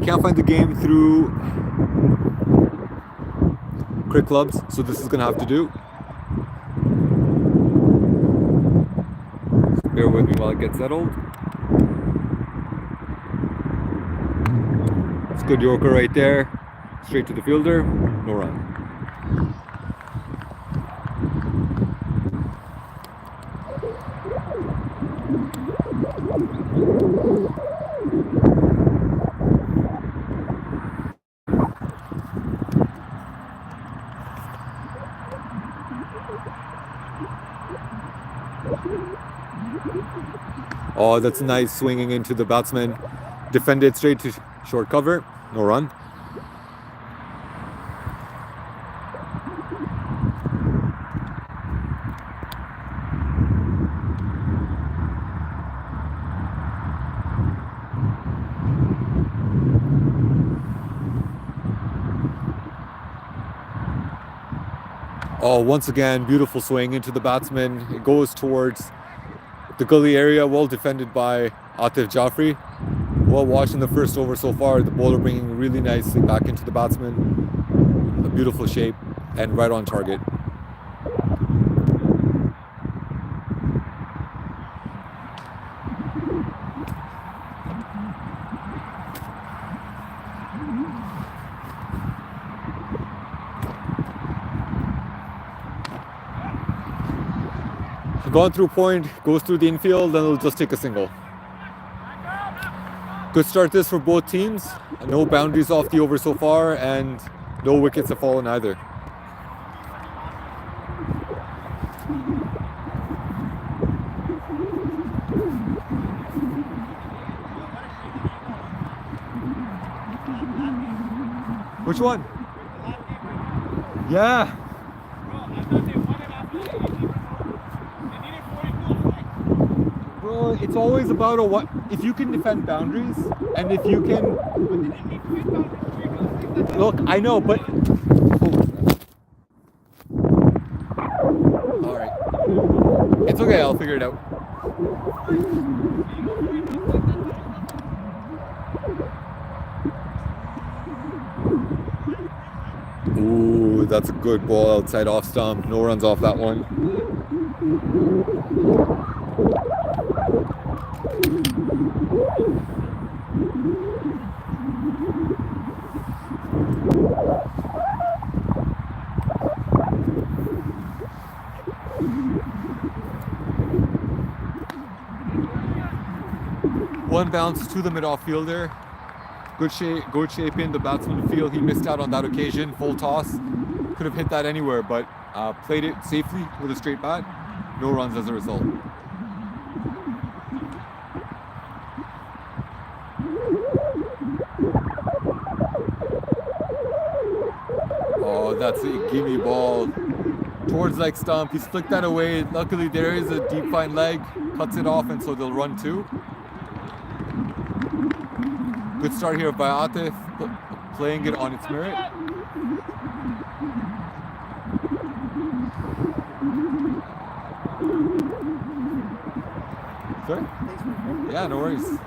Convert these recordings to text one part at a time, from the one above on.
can't find the game through Crick Clubs, so this is going to have to do. So bear with me while it gets settled. It's good Yorker right there. Straight to the fielder. No run. Oh, that's nice, swinging into the batsman. Defended straight to short cover. No run. Oh, once again, beautiful swing into the batsman. It goes towards the gully area, well defended by Atif Jaffrey. Well watched in the first over so far. The bowler bringing really nicely back into the batsman. A beautiful shape and right on target. Gone through point, goes through the infield, then it'll just take a single. Good start this for both teams. No boundaries off the over so far, and no wickets have fallen either. Which one? Yeah. Bro, it's always about what if you can defend boundaries, and if you can. Look, I know, but. All right. It's okay. I'll figure it out. Ooh, that's a good ball outside off stump. No runs off that one. One bounce to the mid-off fielder. Good shape in the batsman field. He missed out on that occasion. Full toss. Could have hit that anywhere, but played it safely with a straight bat. No runs as a result. Oh, that's a gimme ball. Towards leg stump. He's flicked that away. Luckily, there is a deep fine leg. Cuts it off, and so they'll run two. Good start here by Atif, playing it on its merit. Sorry? Yeah, no worries.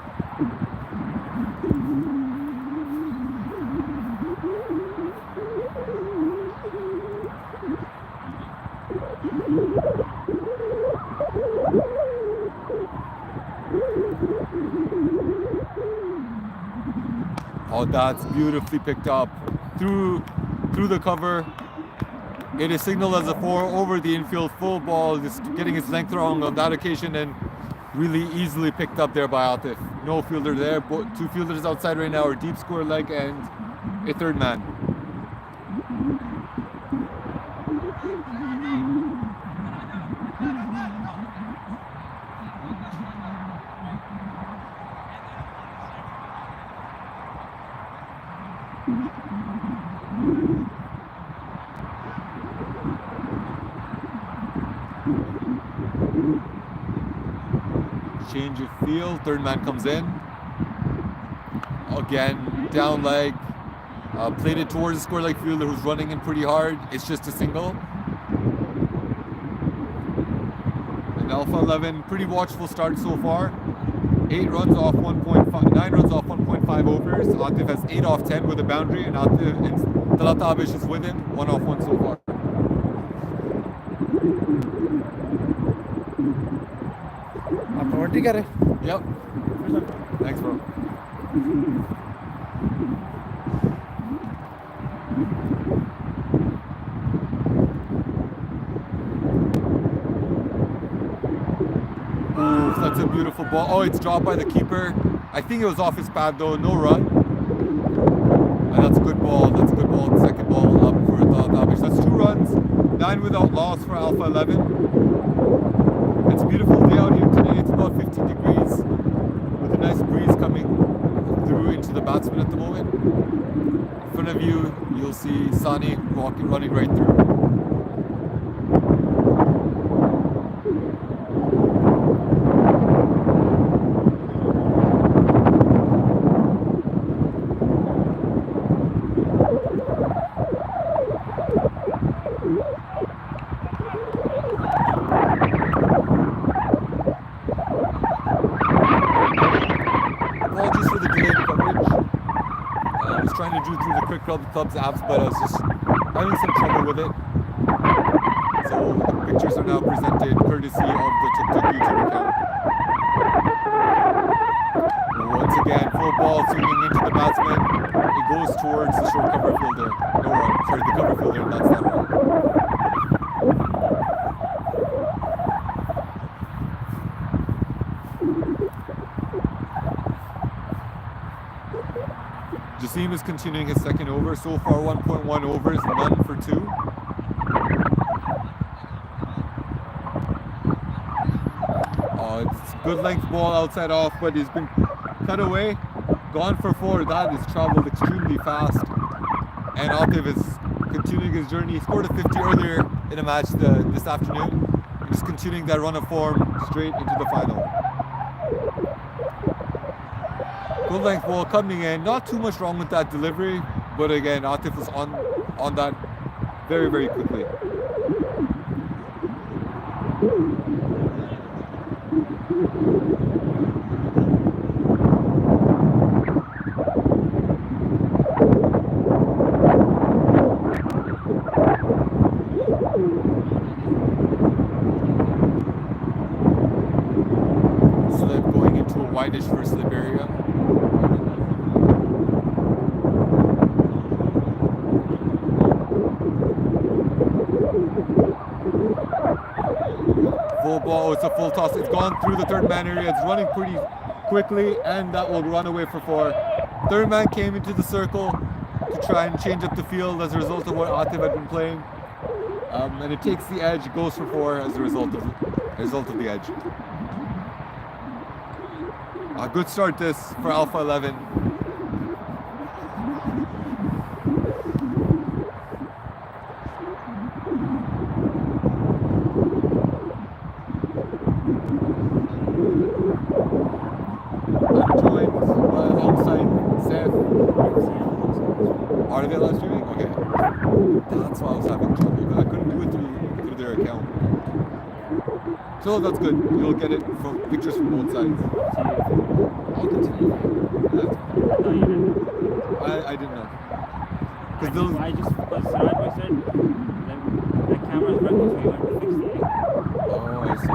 Oh, that's beautifully picked up through the cover. It is signaled as a 4 over the infield, full ball, just getting its length wrong on that occasion, and really easily picked up there by Atif. No fielder there, but two fielders outside right now are deep square leg and a third man. Change of field, third man comes in. Again, down leg. Played it towards the square leg fielder who's running in pretty hard. It's just a single. And Alpha 11, pretty watchful start so far. 9 runs off 1.5 overs. corners. Atif has 8 off 10 with a boundary, and Talat Abish is with him, 1 off 1 so far. Yep. Thanks, bro. Ooh, that's a beautiful ball. Oh, it's dropped by the keeper. I think it was off his pad though. No run. And that's a good ball. That's a good ball. Second ball up for Tabish. That's 2 runs. 9 without loss for Alpha 11. It's a beautiful day out here today. It's about 15 degrees with a nice breeze coming through into the batsman at the moment. In front of you, you'll see Sani running right through. Club's apps, but I was just having some trouble with it. So the pictures are now presented courtesy of the TikTok YouTube account. Once again, full ball swinging into the batsman. It goes towards the short cover fielder. No, sorry, the cover fielder, and that's that one. Jasim is continuing his second over. So far 1.1 overs, none for 2. It's good length ball outside off, but he's been cut away. Gone for 4. That is traveled extremely fast. And Atif is continuing his journey. He scored a 50 earlier in a match this afternoon. He's continuing that run of form straight into the final. Good length ball coming in. Not too much wrong with that delivery, but again, Atif was on that very, very quickly. Slip going into a wideish for slip area. Full ball, it's a full toss. It's gone through the third man area. It's running pretty quickly, and that will run away for 4. Third man came into the circle to try and change up the field as a result of what Atif had been playing. And it takes the edge, goes for 4 as a result of the edge. A good start this for Alpha 11. Are they live streaming? Okay. That's why I was having trouble, but I couldn't do it through their account. So that's good. You'll get it from pictures from both sides. I'll continue. I didn't know. Because I just said the camera's broken, so you went to fix it. Oh, I see.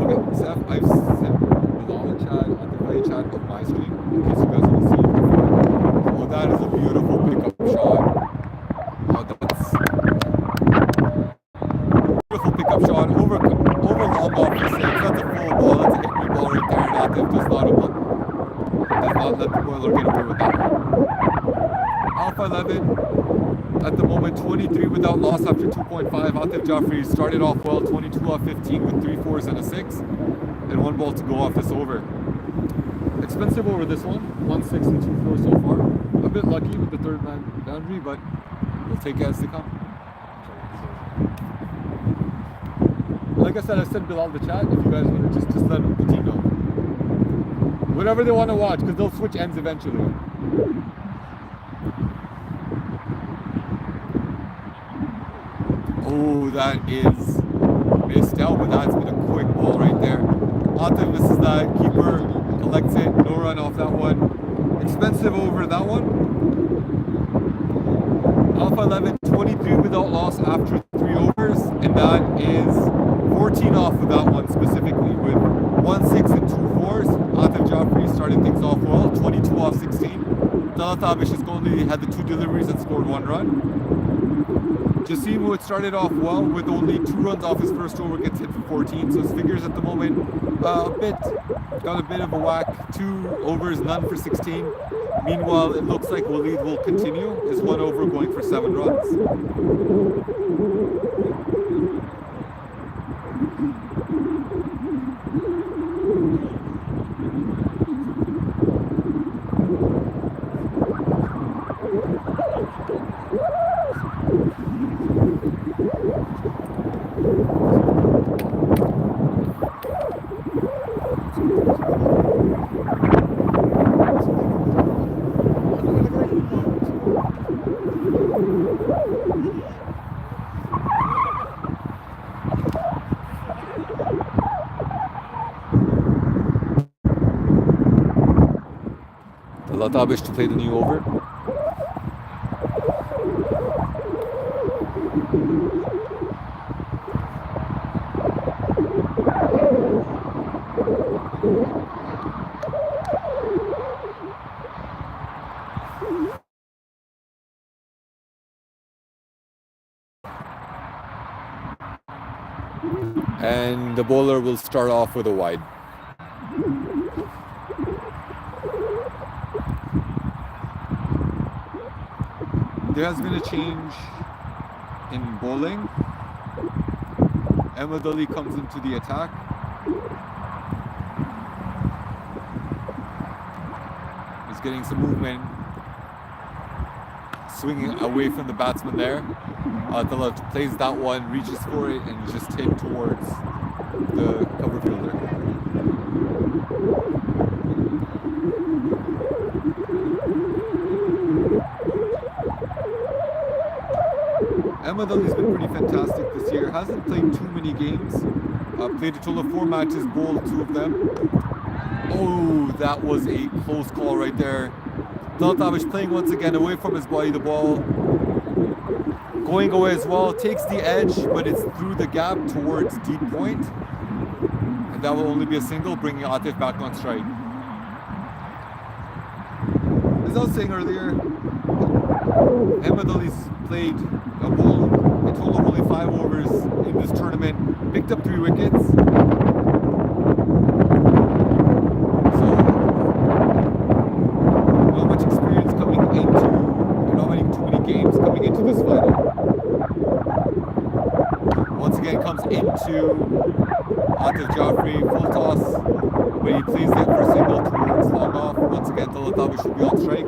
Okay, Seth, I've sent Bilal a chat on the play chat of my stream in case you guys want to see it. Oh, that is a beautiful pickup shot. Oh, that's beautiful pickup shot over long off the six. That's a full ball. That's a hit me ball right there. And Atif does not let the boiler get away with that. Alpha 11 at the moment 23 without loss after 2.5. Atif Jafri started off well, 22 off 15 with 3 fours and a 6, and 1 ball to go off this over. Expensive over this one, 1 6 and 2 4 so far. A bit lucky with the third man boundary, but we'll take it as they come. Like I said, I sent Bilal the chat. If you guys want to just let the team know whatever they want to watch, because they'll switch ends eventually. Oh, that is missed out, but that's been a quick ball right there. Atif misses that, keeper collects it. after 3 overs, and that is 14 off of that one specifically with 1 6 and 2 4s. Atif Jafri started things off well, 22 off 16. Talat Abish's only had the 2 deliveries and scored 1 run. Jasimu had started off well with only 2 runs off his first over, gets hit for 14, so his figures at the moment got a bit of a whack. 2 overs, none for 16. Meanwhile, it looks like Waleed will continue his 1 over, going for 7 runs. Latabish to play the new over. And the bowler will start off with a wide. There has been a change in bowling. Ahmed Ali comes into the attack. He's getting some movement, swinging away from the batsman there. Atala plays that one, reaches for it, and just hit towards the cover fielder. Ahmed Ali's been pretty fantastic this year. Hasn't played too many games. Played a total of 4 matches, bowled 2 of them. Oh, that was a close call right there. Daltavish playing once again away from his body, the ball going away as well, takes the edge, but it's through the gap towards deep point. And that will only be a single, bringing Atif back on strike. As I was saying earlier, Ahmed Ali's played a total of only 5 overs in this tournament, picked up 3 wickets. So, not much experience coming into, not having too many games coming into this final. Once again comes into Atif Jafri, full toss, when he plays it for a single towards long off. Once again, Talatabi should be on strike.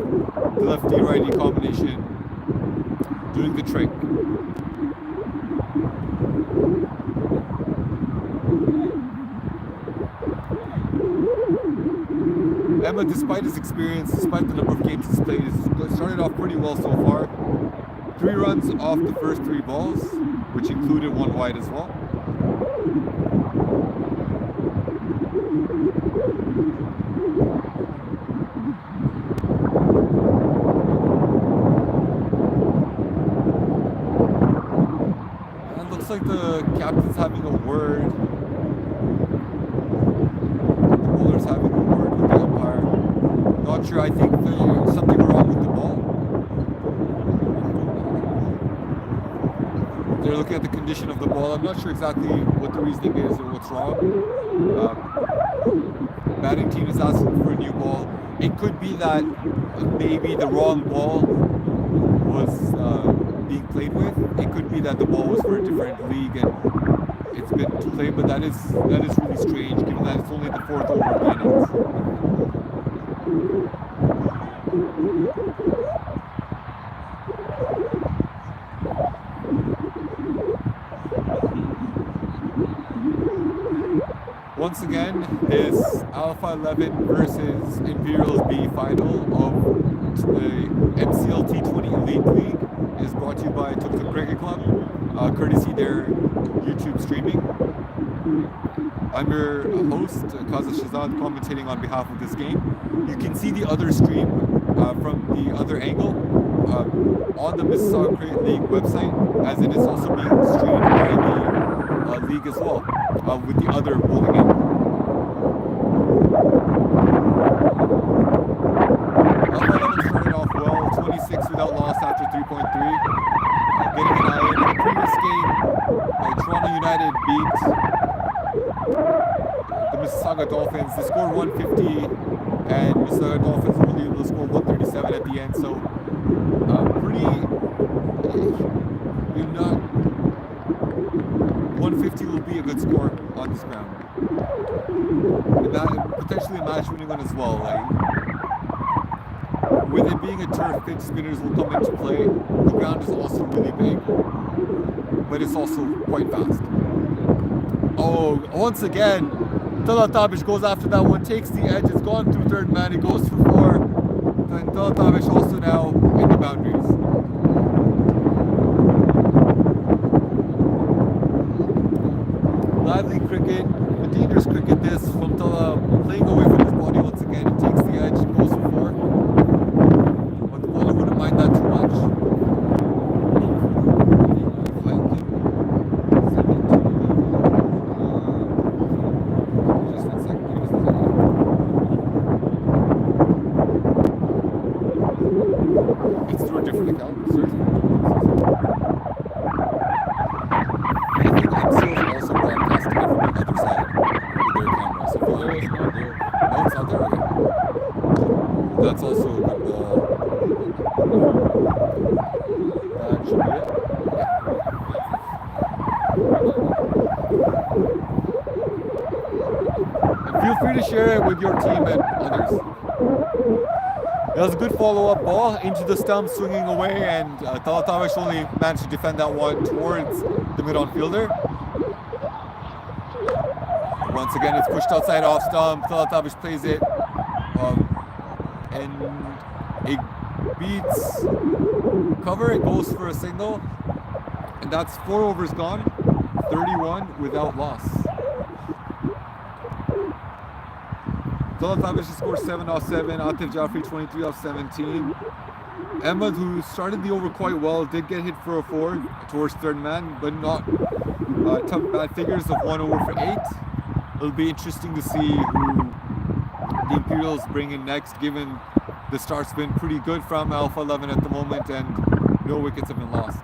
The lefty-righty combination doing the trick. Emma, despite his experience, despite the number of games he's played, has started off pretty well so far. 3 runs off the first 3 balls, which included 1 wide as well. And it looks like the captain's having a word. The bowler's having a word with the umpire. Not sure, I think there's something wrong with the ball. They're looking at the condition of the ball. I'm not sure exactly what the reasoning is or what's wrong. Batting team is asking for a new ball. It could be that maybe the wrong ball was being played with. It could be that the ball was for a different league and it's been played, but that is really strange given that it's only the 4th over of the innings. Once again, this Alpha 11 versus Imperial's B final of the MCL T20 Elite League is brought to you by Tuk Tuk Cricket Club, courtesy their YouTube streaming. I'm your host, Kaza Shazad, commentating on behalf of this game. You can see the other stream from the other angle. on the Mississauga League website, as it is also being streamed by the league as well, with the other bowling in. Alpha 11 started off well, 26 without loss after 3.3. Getting an eye in the previous game, Toronto United beat the Mississauga Dolphins. They scored 150, and Mississauga Dolphins were only able to score 137 at the end. So, you're not. 150 will be a good score on this ground. And potentially a match-winning one as well. With it being a turf pitch, spinners will come into play. The ground is also really big, but it's also quite fast. Oh, once again, Teletabish goes after that one, takes the edge, it's gone through third man, he goes for 4. And Teletabish also now in the boundaries. Lively cricket, a dangerous cricket this from Tela, playing away from his body once again, he takes the edge, goes for 4. But the bowler wouldn't mind that too much. It's through a different account, certainly. I think MCL is also broadcasting it from the other side with their camera. So for it's not there. No, it's not there. Okay. That's also a good ball. That should be it. And feel free to share it with your team and others. It was a good follow-up ball into the stump, swinging away, and Teletabish only managed to defend that one towards the mid-on fielder. Once again, it's pushed outside off stump. Teletabish plays it, and it beats cover. It goes for a single, and that's 4 overs gone, 31 without loss. Teletabish scores 7 off 7, Atif Jaffrey 23 off 17. Ahmed, who started the over quite well, did get hit for a 4 towards third man, but not tough bad figures of 1 over for 8. It'll be interesting to see who the Imperials bring in next, given the start's been pretty good from Alpha 11 at the moment and no wickets have been lost.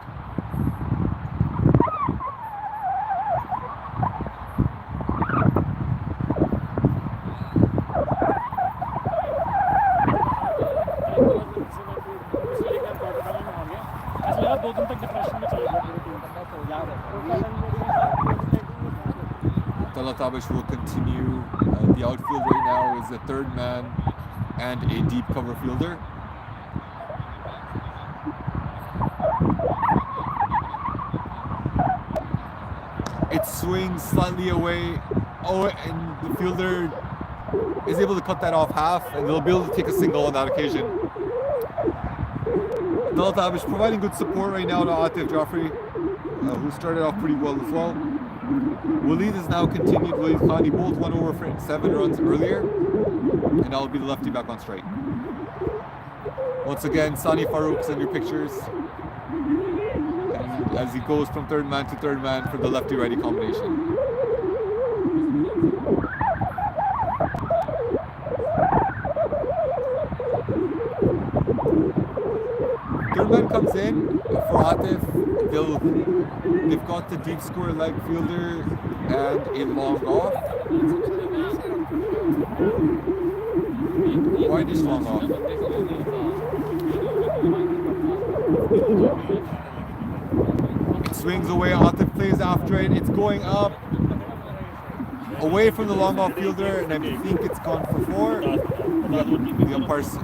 Teletabish will continue. The outfield right now is a third man and a deep cover fielder. It swings slightly away. Oh, and the fielder is able to cut that off half, and they'll be able to take a single on that occasion. Teletabish providing good support right now to Atif Jaffrey, who started off pretty well as well. Waleed has now continued. Waleed Khan, he bowled 1 over for 7 runs earlier, and now will be the lefty back on strike. Once again, Sani Farouk, send your pictures. And as he goes from third man to third man for the lefty-righty combination. Third man comes in for Atif. They've got the deep square leg fielder and a long off. Why this long off? It swings away, Atif plays after it, it's going up, away from the long off fielder, and I think it's gone for 4. The umpire's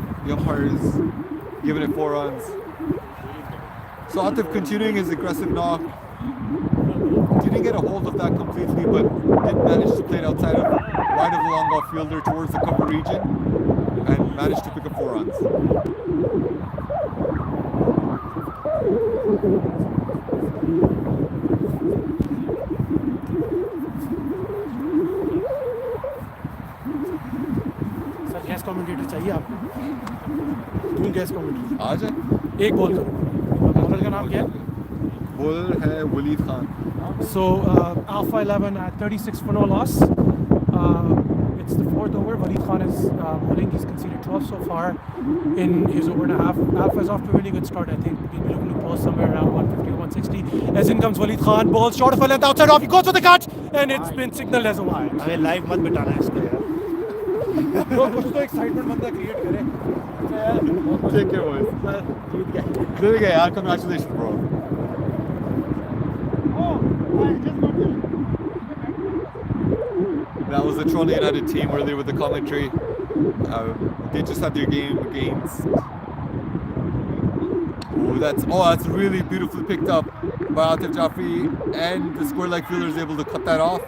giving it 4 runs. So Atif continuing his aggressive knock. Didn't get a hold of that completely, but did manage to play it outside of wide of the long off fielder towards the cover region and managed to pick up 4 runs. Sir, he has commentator चाहिए आपको? तुम guest commentator आ जाए. एक ball करो. Bowler का नाम क्या है? बॉलर है Waleed Khan. So Alpha 11 at 36 for no loss. It's the fourth over. Walid Khan is bowling. He's conceded 12 so far in his over and a half. Alpha is off to a really good start. I think he'll be looking to post somewhere around 150 or 160. As in comes Walid Khan. Ball short of a length outside off. He goes for the catch and it's been signaled as a wide. अरे live मत बिठाना इसको यार. Bro, कुछ तो excitement बंदा create करे. Take care, boys. There we go. Congratulations, bro. That was the Toronto United team earlier with the commentary. They just had their game against. That's really beautifully picked up by Atif Jafri, and the square leg fielder is able to cut that off.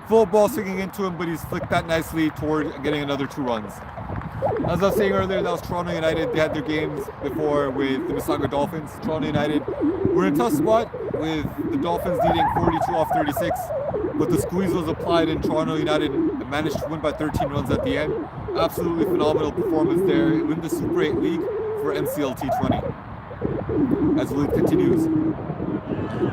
Full ball swinging into him, but he's flicked that nicely toward getting another 2 runs. As I was saying earlier, that was Toronto United. They had their games before with the Mississauga Dolphins. Toronto United were in a tough spot with the Dolphins leading 42 off 36, but the squeeze was applied and Toronto United managed to win by 13 runs at the end. Absolutely phenomenal performance there. Win the Super 8 League for MCL T20. As the league continues.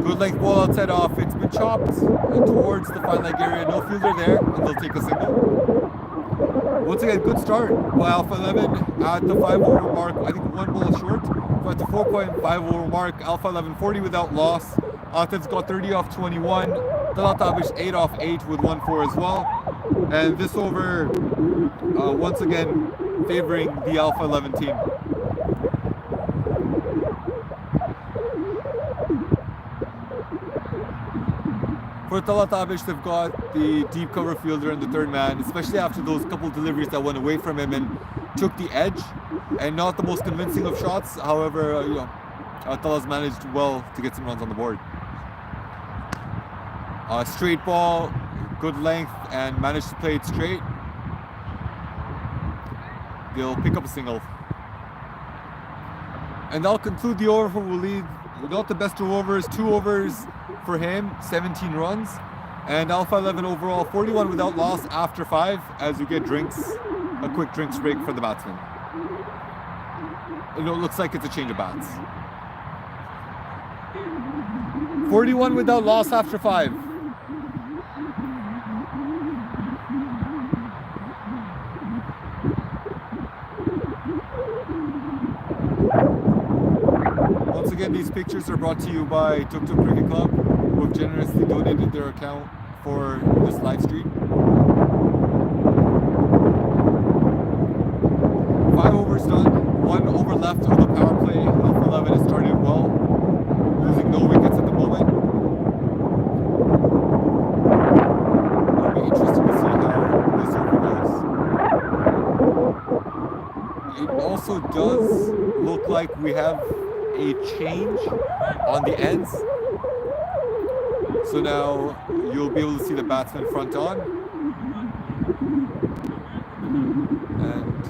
Good length ball outside off. It's been chopped towards the fine leg area. No fielder there, and they'll take a single. Once again, good start by Alpha 11 at the 5 over mark. I think 1 ball short. But at the 4.5 over mark, Alpha 11 40 without loss. Atif's got 30 off 21. Talatabish 8 off 8 with 1-4 as well. And this over, once again, favoring the Alpha 11 team. For Talatabish, they've got the deep cover fielder and the third man, especially after those couple deliveries that went away from him and took the edge. And not the most convincing of shots. However, Tala's managed well to get some runs on the board. Straight ball, good length, and managed to play it straight. They'll pick up a single. And that'll conclude the over for Waleed. Not the best of overs, 2 overs for him, 17 runs. And Alpha 11 overall, 41 without loss after 5, as you get drinks, a quick drinks break for the batsman. It looks like it's a change of bats. 41 without loss after 5. Once again, these pictures are brought to you by Tuk Tuk Cricket Club, who have generously donated their account for this live stream. 5 overs done, 1 over left of the power play. Alpha 11 has started well, losing no wickets at the moment. It'll be interesting to see how this over goes. It also does look like we have a change on the ends. So now you'll be able to see the batsman front on. And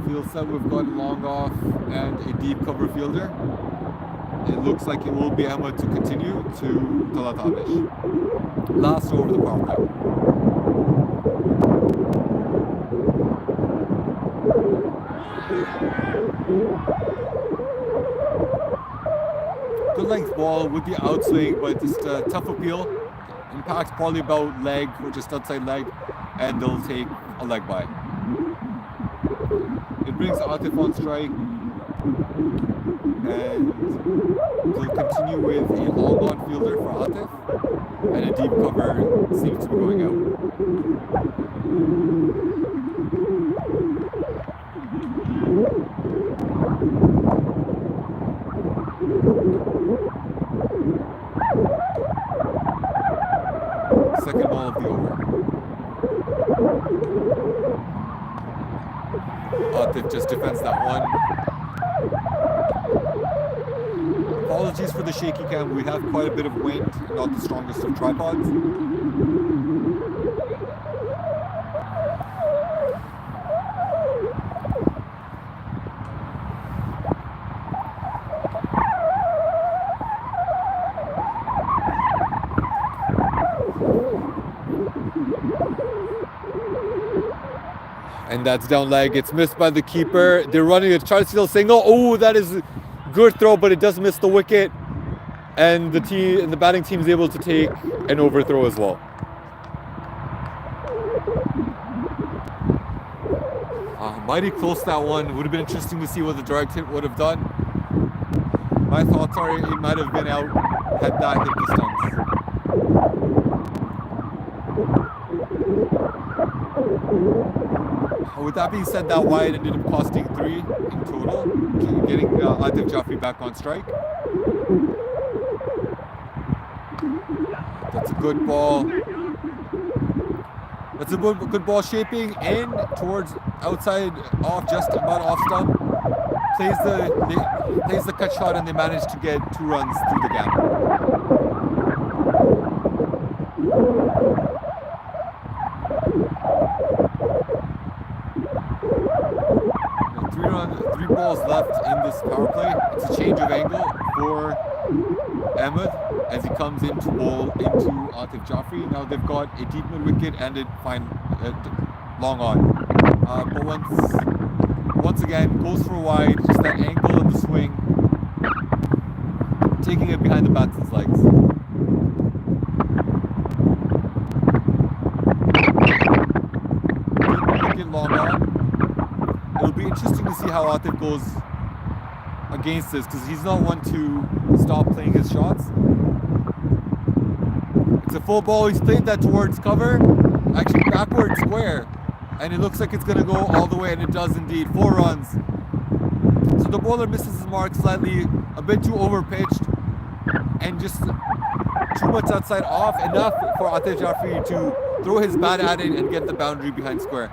field set, we've got long off and a deep cover fielder. It looks like it will be Ahmed to continue to Talatabish. Last over the power play. Good length ball with the outswing, but just a tough appeal. Impacts probably about leg or just outside leg, and they'll take a leg by. It brings Atif on strike, and they'll continue with a long on fielder for Atif, and a deep cover seems to be going out. Second ball of the over. Atif just defends that one. Apologies for the shaky cam. We have quite a bit of wind, not the strongest of tripods. And that's down leg. It's missed by the keeper. They're running a try to steal single. Oh, that is a good throw, but it does miss the wicket. And the batting team is able to take an overthrow as well. Mighty close, that one. Would have been interesting to see what the direct hit would have done. My thoughts are it might have been out had that hit the stumps. With that being said, that wide ended up costing 3 in total, getting Atif Jaffrey back on strike. That's a good ball. That's a good ball shaping in towards outside off, just about off stump. Plays the cut shot, and they manage to get 2 runs through the gap. Three balls left in this power play. It's a change of angle for Ahmed as he comes in to bowl into Atif Jaffrey. Now they've got a deep mid wicket and a fine long on. But once again goes for a wide, just that angle and the swing, taking it behind the batsman's legs. Deep wicket, long on. It'll be interesting to see how Atif goes against this, because he's not one to stop playing his shots. It's a full ball. He's played that towards cover, actually backward square, and it looks like it's going to go all the way, and it does indeed. 4 runs. So the bowler misses his mark slightly, a bit too over pitched, and just too much outside off, enough for Atif Jaffrey to throw his bat at it and get the boundary behind square.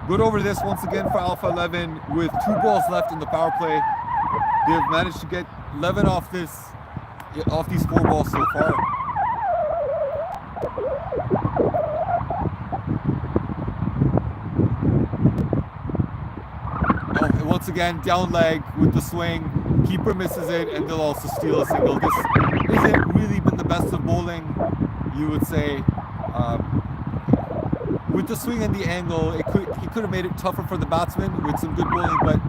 Good over this once again for Alpha 11 with 2 balls left in the power play. They've managed to get 11 off these 4 balls so far. Oh, once again, down leg with the swing. Keeper misses it, and they'll also steal a single. This isn't really been the best of bowling, you would say. With the swing and the angle, he could have made it tougher for the batsman with some good bowling, but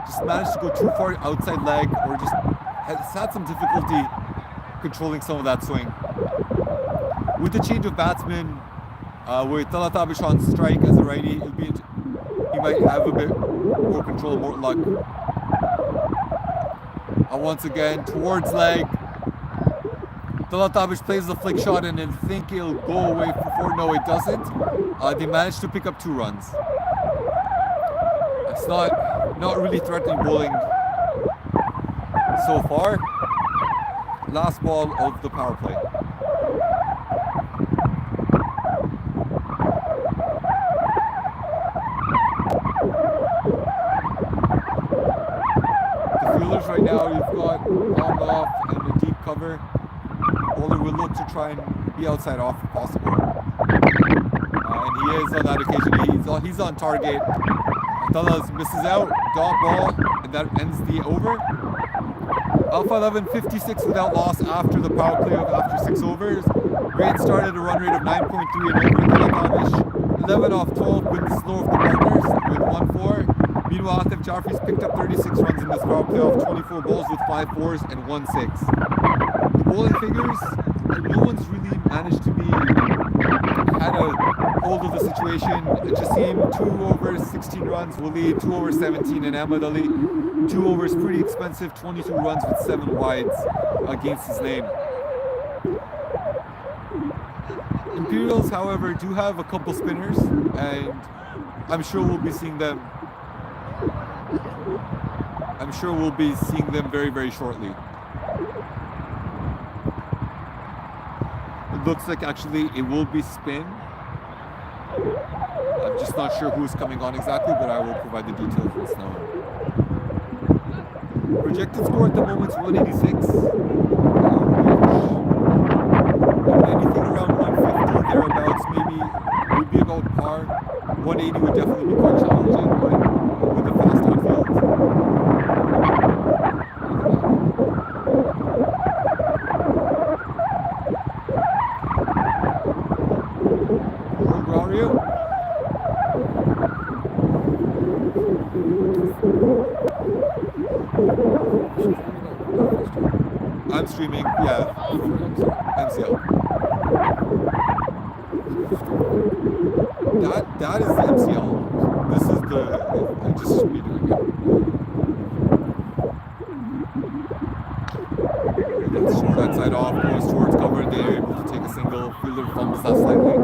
just managed to go too far outside leg, or just has had some difficulty controlling some of that swing. With the change of batsman, with Talat Abish on strike as a righty, he might have a bit more control, more luck. Once again, towards leg. Talat Abish plays the flick shot, and I think it'll go away for 4. No, it doesn't. They managed to pick up 2 runs. It's not really threatening bowling so far. Last ball of the power play. The fielders right now, you've got long off and a deep cover. Bowler will look to try and be outside off if possible. And he is on that occasion. He's on target. Talas misses out, dot ball, and that ends the over. Alpha 11 56 without loss after the power play of after 6 overs. Great start at a run rate of 9.3 and over. Talat 11 off 12 with the slow of the partners with 1-4. Meanwhile, Atif Jaffrey's picked up 36 runs in this power play off 24 balls with 5 4s and 1 6. The bowling figures, no one's really managed to had a hold of the situation. Jassim, 2 overs, 16 runs. Waleed, 2 overs, 17, and Ahmed Ali, 2 overs, pretty expensive, 22 runs with 7 wides against his name. Imperials, however, do have a couple spinners, and I'm sure we'll be seeing them. Very, very shortly. It looks like actually it will be spin. I'm just not sure who's coming on exactly, but I will provide the details once now. Projected score at the moment is 186. Anything around 150 thereabouts maybe would be about par. 180 would definitely be quite challenging, but with a fast outfield. you. I'm streaming, yeah, MCL. That is the MCL. This is the. I just reading again. Let's show that side off, goes towards cover. They're able to take a single. Fielder fumbles that slightly.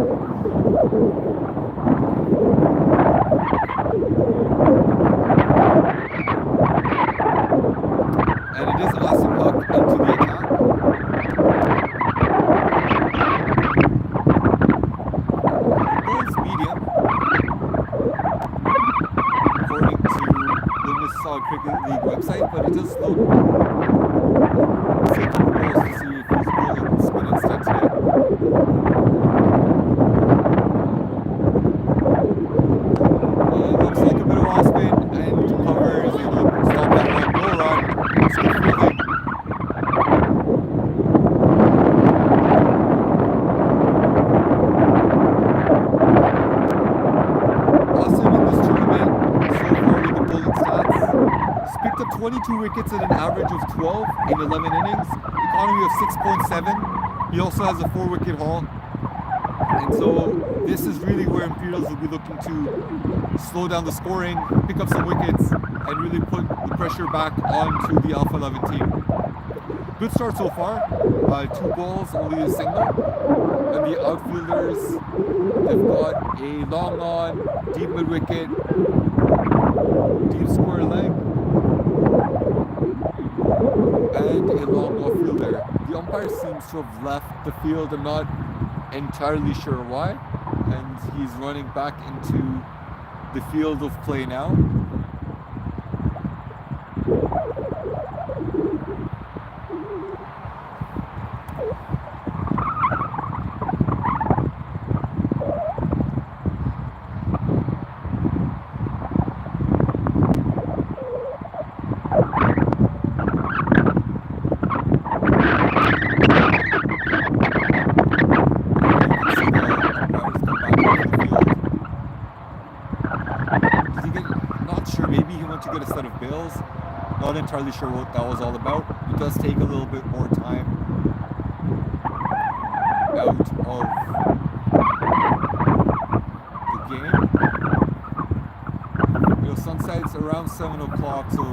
And it is awesome puck into the attack. Goes medium. According to the Mississauga Cricket League website, but it does slow. Take the balls to see if he's going spin instead today. Looks like a bit of off spin and cover is able to stop that one. No run. It's good fielding. Awesome in this tournament so far with the Golden Stats. He's picked up 22 wickets at an average of 12 in 11 innings. Economy of 6.7. He also has a 4-wicket haul. And so this is really where Imperials will be looking to slow down the scoring, pick up some wickets, and really put the pressure back onto the Alpha 11 team. Good start so far. 2 balls, only a single. And the outfielders, they've got a long on, deep mid wicket, deep square leg, and a long off fielder. The umpire seems to have left the field. I'm not entirely sure why. And he's running back into the field of play now. Not entirely sure what that was all about. It does take a little bit more time out of the game. You know, sunset's around 7 o'clock, so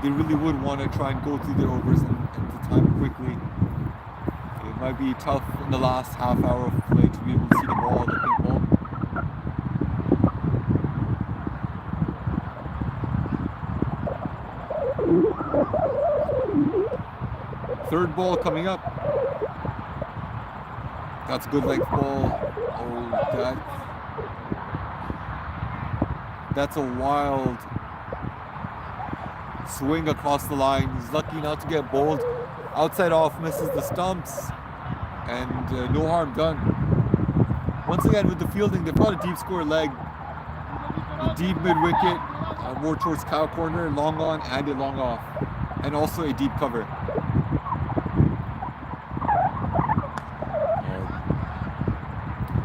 they really would want to try and go through their overs and to time quickly. It might be tough in the last half hour of play to be able to see the ball, the pink ball. Third ball coming up. That's a good length ball. Oh, that's a wild swing across the line. He's lucky not to get bowled. Outside off, misses the stumps, and no harm done. Once again, with the fielding, they've got a deep square leg, a deep mid wicket, more towards cow corner, long on, and a long off, and also a deep cover.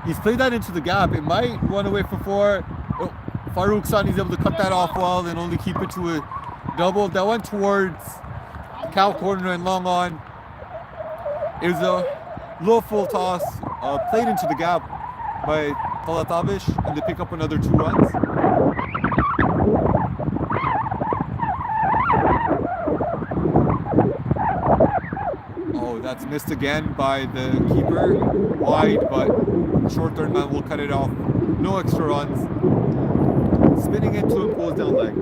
He's played that into the gap. It might run away for 4. Oh, Farouk Sani's able to cut that off well and only keep it to a double. That went towards cow corner and long on. It was a low full toss, played into the gap by Talatavish, and they pick up another 2 runs. Oh, that's missed again by the keeper. Wide, but short third man will cut it off. No extra runs. Spinning into a close down leg.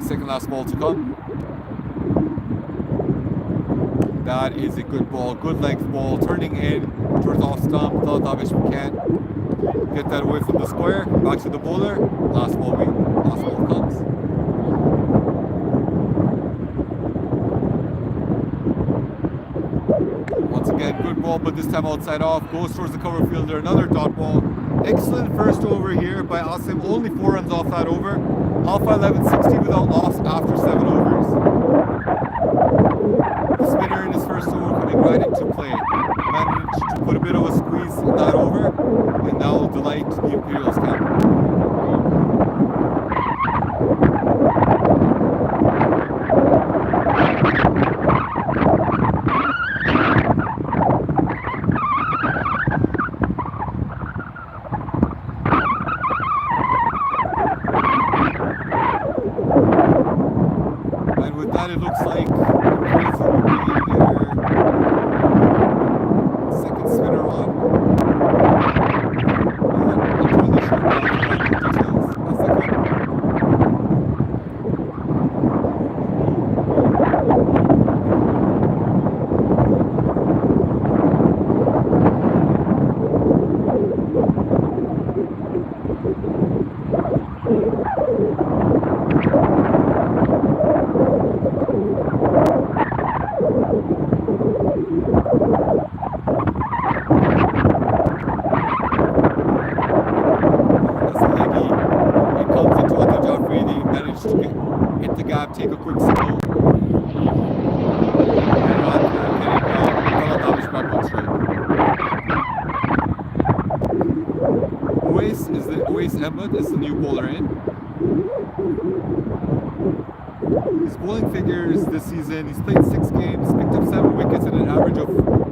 Second last ball to come. That is a good ball, good length ball, turning in towards off stump. Talatavish can't get that away from the square. Back to the bowler. Last ball comes. Once again, good ball, but this time outside off. Goes towards the cover fielder. Another dot ball. Excellent first over here by Asim. Only 4 runs off that over. Alpha 11 60 without loss after 7 overs. The spinner in his first over coming right into play. That's leggy. It comes into Atif Joffrey. They manage to hit the gap, take a quick skill. And not getting Galatasaray back on straight. Uwais Ahmed is the new bowler in. His bowling figures this season, he's played 6 games, picked up 7 wickets at an average of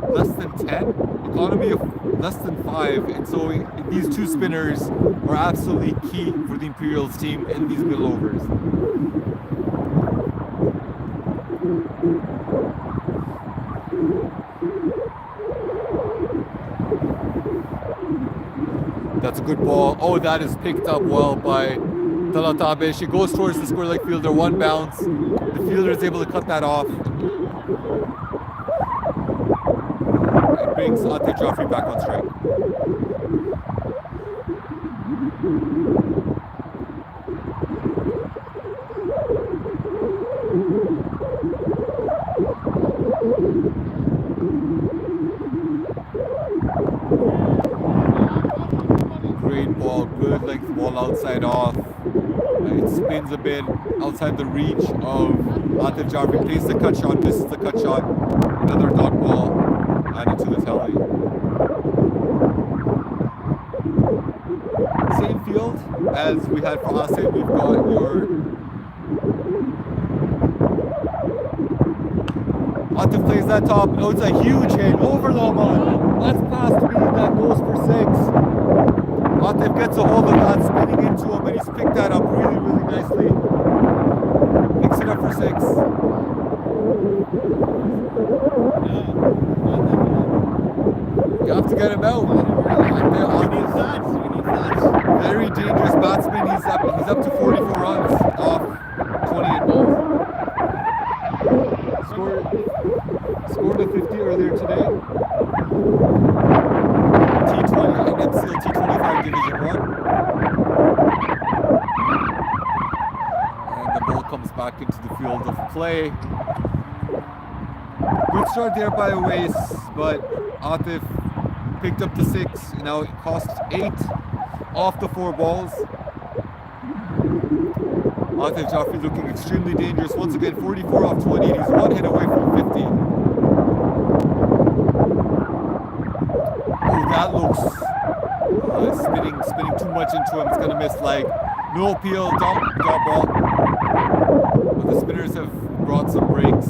less than 10, economy of less than 5, and so these 2 spinners are absolutely key for the Imperials team in these middle overs. That's a good ball. Oh, that is picked up well by Talatabe. She goes towards the square leg fielder, 1 bounce. The fielder is able to cut that off. It brings Atif Joffrey back on strike. Great ball, good length ball outside off. It spins a bit outside the reach of Atif Joffrey. Plays the cut shot, misses the cut shot. Another dot ball added to the tally. Same field as we had for Asim. We've got your Atif plays that top. Oh, it's a huge hit over Loman. That's past me. That goes for 6. Atif gets a hold of that, spinning into him, and he's picked that up really, really nicely. Picks it up for 6. You have to get him out. Very dangerous batsman. He's up to 44 runs off 28 balls. Scored a 50 earlier today. T20 in MCL T25 Division 1. And the ball comes back into the field of play. Good start there by Uwais, but Atif picked up the 6. Now it costs 8 off the 4 balls. Atif Joffrey looking extremely dangerous. Once again, 44 off 20. He's 1 hit away from 50. Oh, that looks spinning too much into him. It's gonna miss leg. No appeal, dot ball. But the spinners have brought some breaks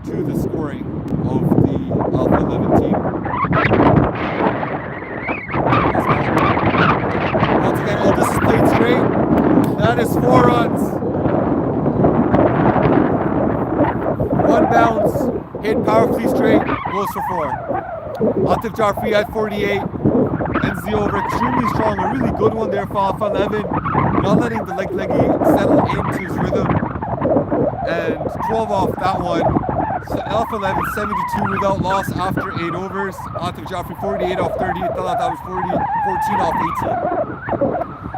to the scoring of the Alpha 11 team. Once again, oh, this is played straight. That is 4 runs. 1 bounce, hit powerfully straight, goes for 4. Atif Joffrey at 48, ends the over extremely strong. A really good one there for Alpha 11, not letting the leggy settle into his rhythm. And 12 off that one. So Alpha 11 72 without loss after 8 overs. Atif Joffrey 48 off 30. Talat was 14 off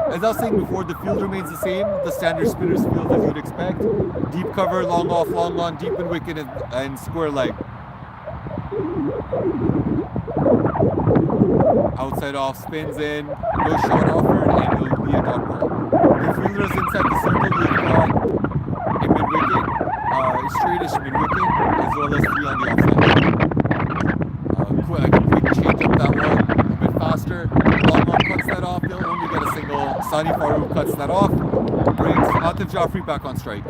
18. As I was saying before, the field remains the same. The standard spinners field as you'd expect. Deep cover, long off, long on, deep in wicket and square leg. Outside off, spins in, no shot offered, and it'll be a dot ball. The fielders inside the circle, you've got a mid-wicket, straightish mid-wicket, as well as 3 on the offside. Quick change up that one, a bit faster. Long cuts that off, they'll only get a single. Sani Farouk cuts that off, brings Atif Joffrey back on strike.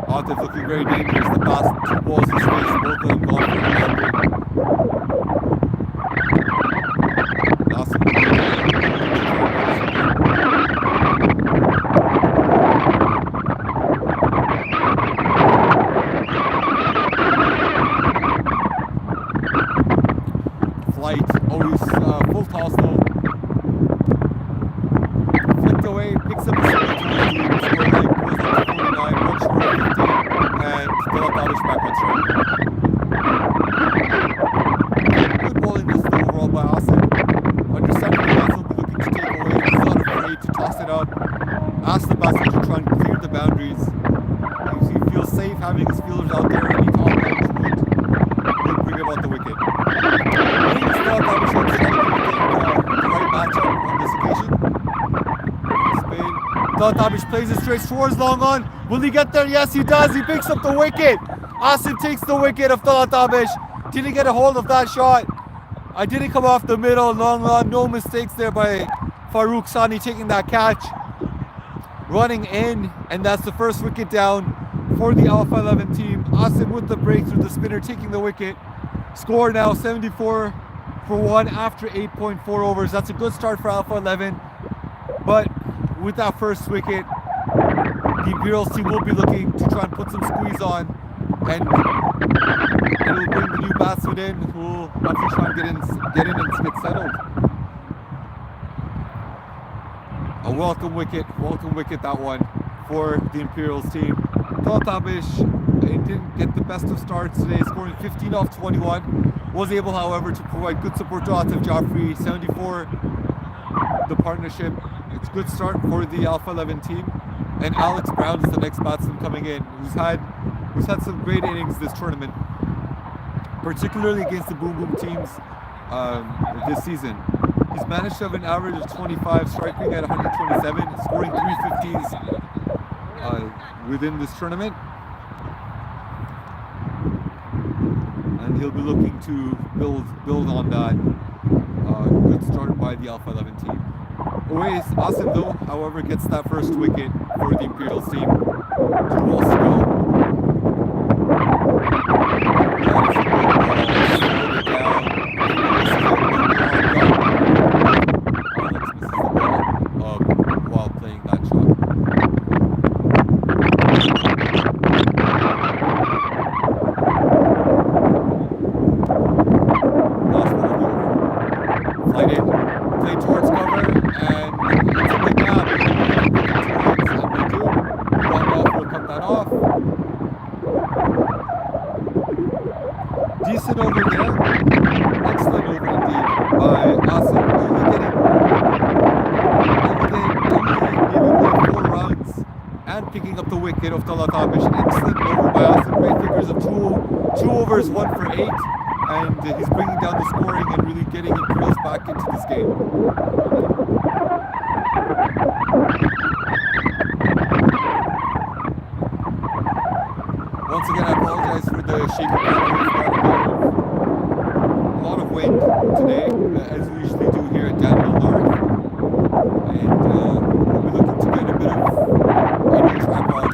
Atif looking very dangerous. The past 2 balls in space, both of them gone for the boundary. Flight, always full toss though. Flicked away, picks up the score to the score leg, goes up to 49, 1 short of 50, and Galatasaray back on track. it up, asks the basket to try and clear the boundaries. He feels safe having his fielders out there, and he thought would bring about the wicket. He thought that was the right matchup on this occasion. Spain. Talatabish plays it straight towards long on. Will he get there? Yes, he does. He picks up the wicket. Asim takes the wicket of Talatabish. Didn't get a hold of that shot. I didn't come off the middle. Long on. No mistakes there by Farouk Sani taking that catch. Running in, and that's the first wicket down for the Alpha 11 team. Asim with the breakthrough, the spinner taking the wicket. Score now 74 for 1 after 8.4 overs. That's a good start for Alpha 11. But with that first wicket, the Imperials team will be looking to try and put some squeeze on, and it will bring the new batsman in, who will hopefully try and get in and get settled. A welcome wicket that one for the Imperials team. Talatabish didn't get the best of starts today, scoring 15 off 21. Was able, however, to provide good support to Atif Jaffrey, 74 the partnership. It's a good start for the Alpha 11 team. And Alex Brown is the next batsman coming in, who's had some great innings this tournament, particularly against the Boom Boom teams this season. He's managed to have an average of 25, striking at 127, scoring 350s within this tournament. And he'll be looking to build on that good start by the Alpha 11 team. Always Asim though, however, gets that first wicket for the Imperials team. 2 balls to go. While playing that shot. Flight in, play towards cover, and it's in the gap. Will cut that off. Decent over there. Excellent over indeed by Asim. Only giving away 4 runs and picking up the wicket of Talatabish. Excellent over by Asim. Great figures of 2 overs, 1 for 8. And he's bringing down the scoring and really getting Imperials back into this game. Once again, I apologize for the shaky ground. A lot of wind today, as we usually do here at Danville North. And we'll be looking to get a bit of any track on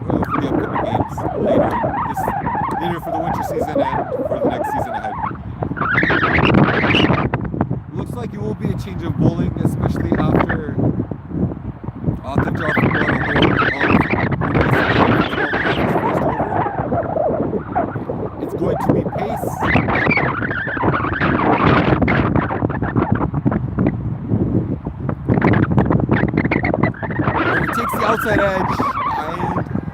for the upcoming games later for the winter season and for the next season ahead. Looks like it will be a change of bowling, especially after the drop from going on It's going to be pace. And it takes the outside edge.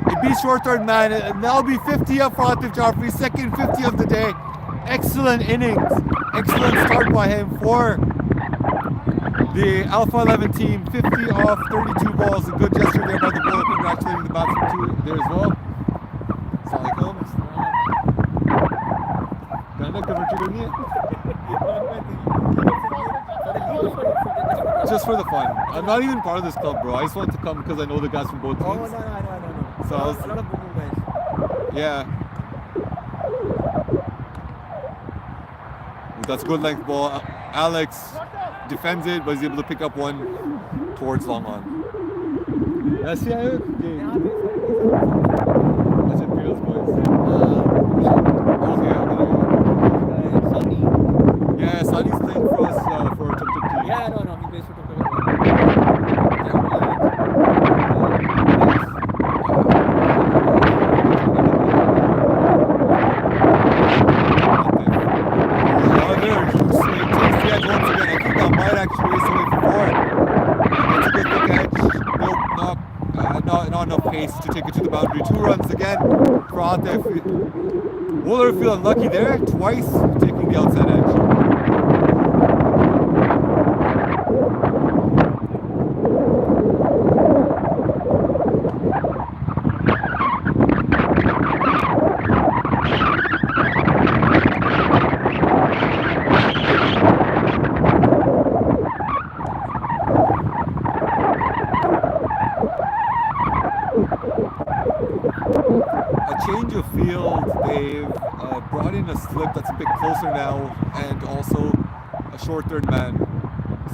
And be short third man, and that'll be 50 up for Atif Jaffrey, second 50 of the day. Excellent innings, excellent start by him for the Alpha 11 team. 50 off 32 balls, a good gesture there by the bowler, congratulating the batsman too there as well. Assalamualaikum. Just for the fun. I'm not even part of this club, bro. I just wanted to come because I know the guys from both teams. Oh, no. So I was, A lot of Boom Boom guys. yeah. That's good length ball. Alex defends it, but he's able to pick up one towards long on. That's it. That's Imperial's boys. Yeah, Sunny's playing for us for Tuk Tuk team. Yeah, no, he plays for Tuk Tuk. Not enough pace to take it to the boundary. 2 runs again for Atif. Wooler feel unlucky there, twice taking the outside edge. of field. They've brought in a slip that's a bit closer now, and also a short third man.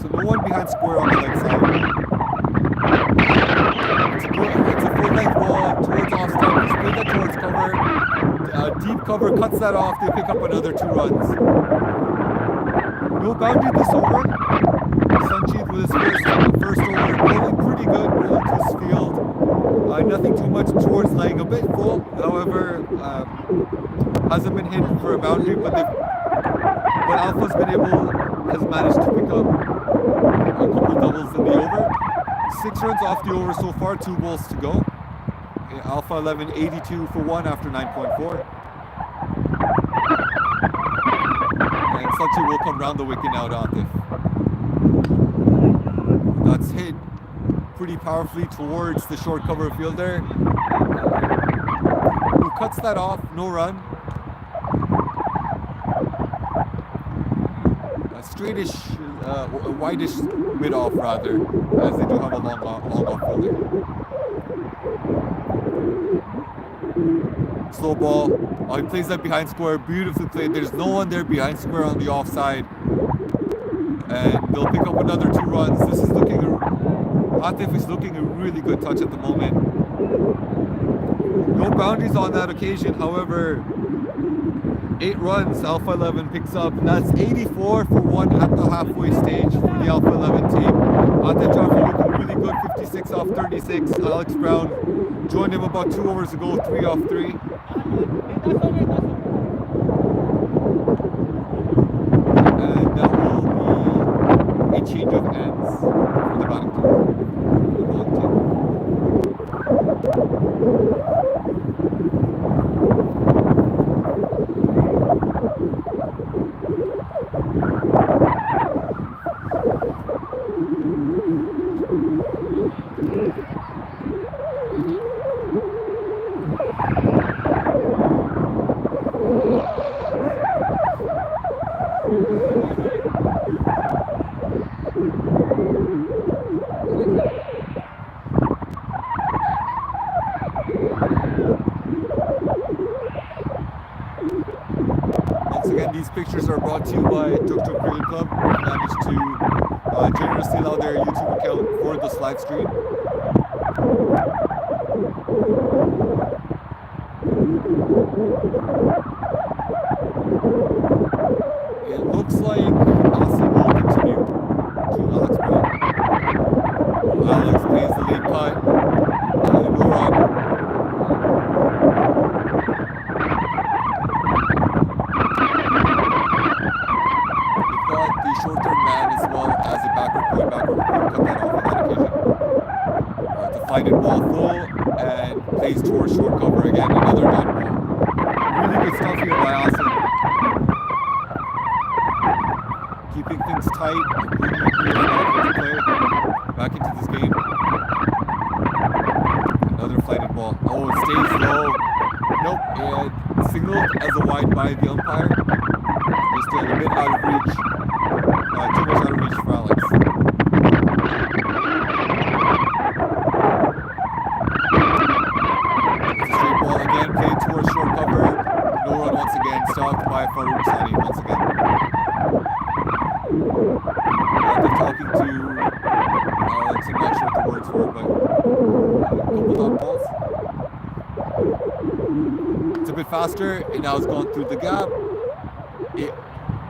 So no one behind square on the left side. It's a full length ball towards off stump. Just play that towards cover. Deep cover cuts that off. They pick up another 2 runs. No boundary this over. Sanjeev with his first over, bowling pretty good, bowling to his field. Nothing too much towards leg, a bit full. However, hasn't been hit for a boundary, but Alpha's has managed to pick up a couple doubles in the over. 6 runs off the over so far, 2 balls to go. Alpha 11, 82 for 1 after 9.4. And Sanjeev will come round the wicket now to Atif. That's hit pretty powerfully towards the short cover fielder, who cuts that off, no run. A straightish, wideish mid-off rather, as they do have a long off fielder. Slow ball. Oh, he plays that behind square, beautifully played. There's no one there behind square on the offside. And they'll pick up another 2 runs. This is looking, Atif is looking a really good touch at the moment. No boundaries on that occasion, however, 8 runs Alpha 11 picks up. And that's 84 for 1 at the halfway stage for the Alpha 11 team. Atif Jaffer looking really good, 56 off 36. Alex Brown joined him about 2 overs ago, 3 off 3. Change of ends for the batting team. These pictures are brought to you by Imperial Club, who managed to generously allow their YouTube account for this live stream. It looks like Austin will continue to Alex Brown. Alex plays the lead cut. No run. Short-term man as well as a backward point, cut that off on that occasion. Deflected ball full and plays towards short cover again, another dot ball. Really good stuff here by Asim. Keeping things tight, bringing Imperial back into this game. Another flighted ball. Oh, it stays low. Nope, it signaled as a wide by the umpire. They're still a bit out of reach. Too much out of reach for Alex. It's a straight ball again, played towards short cover. No run once again, stopped by Farouk Sani once again. They're talking to Alex, I'm not sure what the words were, but a couple dot balls. It's a bit faster, and now it's gone through the gap.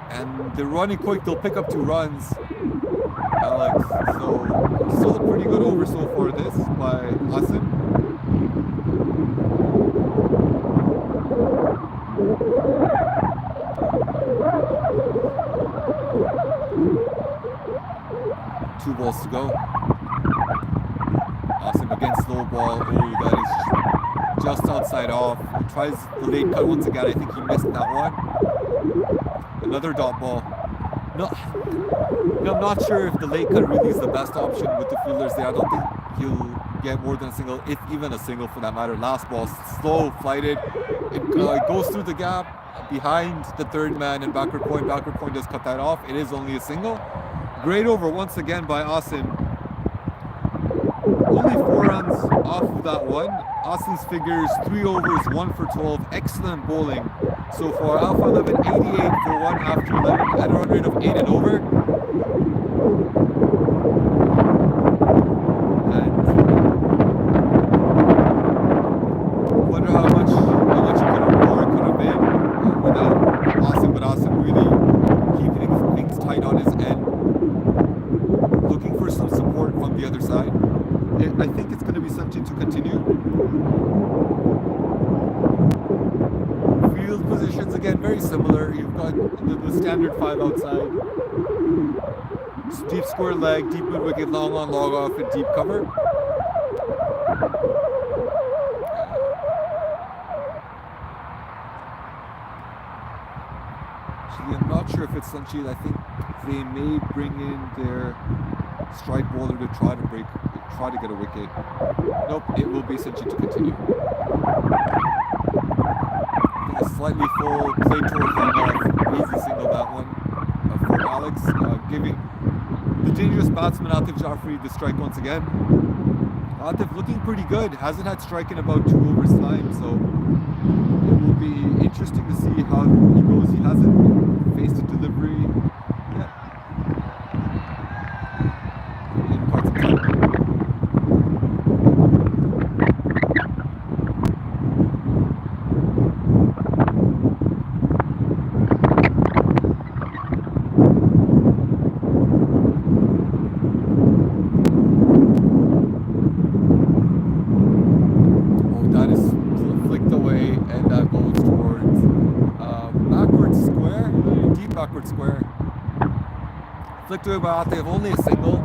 And they're running quick, they'll pick up 2 runs, Alex. So, still a pretty good over so far this by Asim. Two balls to go. Asim again, slow ball. Oh, that is just outside off. He tries the late cut once again. I think he missed that one. Another dot ball. No, I'm not sure if the late cut really is the best option with the fielders there. I don't think he'll get more than a single, if even a single for that matter. Last ball, slow, flighted. It goes through the gap behind the third man and backward point. Backward point does cut that off. It is only a single. Great over once again by Asim. Only 4 runs off of that one. Austin's figures 3 overs, 1 for 12. Excellent bowling so far. Alpha 11, 88 for 1 after 11 at a run rate of 8 and over. And wonder how much more it could have been without Austin, but Austin really keeping things tight on his end. Looking for some support from the other side. I think it's going to be something to continue. Field positions again very similar. You've got the standard 5 outside. Deep square leg, deep mid wicket, long on, log off, and deep cover. Actually, I'm not sure if it's Sanchit. I think they may bring in their strike bowler to try to get a wicket. Nope, it will be Sanchit to continue. A slightly full play towards long off, easy single that one for Alex, giving the dangerous batsman Atif Jaffrey the strike once again. Atif looking pretty good, hasn't had strike in about 2 overs time, so it will be interesting to see how he goes. He hasn't faced a delivery yet in quite some time. Square. Flicked away by Atif, only a single.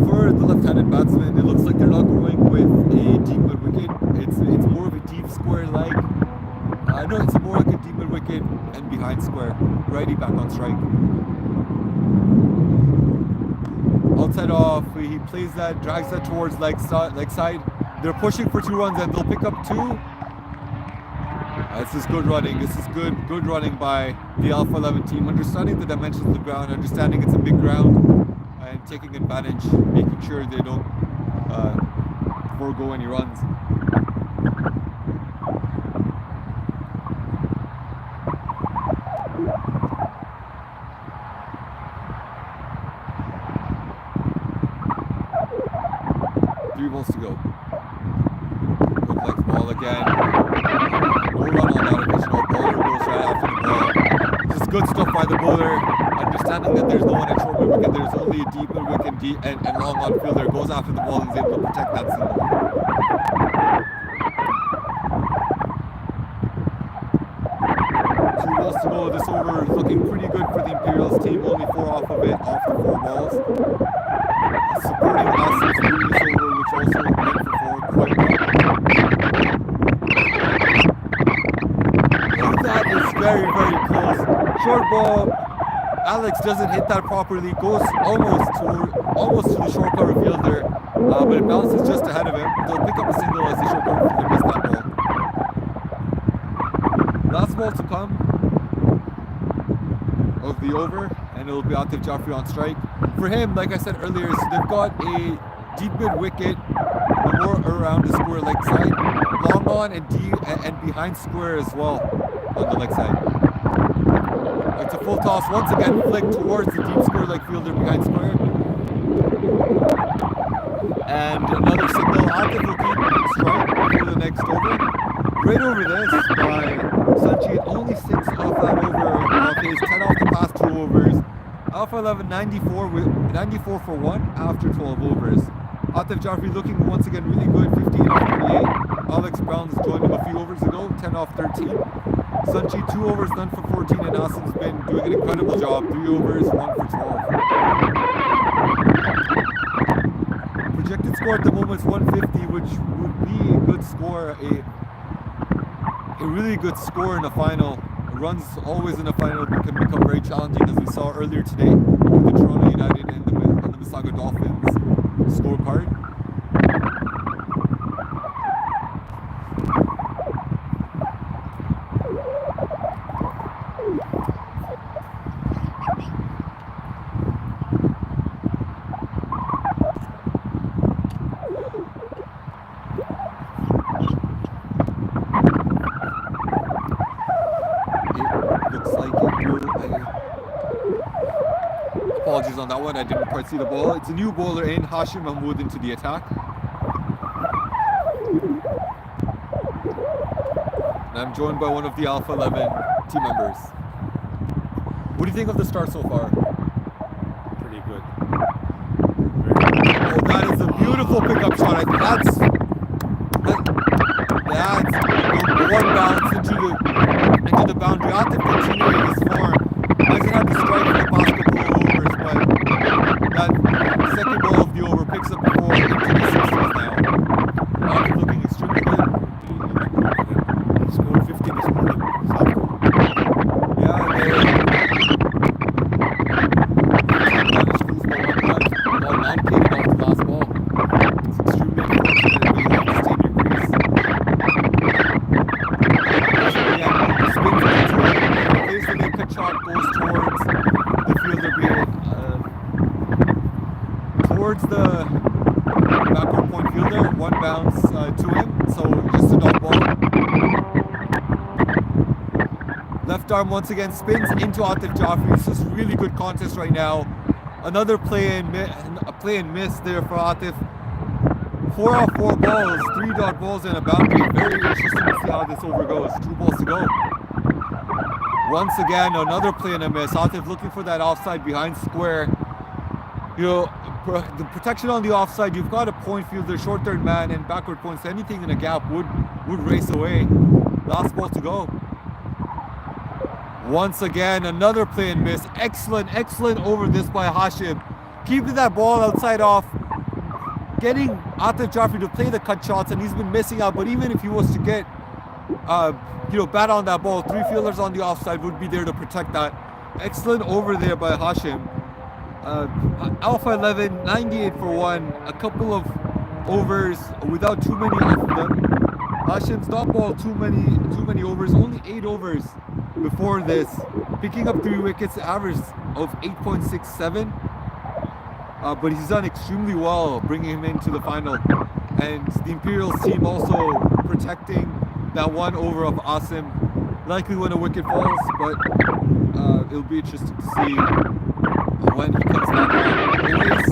For the left-handed batsman, it looks like they're not going with a deep mid wicket. It's more of a deep square leg. No, it's more like a deep mid wicket and behind square. Righty back on strike. Outside off, he plays that, drags that towards leg side. They're pushing for 2 runs and they'll pick up 2. This is good running. This is good running by the Alpha 11 team. Understanding the dimensions of the ground, understanding it's a big ground, and taking advantage, making sure they don't forego any runs. Three balls to go. Left ball again. No run on that additional. Bowler goes right after the ball. Just good stuff by the bowler. Understanding that there's no one at short mid wicket, there's only a deep mid wicket and long on fielder. Goes after the ball and is able to protect that single. 2 balls to go. This over is looking pretty good for the Imperials team. Only 4 off of it, off the 4 balls. Supporting Austin's previous over, which also went for 4 quite well. That is very, very close. Short ball. Alex doesn't hit that properly. Goes almost to the short cover fielder, but it bounces just ahead of him. They'll pick up a single as the short cover fielder missed that ball. Last ball to come of the over, and it'll be Atif Jaffrey on strike. For him, like I said earlier, so they've got a deep mid wicket, more around the square leg side, long on and deep and behind square as well on the leg side. It's a full toss once again, flicked towards the deep square leg fielder behind square. And another single. Atif will keep strike for the next over. Great over this by Sanchit. Only 6 off that over off his 10 off the past 2 overs. Alpha 11 94 for 1 after 12 overs. Atif Jaffrey looking once again really good, 15 off 38. Alex Brown's joined him a few overs ago, 10 off 13. Sanchit 2 overs, none for 14, and Austin's been doing an incredible job, 3 overs, 1 for 12. Projected score at the moment is 150, which would be a good score, a really good score in a final. Runs always in a final can become very challenging, as we saw earlier today with the Toronto United and the Mississauga Dolphins scorecard. looks like it will. Apologies on that one, I didn't quite see the ball. It's a new bowler in, Hashim Mahmood into the attack. And I'm joined by one of the Alpha 11 team members. What do you think of the start so far? Pretty good. Oh, that is a beautiful pickup shot. I think that's one bounce into the boundary. Atif continuing his form. Doesn't have to strike for the past couple of overs, but that second ball of the over picks up the ball into the 60s now. Atif looking extremely good. He scored 50 this morning. South Goal. Yeah, they managed to lose by one run. Ball navigated off the last ball. It's extremely unfortunate that we have to stay in your crease. Again, spins into it. Plays the cut shot goes towards the fielder being towards the backward point fielder. One bounce to him, so just a dot ball. Left arm once again spins into Atif Jaffrey. It's just really good contest right now. Another play and miss there for Atif. 4 off 4 balls, 3 dot balls and a boundary. Very interesting to see how this over goes. 2 balls to go. Once again, another play and a miss. Atif looking for that offside behind square. You know, the protection on the offside, you've got a point fielder, short third man, and backward points. Anything in a gap would race away. Last ball to go. Once again, another play and miss. Excellent over this by Hashim. Keeping that ball outside off. Getting Atif Jaffrey to play the cut shots, and he's been missing out. But even if he was to get, bat on that ball, 3 fielders on the offside would be there to protect that. Excellent over there by Hashim. Alpha 11, 98 for 1. A couple of overs without too many of them. Hashim's not ball too many overs. Only 8 overs before this, picking up 3 wickets, average of 8.67. But he's done extremely well bringing him into the final. And the Imperials team also protecting that 1 over of Asim. Likely when a wicket falls, but it'll be interesting to see when he comes back on. Anyways,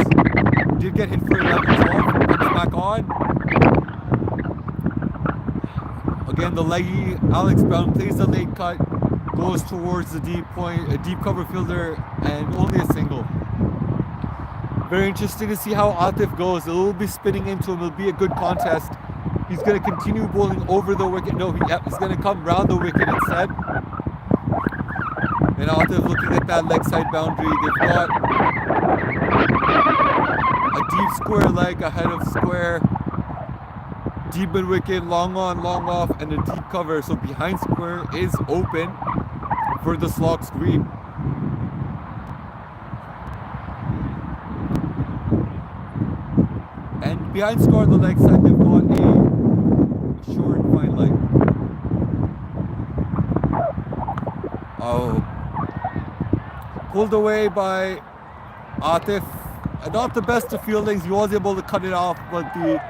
did get hit for 11-12, comes back on. Again, the leggy Alex Brown plays the late cut, goes towards the deep cover fielder, and only a single. Very interesting to see how Atif goes. It will be spinning into him. It'll be a good contest. He's going to continue bowling over the wicket. No, he's going to come round the wicket instead. And Atif looking at that leg side boundary. They've got a deep square leg ahead of square. Deep mid wicket, long on, long off, and a deep cover. So behind square is open for the slog screen. And behind square on the leg side, they've got a short fine leg. Oh. Pulled away by Atif. Not the best of fieldings. He was able to cut it off, but the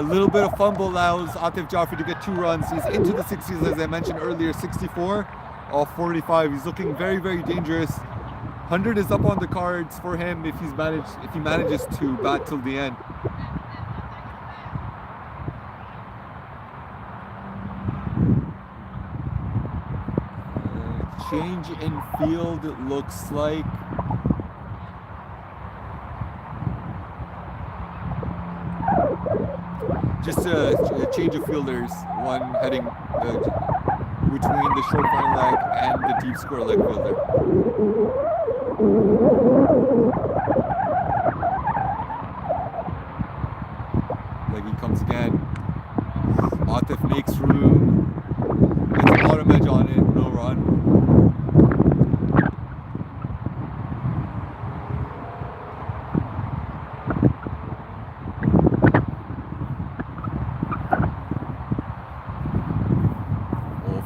little bit of fumble allows Atif Jaffrey to get 2 runs. He's into the 60s, as I mentioned earlier, 64 off 45. He's looking very, very dangerous. 100 is up on the cards for him if he manages to bat till the end. Change in field, it looks like. Just a change of fielders, one heading between the short fine leg and the deep square leg fielder. Leggy comes again. Atif makes room. Gets a bottom edge on it, no run.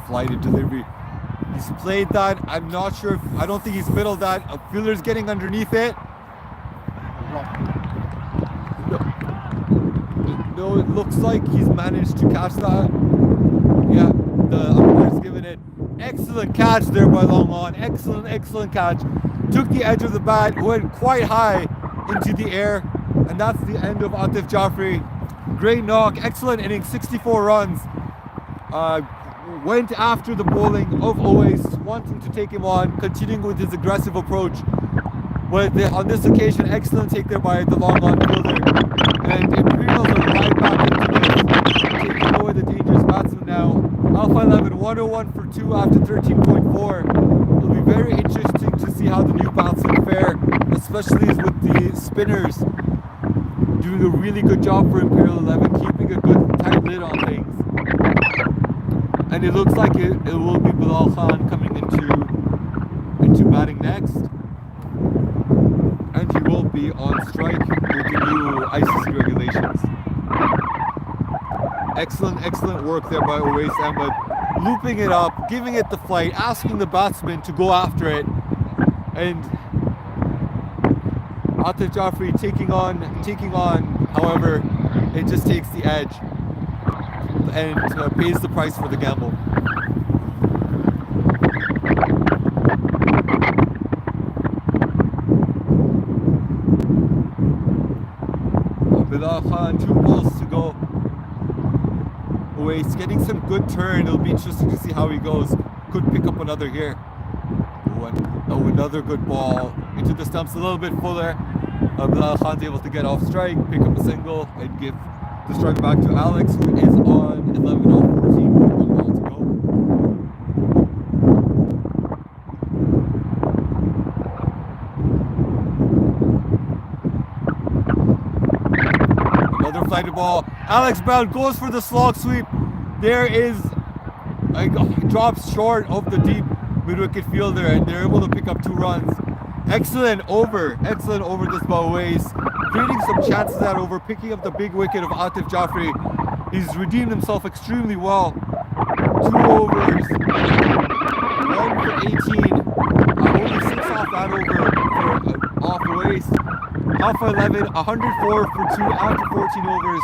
Flighted delivery. He's played that. I'm not sure. I don't think he's middled that. A fielder's getting underneath it. No, it looks like he's managed to catch that. Yeah, the umpire's given it Excellent catch there by Long On. Excellent catch. Took the edge of the bat, went quite high into the air, and that's the end of Atif Jaffrey. Great knock, excellent inning, 64 runs. Went after the bowling of Owais, wanting to take him on, continuing with his aggressive approach. But on this occasion, excellent take there by the Long On fielder. And Imperials are right back into this, taking away the dangerous batsman now. Alpha 11, 101 for 2 after 13.4. It'll be very interesting to see how the new batsmen fare, especially with the spinners doing a really good job for Imperial 11, keeping a good tight lid on things. And it looks like it will be Bilal Khan coming into batting next. And he will be on strike with the new ICC regulations. Excellent work there by Owais Ahmed. Looping it up, giving it the flight, asking the batsman to go after it. And Atif Jaffrey taking on, however, it just takes the edge and pays the price for the gamble. Bilal Khan, 2 balls to go. Owais getting some good turn. It'll be interesting to see how he goes. Could pick up another here. Another good ball into the stumps, a little bit fuller. Bilal Khan's able to get off strike, pick up a single, and give the strike back to Alex, who is on 11 off 14 with 1 ball to go. Another flighted ball. Alex Brown goes for the slog sweep. There is drops short of the deep mid-wicket fielder, and they're able to pick up 2 runs. Excellent over this by Owais, creating some chances that over, picking up the big wicket of Atif Jaffrey. He's redeemed himself extremely well. 2 overs, 1 for 18, only 6 off that over off Owais. Alpha 11, 104 for 2 after 14 overs,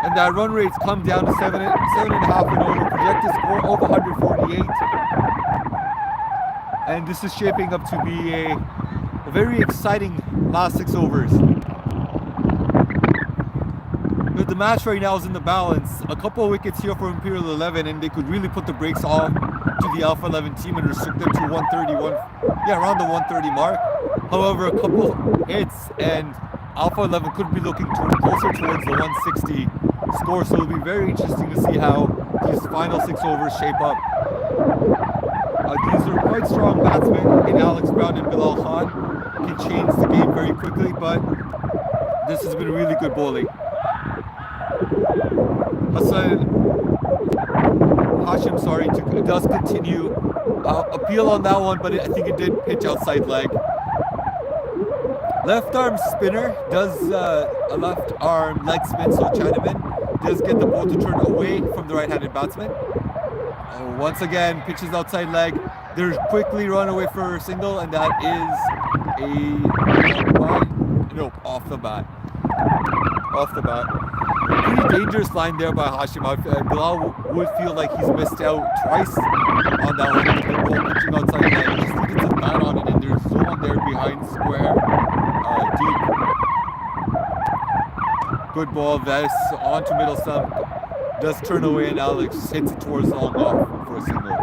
and that run rate's come down to 7.5 and over. Projected score of 148. And this is shaping up to be a very exciting last 6 overs. But the match right now is in the balance. A couple of wickets here for Imperial 11, and they could really put the brakes on to the Alpha 11 team and restrict them to around the 130 mark. However, a couple hits and Alpha 11 could be looking closer towards the 160 score. So it'll be very interesting to see how these final 6 overs shape up. These are quite strong batsmen in Alex Brown and Bilal Khan. Can change the game very quickly, but this has been really good bowling. Hashim, does continue. Appeal on that one, but I think it did pitch outside leg. Left arm spinner does a left arm leg spin, so Chinaman does get the ball to turn away from the right-handed batsman. Once again, pitches outside leg. They're quickly run away for a single, and that is off the bat. Pretty dangerous line there by Hashim. Bilal would feel like he's missed out twice on that one. The ball pitching outside leg. He just needed to bat on it, and there's no one there behind square, deep. Good ball, Vess onto middle stump. Does turn away, and Alex hits it towards long off for a single.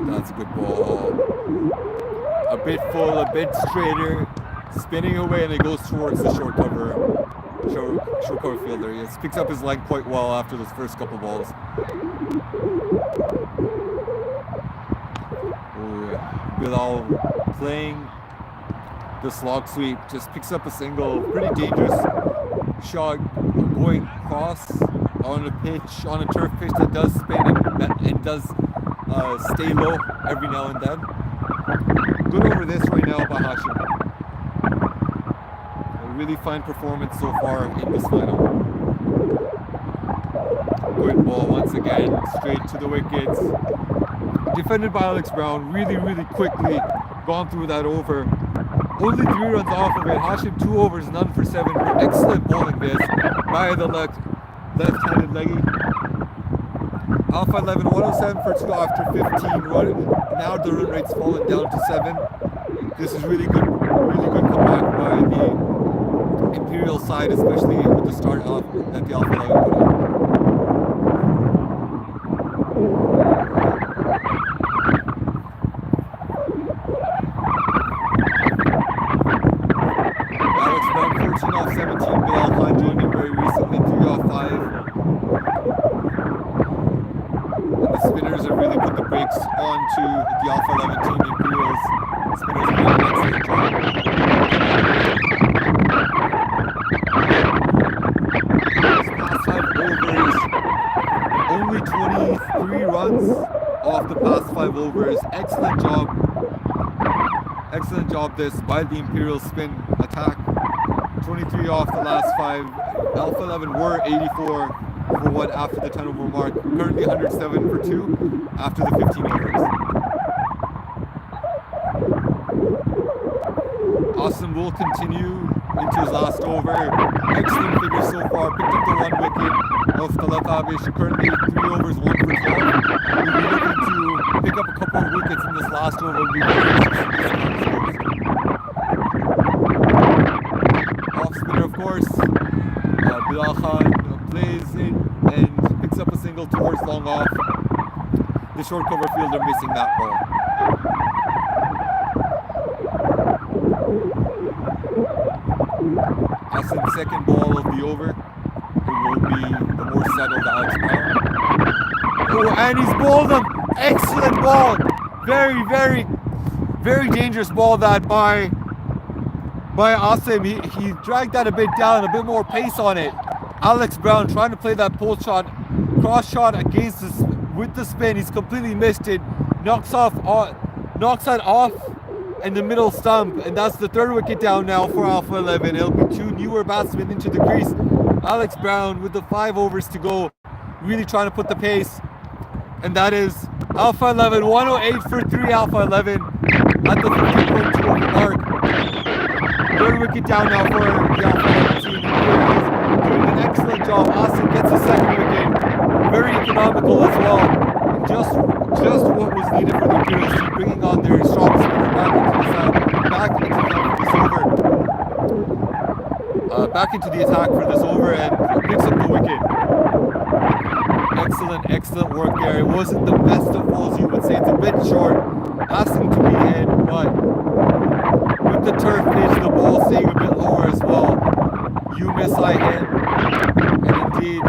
That's a good ball. A bit full, a bit straighter, spinning away, and it goes towards the short cover fielder. Yes, picks up his leg quite well after those first couple balls. Bilal playing the slog sweep, just picks up a single. Pretty dangerous shot going cross on a pitch, on a turf pitch that does spin and does stay low every now and then. Good over this right now by Hashim. A really fine performance so far in this final. Good ball once again, straight to the wickets. defended by Alex Brown, really, really quickly gone through that over. Only 3 runs off of it. Hashim 2 overs, none for 7. Excellent bowling this by the left-handed leggy. Alpha 11, 107 for 2 after 15. Now the run rate's fallen down to 7. This is really good comeback by the Imperial side, especially with the start off that the Alpha 11 put up. Alex Brown 14 off 17. Bilal Khan joining very recently, 3 off 5. And the spinners have really put the brakes onto the Alpha 11 team. Imperials spinners have done an excellent job. Past 5 overs, only 23 runs off the past 5 overs. Excellent job. Excellent job this by the Imperial spin attack. 23 off the last 5. Alpha 11 were 84 for 1 after the 10 over mark. Currently 107 for 2 after the 15 overs. Austin will continue into his last over. Excellent figure so far. Picked up the 1 wicket of Talatabish. Currently 3 overs, 1 for 12. We'll be looking to pick up a couple of wickets in this last over. We'll be off spinner, of course. Bilal Khan plays in and picks up a single towards long off. The short cover fielder missing that ball. That's the second ball of the over. It will be the more settled Alex Brown. Oh, and he's bowled him. Excellent ball. Very, very, very dangerous ball that by Asim. He dragged that a bit down, a bit more pace on it. Alex Brown trying to play that pull shot, cross shot against this with the spin. He's completely missed it. Knocks that off in the middle stump, and that's the 3rd wicket down now for Alpha 11. It'll be 2 newer batsmen into the crease. Alex Brown with the 5 overs to go, really trying to put the pace, and that is Alpha 11, 108 for 3. Alpha 11 at the 50.2 over mark. 3rd wicket down now for the Alpha 11 team. Doing an excellent job. Asim gets a 2nd wicket. Very economical as well. And just what was needed for the Imperials team, bringing on their strong spinner back into the attack for this over, and picks up the wicket. Excellent work there. It wasn't the best of balls, you would say. It's a bit short, asking to be in, but with the turf pitch, the ball staying a bit lower as well. You miss, I hit, and indeed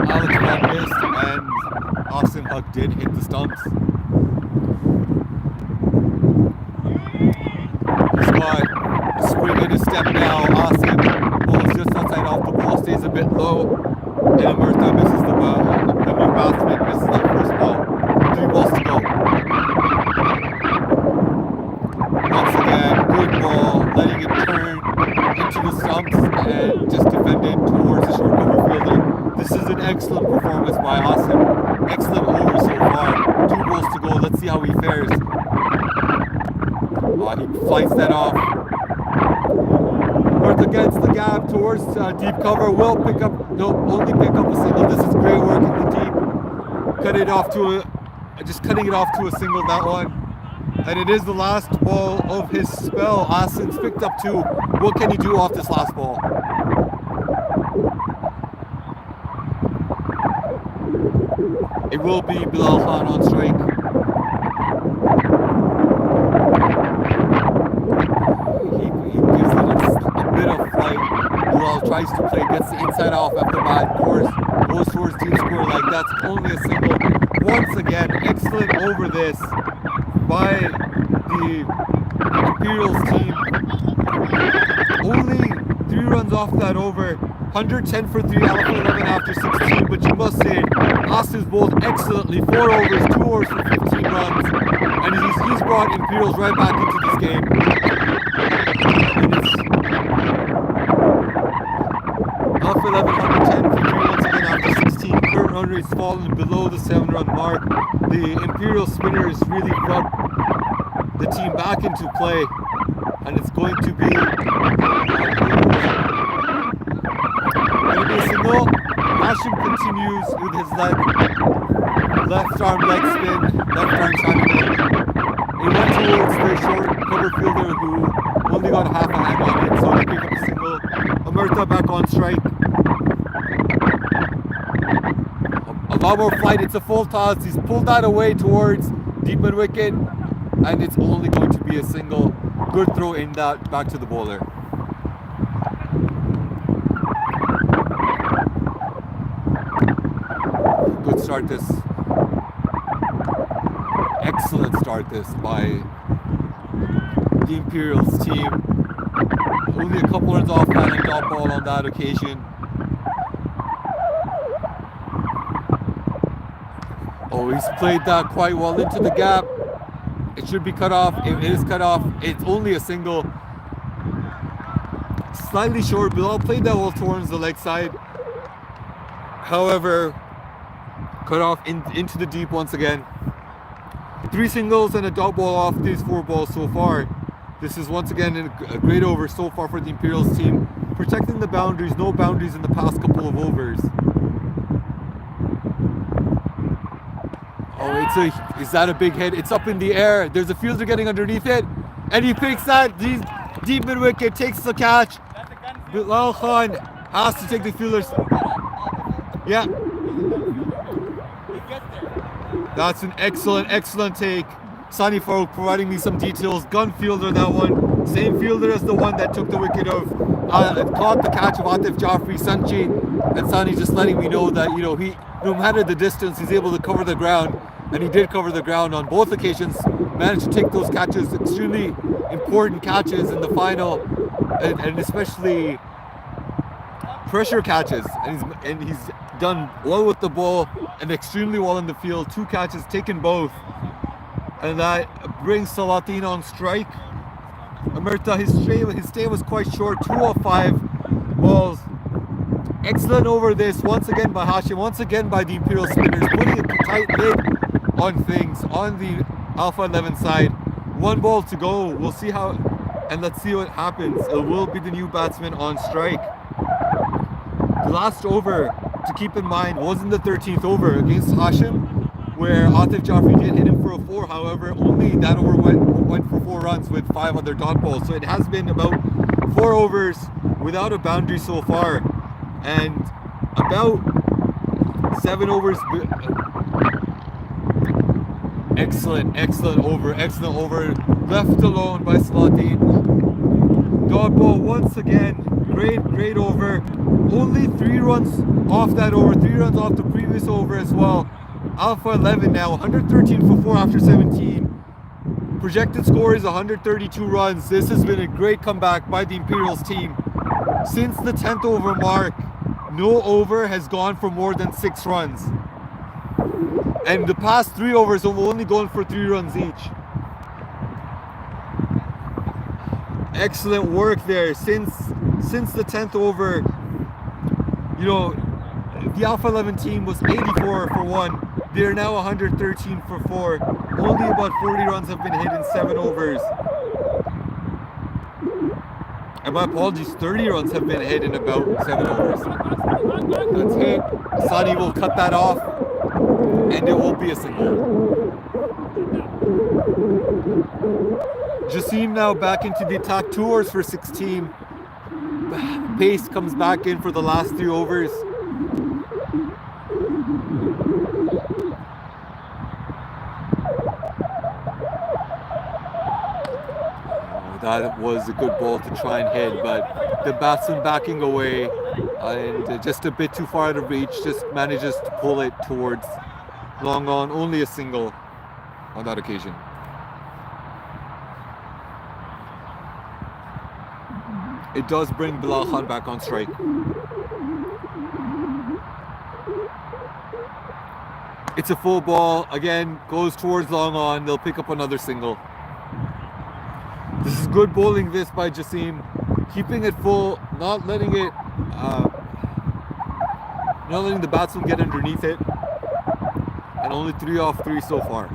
Alex Brown missed, and Austin Huck did hit the stumps. He's got a swing and a step now. Austin ball's just outside off the ball, stays a bit low, and Murtha misses the ball. The new batsman misses that first ball. 3 balls to go. Once again, good ball, letting it turn into the stumps and just defended towards the short cover fielder. This is an excellent performance by Asim. Excellent over so far. 2 balls to go. Let's see how he fares. He fights that off. North against the gap towards deep cover. Will only pick up a single. This is great work in the deep. Cutting it off to a single, that one. And it is the last ball of his spell. Asim's picked up 2. What can he do off this last ball? It will be Bilal Khan on strike. He gives it a bit of flight. Bilal tries to play, gets the inside off after bat, goes towards deep score like that's only a single. Once again, excellent over this by the Imperials team. Only 3 runs off that over. 110 for 3, Alpha 11 after 16, but you must say, Austin's bowled excellently. 4 overs, 2 overs for 15 runs, and he's brought Imperials right back into this game. And it's Alpha 11, 110 for 3 once again after 16. Current run run rate's fallen below the 7-run mark. The Imperial spinners really brought the team back into play, and it's going to be a single. Hashim continues with his left arm leg spin, left arm shining in. He went towards the short cover fielder who only got half a hand on it, so they pick up a single. Omerta back on strike. A lot more flight, it's a full toss. He's pulled that away towards deep mid wicket, and it's only going to be a single. Good throw in that back to the bowler. Good start this. Excellent start this by the Imperials team. Only a couple runs off man and dot ball on that occasion. Oh, he's played that quite well into the gap. It should be cut off. It is cut off. It's only a single. Slightly short. Bilal played that well towards the leg side. However, cut off into the deep once again. 3 singles and a dot ball off these 4 balls so far. This is once again a great over so far for the Imperials team. Protecting the boundaries. No boundaries in the past couple of overs. Oh, is that a big hit? It's up in the air. There's a fielder getting underneath it, and he picks that deep mid wicket, takes the catch. Bilal Khan has to take the fielders. Yeah. That's an excellent take. Sani Farouk providing me some details. Gun fielder, that one. Same fielder as the one that took the wicket of, caught the catch of Atif Jaffrey, Sanchi. And Sani just letting me know that, he, no matter the distance, he's able to cover the ground. And he did cover the ground on both occasions. Managed to take those catches, extremely important catches in the final. And especially pressure catches. And he's done well with the ball and extremely well in the field. 2 catches, taken both. And that brings Salatin on strike. Omerta, his stay was quite short, 2 of 5 balls. Excellent over this, once again by Hashim, once again by the Imperial spinners, putting a tight lid on things on the Alpha 11 side. 1 ball to go, we'll see how, and let's see what happens. It will be the new batsman on strike. The last over to keep in mind was in the 13th over against Hashim, where Atif Jaffrey did hit him for a 4, however, only that over went for 4 runs with 5 other dot balls. So it has been about 4 overs without a boundary so far, and about 7 overs. Excellent over, left alone by Salatin. Dot ball once again, great over. Only 3 runs off that over, 3 runs off the previous over as well. Alpha 11 now, 113 for 4 after 17. Projected score is 132 runs. This has been a great comeback by the Imperials team. Since the 10th over mark, no over has gone for more than 6 runs. And the past 3 overs have only gone for 3 runs each. Excellent work there. Since the 10th over, the Alpha 11 team was 84 for 1. They're now 113 for 4. Only about 40 runs have been hit in 7 overs. And my apologies, 30 runs have been hit in about 7 overs. That's hit. Sani will cut that off, and it will be a single. Jassim now back into the attack, 2 overs for 16. Pace comes back in for the last 3 overs. That was a good ball to try and hit, but the batsman backing away and just a bit too far out of reach, just manages to pull it towards long on. Only a single on that occasion. It does bring Bilal Khan back on strike. It's a full ball, again, goes towards long on. They'll pick up another single. This is good bowling this by Jassim, keeping it full, not letting the batsman get underneath it. and only 3 off 3 so far.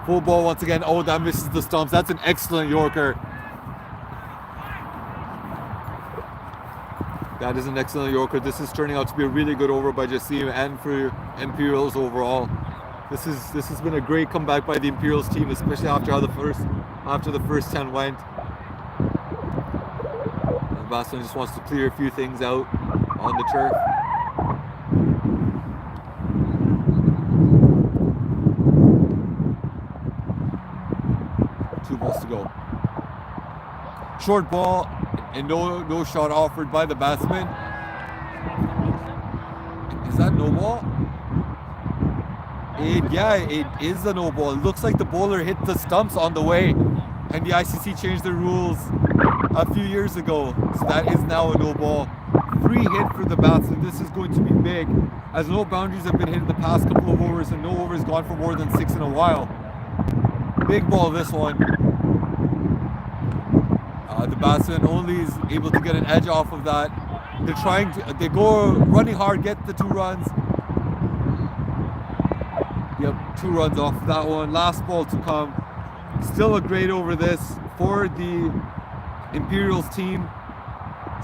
Full ball once again. Oh, that misses the stumps. That's an excellent Yorker. That is an excellent Yorker. This is turning out to be a really good over by Jassim and for Imperials overall. This has been a great comeback by the Imperials team, especially after how the first 10 went. And Boston just wants to clear a few things out on the turf. Two balls to go. Short ball and no shot offered by the batsman. Is that no ball? It is a no ball. It looks like the bowler hit the stumps on the way, and the ICC changed the rules a few years ago, so that is now a no ball. Free hit for the batsman. This is going to be big, as no boundaries have been hit in the past couple of overs, and no overs gone for more than 6 in a while. Big ball this one. The batsman only is able to get an edge off of that. They go running hard, get the 2 runs. Yep, 2 runs off that one. Last ball to come. Still a great over this for the Imperials team.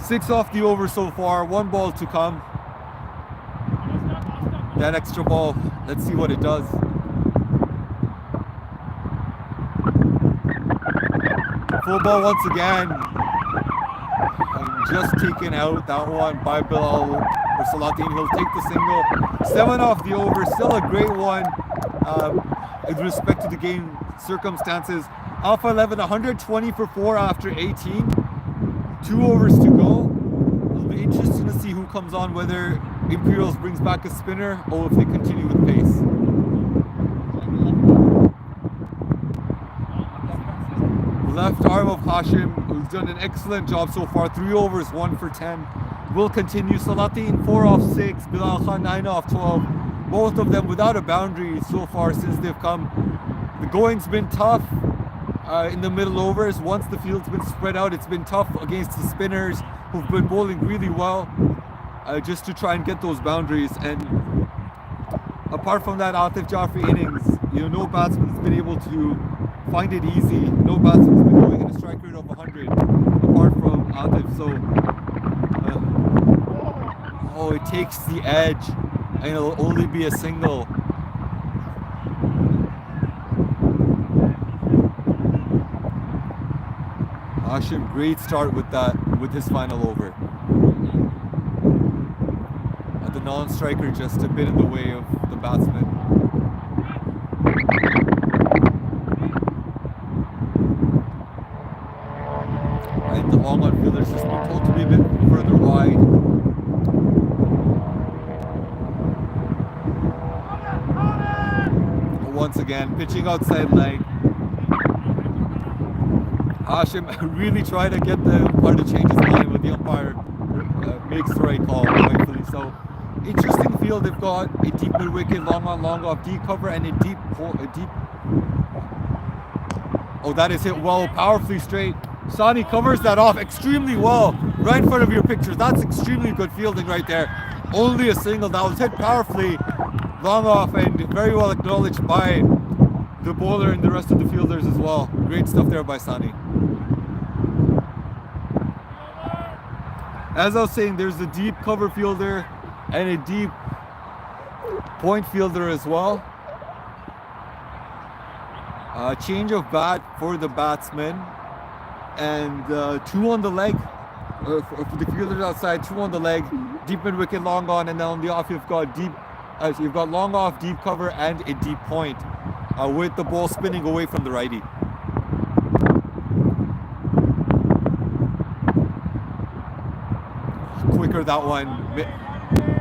6 off the over so far, 1 ball to come. That extra ball, let's see what it does. Full ball once again. And just taken out that one by Bilal or Salatin. He'll take the single. 7 off the over, still a great one with respect to the game circumstances. Alpha 11, 120 for 4 after 18. 2 overs to go. It'll be interesting to see who comes on, whether Imperials brings back a spinner or if they continue with pace. Left arm of Hashim, who's done an excellent job so far. 3 overs, 1 for 10. Will continue. Salatin 4 off 6, Bilal Khan 9 off 12. Both of them without a boundary so far since they've come. The going's been tough in the middle overs. Once the field's been spread out, it's been tough against the spinners who've been bowling really well, just to try and get those boundaries. And apart from that Atif Jafri innings, no batsman's been able to find it easy. No batsman's been going in a strike rate of 100 apart from Atif. So it takes the edge, and it'll only be a single. Hashim, great start with his final over. And the non-striker just a bit in the way of the batsman. And the long on fielders has been told to be a bit further wide. Once again, pitching outside leg. Hashim really tried to get the umpire to change his mind, but the umpire makes the right call, rightfully so. Interesting field. They've got a deep mid wicket, long on, long off, deep cover, and a deep. Oh, that is hit well, powerfully straight. Sani covers that off extremely well, right in front of your picture. That's extremely good fielding right there. Only a single. That was hit powerfully, long off, and very well acknowledged by the bowler and the rest of the fielders as well. Great stuff there by Sani. As I was saying, there's a deep cover fielder and a deep point fielder as well. Change of bat for the batsman, and 2 on the leg for the fielders outside. 2 on the leg, deep mid wicket, long on, and then on the off you've got long off, deep cover, and a deep point, with the ball spinning away from the righty. Quicker that one,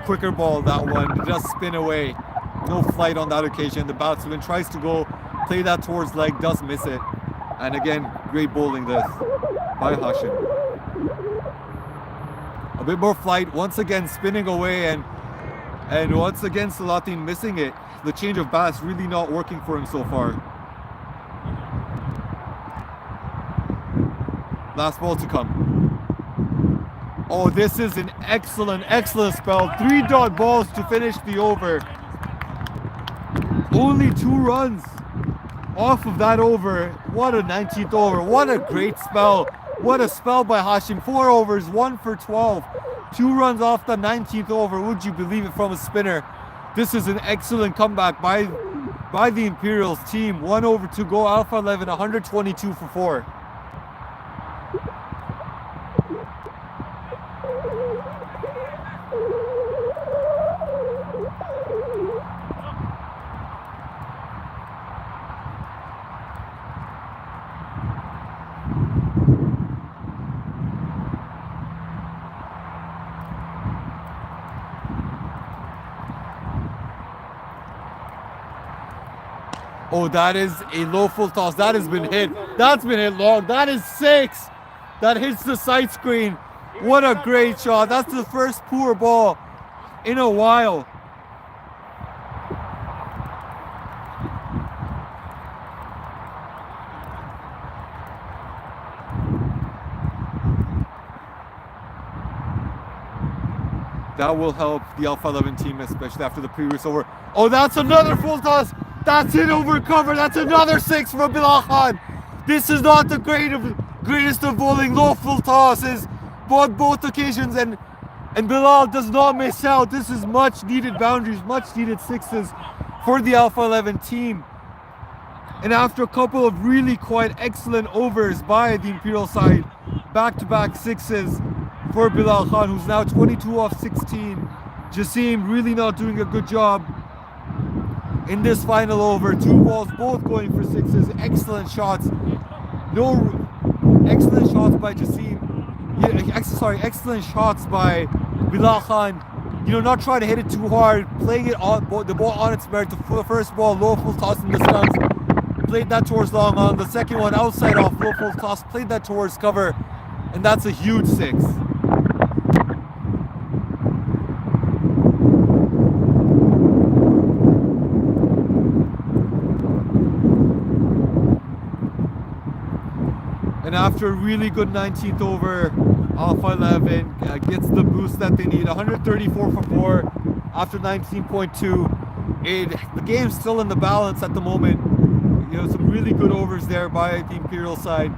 quicker ball that one, just spin away. No flight on that occasion. The batsman tries to go play that towards leg, does miss it. And again, great bowling this by Hashim. A bit more flight, once again spinning away, and once again Salatin missing it. The change of bats really not working for him so far. Last ball to come. Oh, this is an excellent spell. 3 dot balls to finish the over. Only 2 runs off of that over. What a 19th over. What a great spell. What a spell by Hashim. 4 overs, 1 for 12. 2 runs off the 19th over. Would you believe it, from a spinner? This is an excellent comeback by the Imperials team. 1 over to go. Alpha 11, 122 for 4. Oh, that is a low full toss. That has been hit. That's been hit long. That is 6. That hits the side screen. What a great shot. That's the first poor ball in a while. That will help the Alpha 11 team, especially after the previous over. Oh, that's another full toss. That's it over cover. That's another 6 from Bilal Khan. This is not the greatest of bowling. Low full tosses, both occasions, and Bilal does not miss out. This is much needed boundaries, much needed 6s for the Alpha 11 team. And after a couple of really quite excellent overs by the Imperial side, back-to-back 6s for Bilal Khan, who's now 22 off 16. Jassim really not doing a good job in this final over. 2 balls, both going for 6s. Excellent shots. Excellent shots by Jassim. Excellent shots by Bilal Khan. You know, not trying to hit it too hard, playing it on the ball on its merit. The first ball, low full toss in the stumps, played that towards long on. The second one, outside off, low full toss, played that towards cover, and that's a huge 6. And after a really good 19th over, Alpha 11 gets the boost that they need. 134 for 4 after 19.2. The game's still in the balance at the moment. You know, some really good overs there by the Imperial side.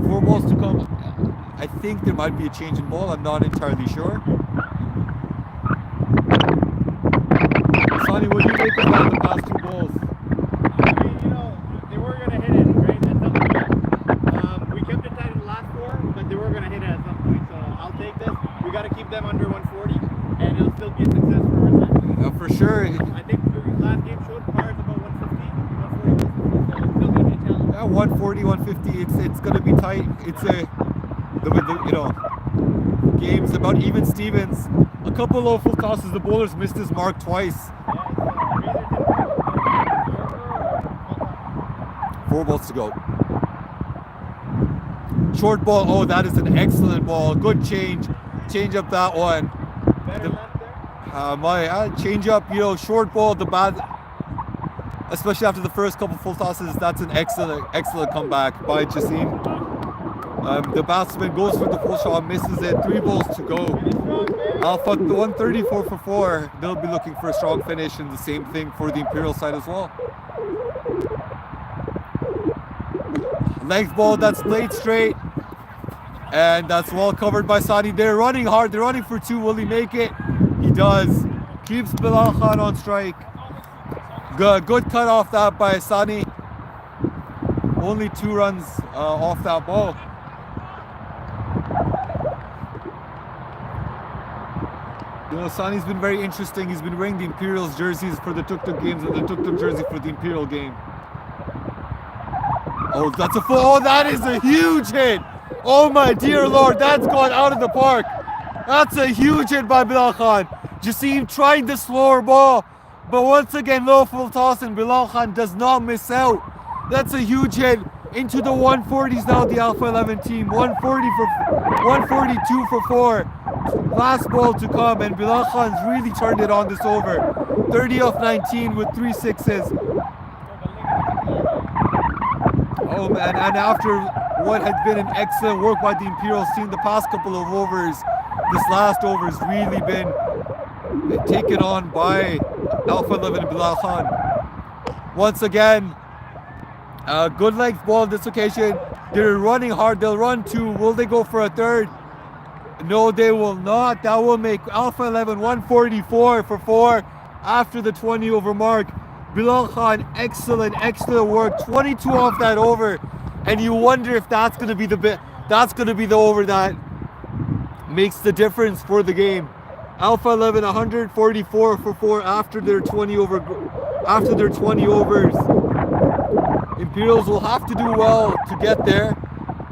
4 balls to come. I think there might be a change in ball. I'm not entirely sure. Sonny, what do you make about the past 2 balls? I mean, you know, they were going to hit it, right? At some point. We kept it tight in the last 4, but they were going to hit it at some point. So I'll take this. We got to keep them under 140, and it'll still be a success for us. For sure. I think the last game showed Pars about 150, 140, so it's still going to be a challenge. Yeah, 140, 150. It's going to be tight. It's game's about even Stevens. A couple low full tosses. The bowlers missed his mark twice. 4 balls to go. Short ball. Oh, that is an excellent ball. Good change. Change up that one. Better left there? My change up. You know, short ball. The bad. Especially after the first couple full tosses, that's an excellent comeback by Jassim. The batsman goes for the full shot, misses it. 3 balls to go. Alpha 134 for 4. They'll be looking for a strong finish, and the same thing for the Imperial side as well. Length ball that's played straight, and that's well covered by Sani. They're running hard. They're running for 2. Will he make it? He does. Keeps Bilal Khan on strike. Good cut off that by Sani. Only 2 runs off that ball. You know, Sani's been very interesting. He's been wearing the Imperials jerseys for the Tuk-Tuk games and the Tuk-Tuk jersey for the Imperial game. Oh, that's a full. Oh, that is a huge hit. Oh my dear Lord, that's gone out of the park. That's a huge hit by Bilal Khan. Jassim tried the slower ball, but once again, low full toss, and Bilal Khan does not miss out. That's a huge hit into the 140s now, the Alpha 11 team. 142 for 4. Last ball to come, and Bilal Khan's really turned it on this over. 30 off 19 with 3 6s. Oh man, and after what has been an excellent work by the Imperials team the past couple of overs. This last over has really been taken on by Alpha 11 and Bilal Khan. Once again, good length ball this occasion. They're running hard. They'll run two. Will they go for a third? No, they will not. That will make Alpha 11 144 for 4 after the 20 over mark. Bilal Khan, excellent work. 22 off that over, and you wonder if that's going to be the over that makes the difference for the game. Alpha 11 144 for 4 after their 20 overs. Imperials will have to do well to get there.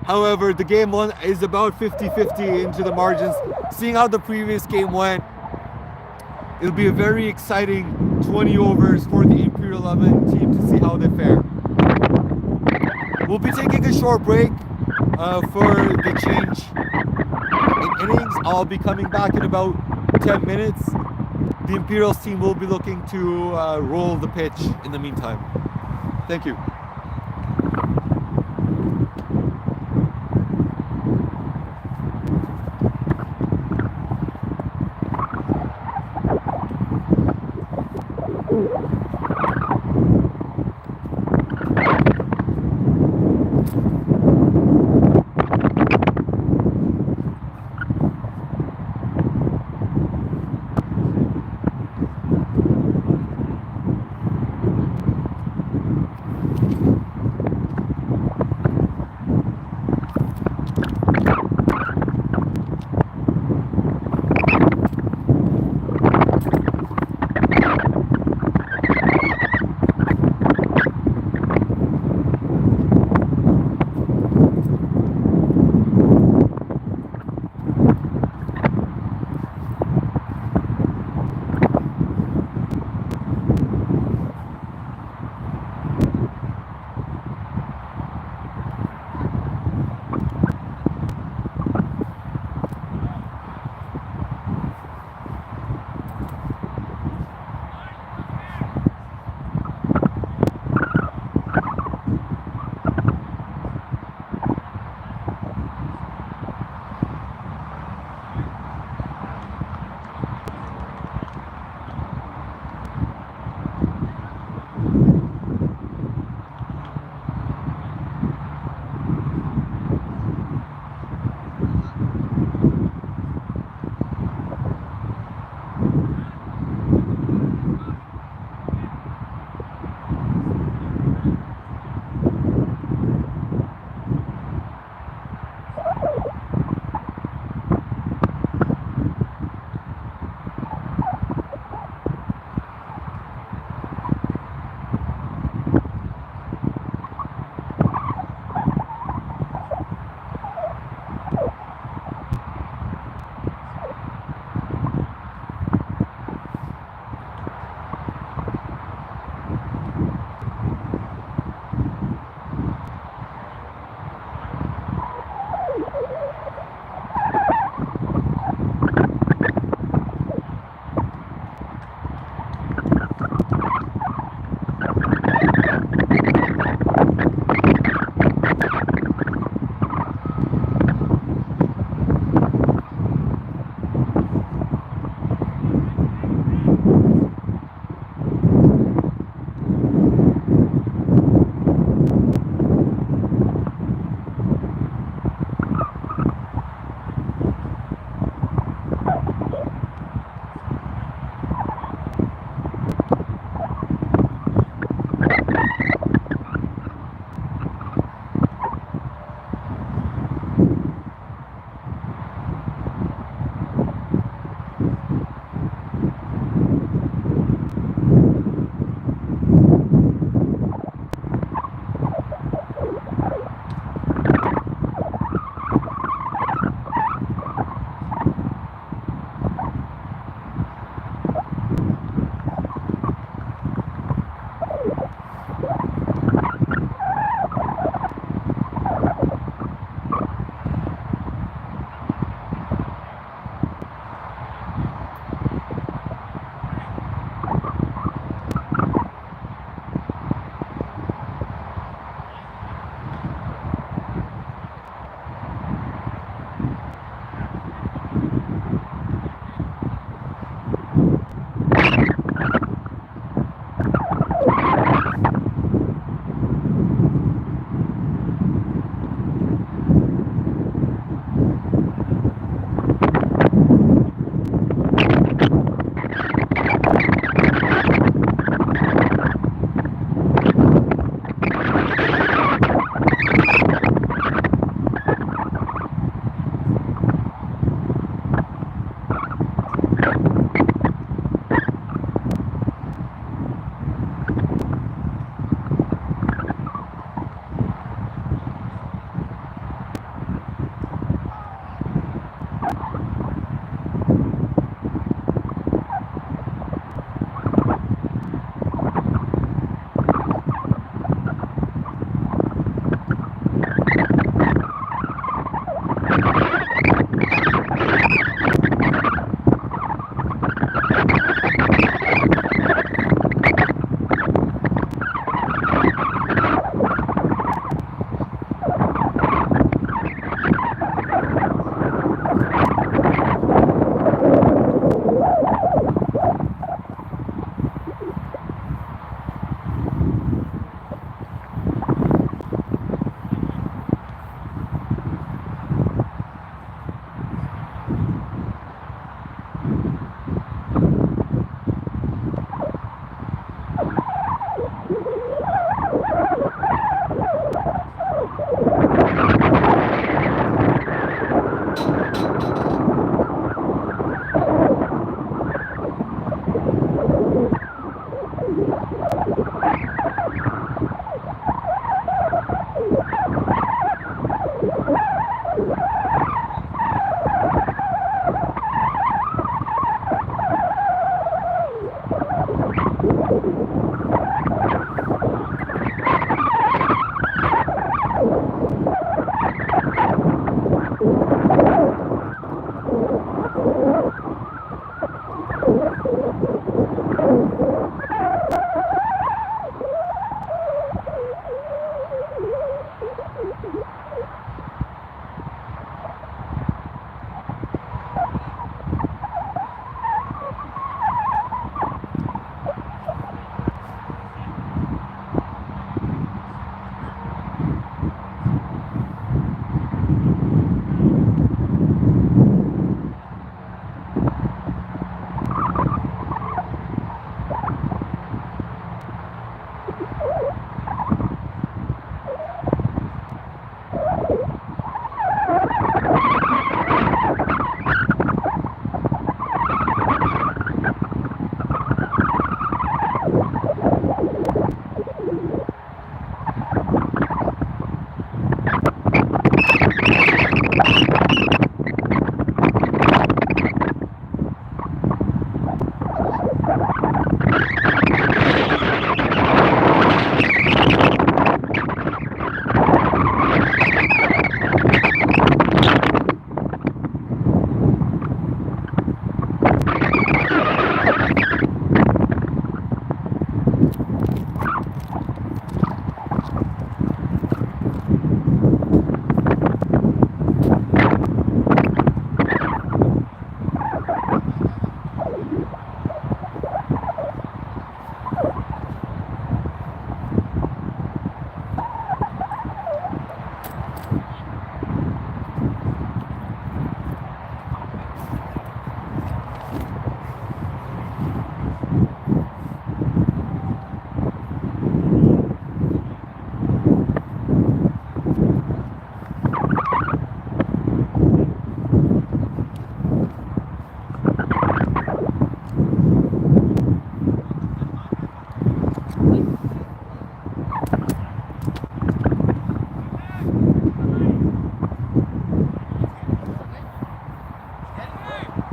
However, the game is about 50-50 into the margins. Seeing how the previous game went, it'll be a very exciting 20 overs for the Imperial 11 team to see how they fare. We'll be taking a short break for the change in innings. I'll be coming back in about 10 minutes. The Imperials team will be looking to roll the pitch in the meantime. Thank you.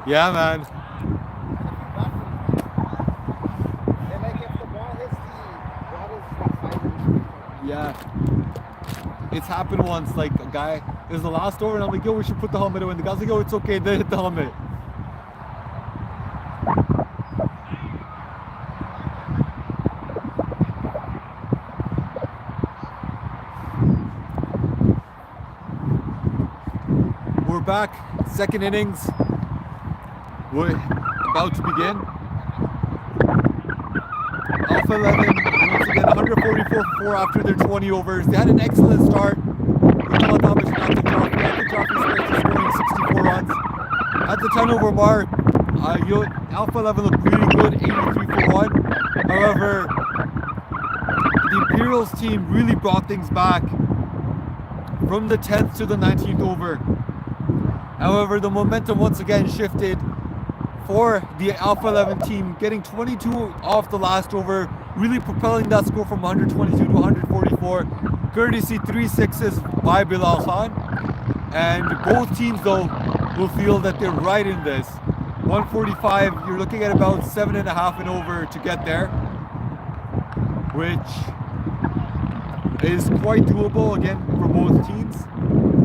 Yeah, man. And like if the ball hits the ball is like 5 inches. Yeah. It's happened once, like a guy, it was the last over and I'm like, yo, we should put the helmet away. And the guy's like, yo, it's okay, they hit the helmet. We're back, second innings. We're about to begin. Alpha 11, once again, 144 after their 20 overs. They had an excellent start. Scoring 64 runs. At the turnover mark, Alpha 11 looked really good, 83 for 1. However, the Imperials team really brought things back from the 10th to the 19th over. However, the momentum once again shifted for the Alpha 11 team, getting 22 off the last over, really propelling that score from 122 to 144, courtesy 3 sixes by Bilal Khan. And both teams, though, will feel that they're right in this. 145, you're looking at about 7.5 and over to get there, which is quite doable again for both teams.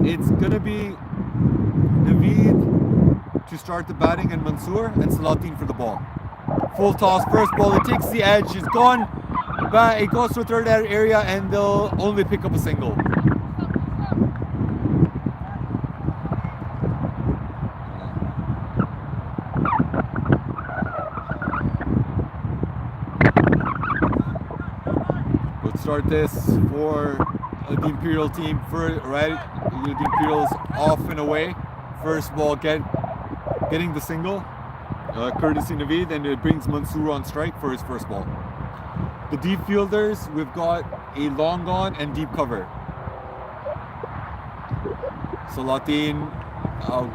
It's gonna be Naveed to start the batting and Mansour and Salatin for the ball. Full toss, first ball, it takes the edge, it's gone, but it goes to a third area and they'll only pick up a single. Let's start this for the Imperial team, the Imperials off and away. First ball, getting the single, courtesy Naveed, and it brings Mansour on strike for his first ball. The deep fielders, we've got a long on and deep cover. Salatin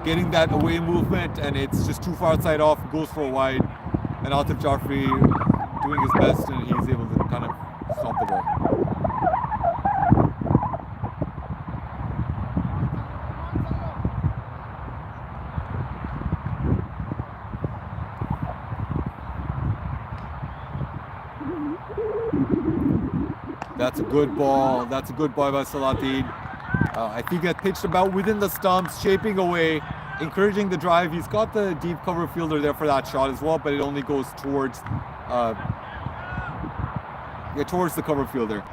getting that away movement, and it's just too far outside off, goes for a wide, and Atif Jafri doing his best, and he's was able to kind of stop the ball. That's a good ball. That's a good ball by Salatin. I think that pitched about within the stumps, shaping away, encouraging the drive. He's got the deep cover fielder there for that shot as well, but it only goes towards towards the cover fielder,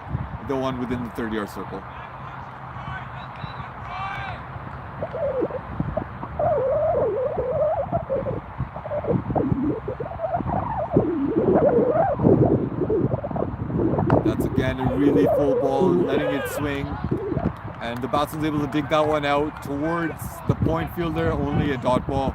the one within the 30-yard circle. That's again a really full ball, letting it swing. And the batsman's able to dig that one out towards the point fielder, only a dot ball.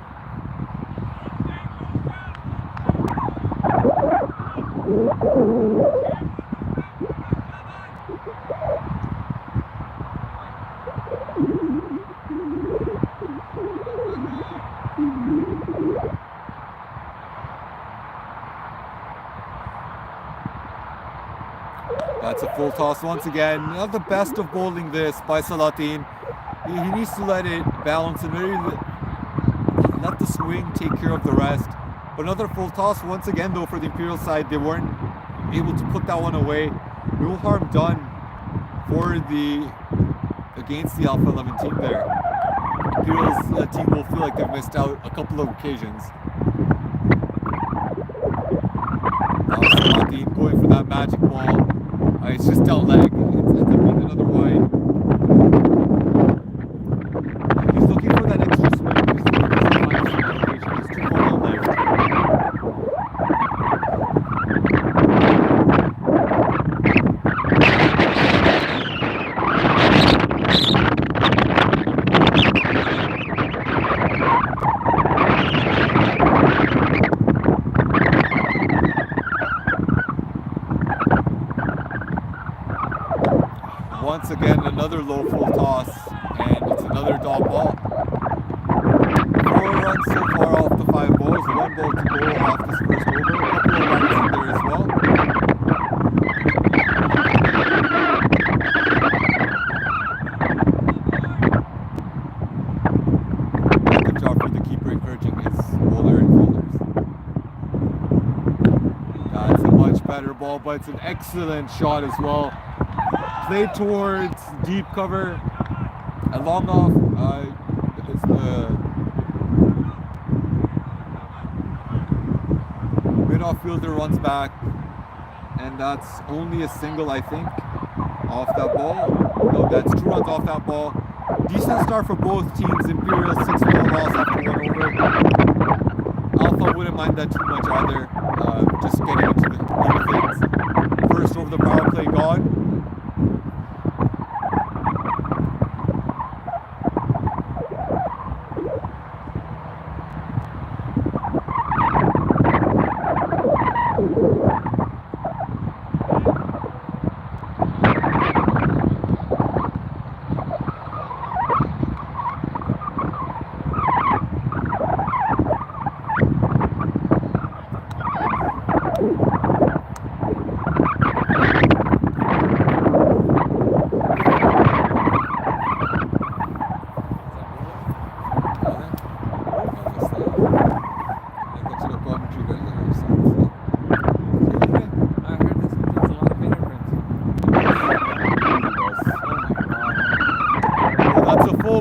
That's a full toss once again. Not the best of bowling this by Salatin. He needs to let it balance and really let the swing take care of the rest. But another full toss once again though for the Imperial side. They weren't able to put that one away. No harm done for against the Alpha 11 team there. Imperial's team will feel like they've missed out a couple of occasions. Now Salatin going for that magic ball. It's just down leg. It's ends up being another wide. He's looking for that extra swing. He's too far down leg. Once again, another low full toss, and it's another dot ball. 4 runs so far off the 5 balls, 1 ball to go off this first over. A couple of runs in there as well. Good job for the keeper encouraging his bowler and fielders. That's a much better ball, but it's an excellent shot as well. Played towards deep cover, and long off. It's the mid-off fielder runs back, and that's only a single, I think, off that ball. No, that's 2 runs off that ball. Decent start for both teams. Imperial 6-4 loss after 1 over. Alpha wouldn't mind that too much either. Just getting into the heat of things. First over the power play gone.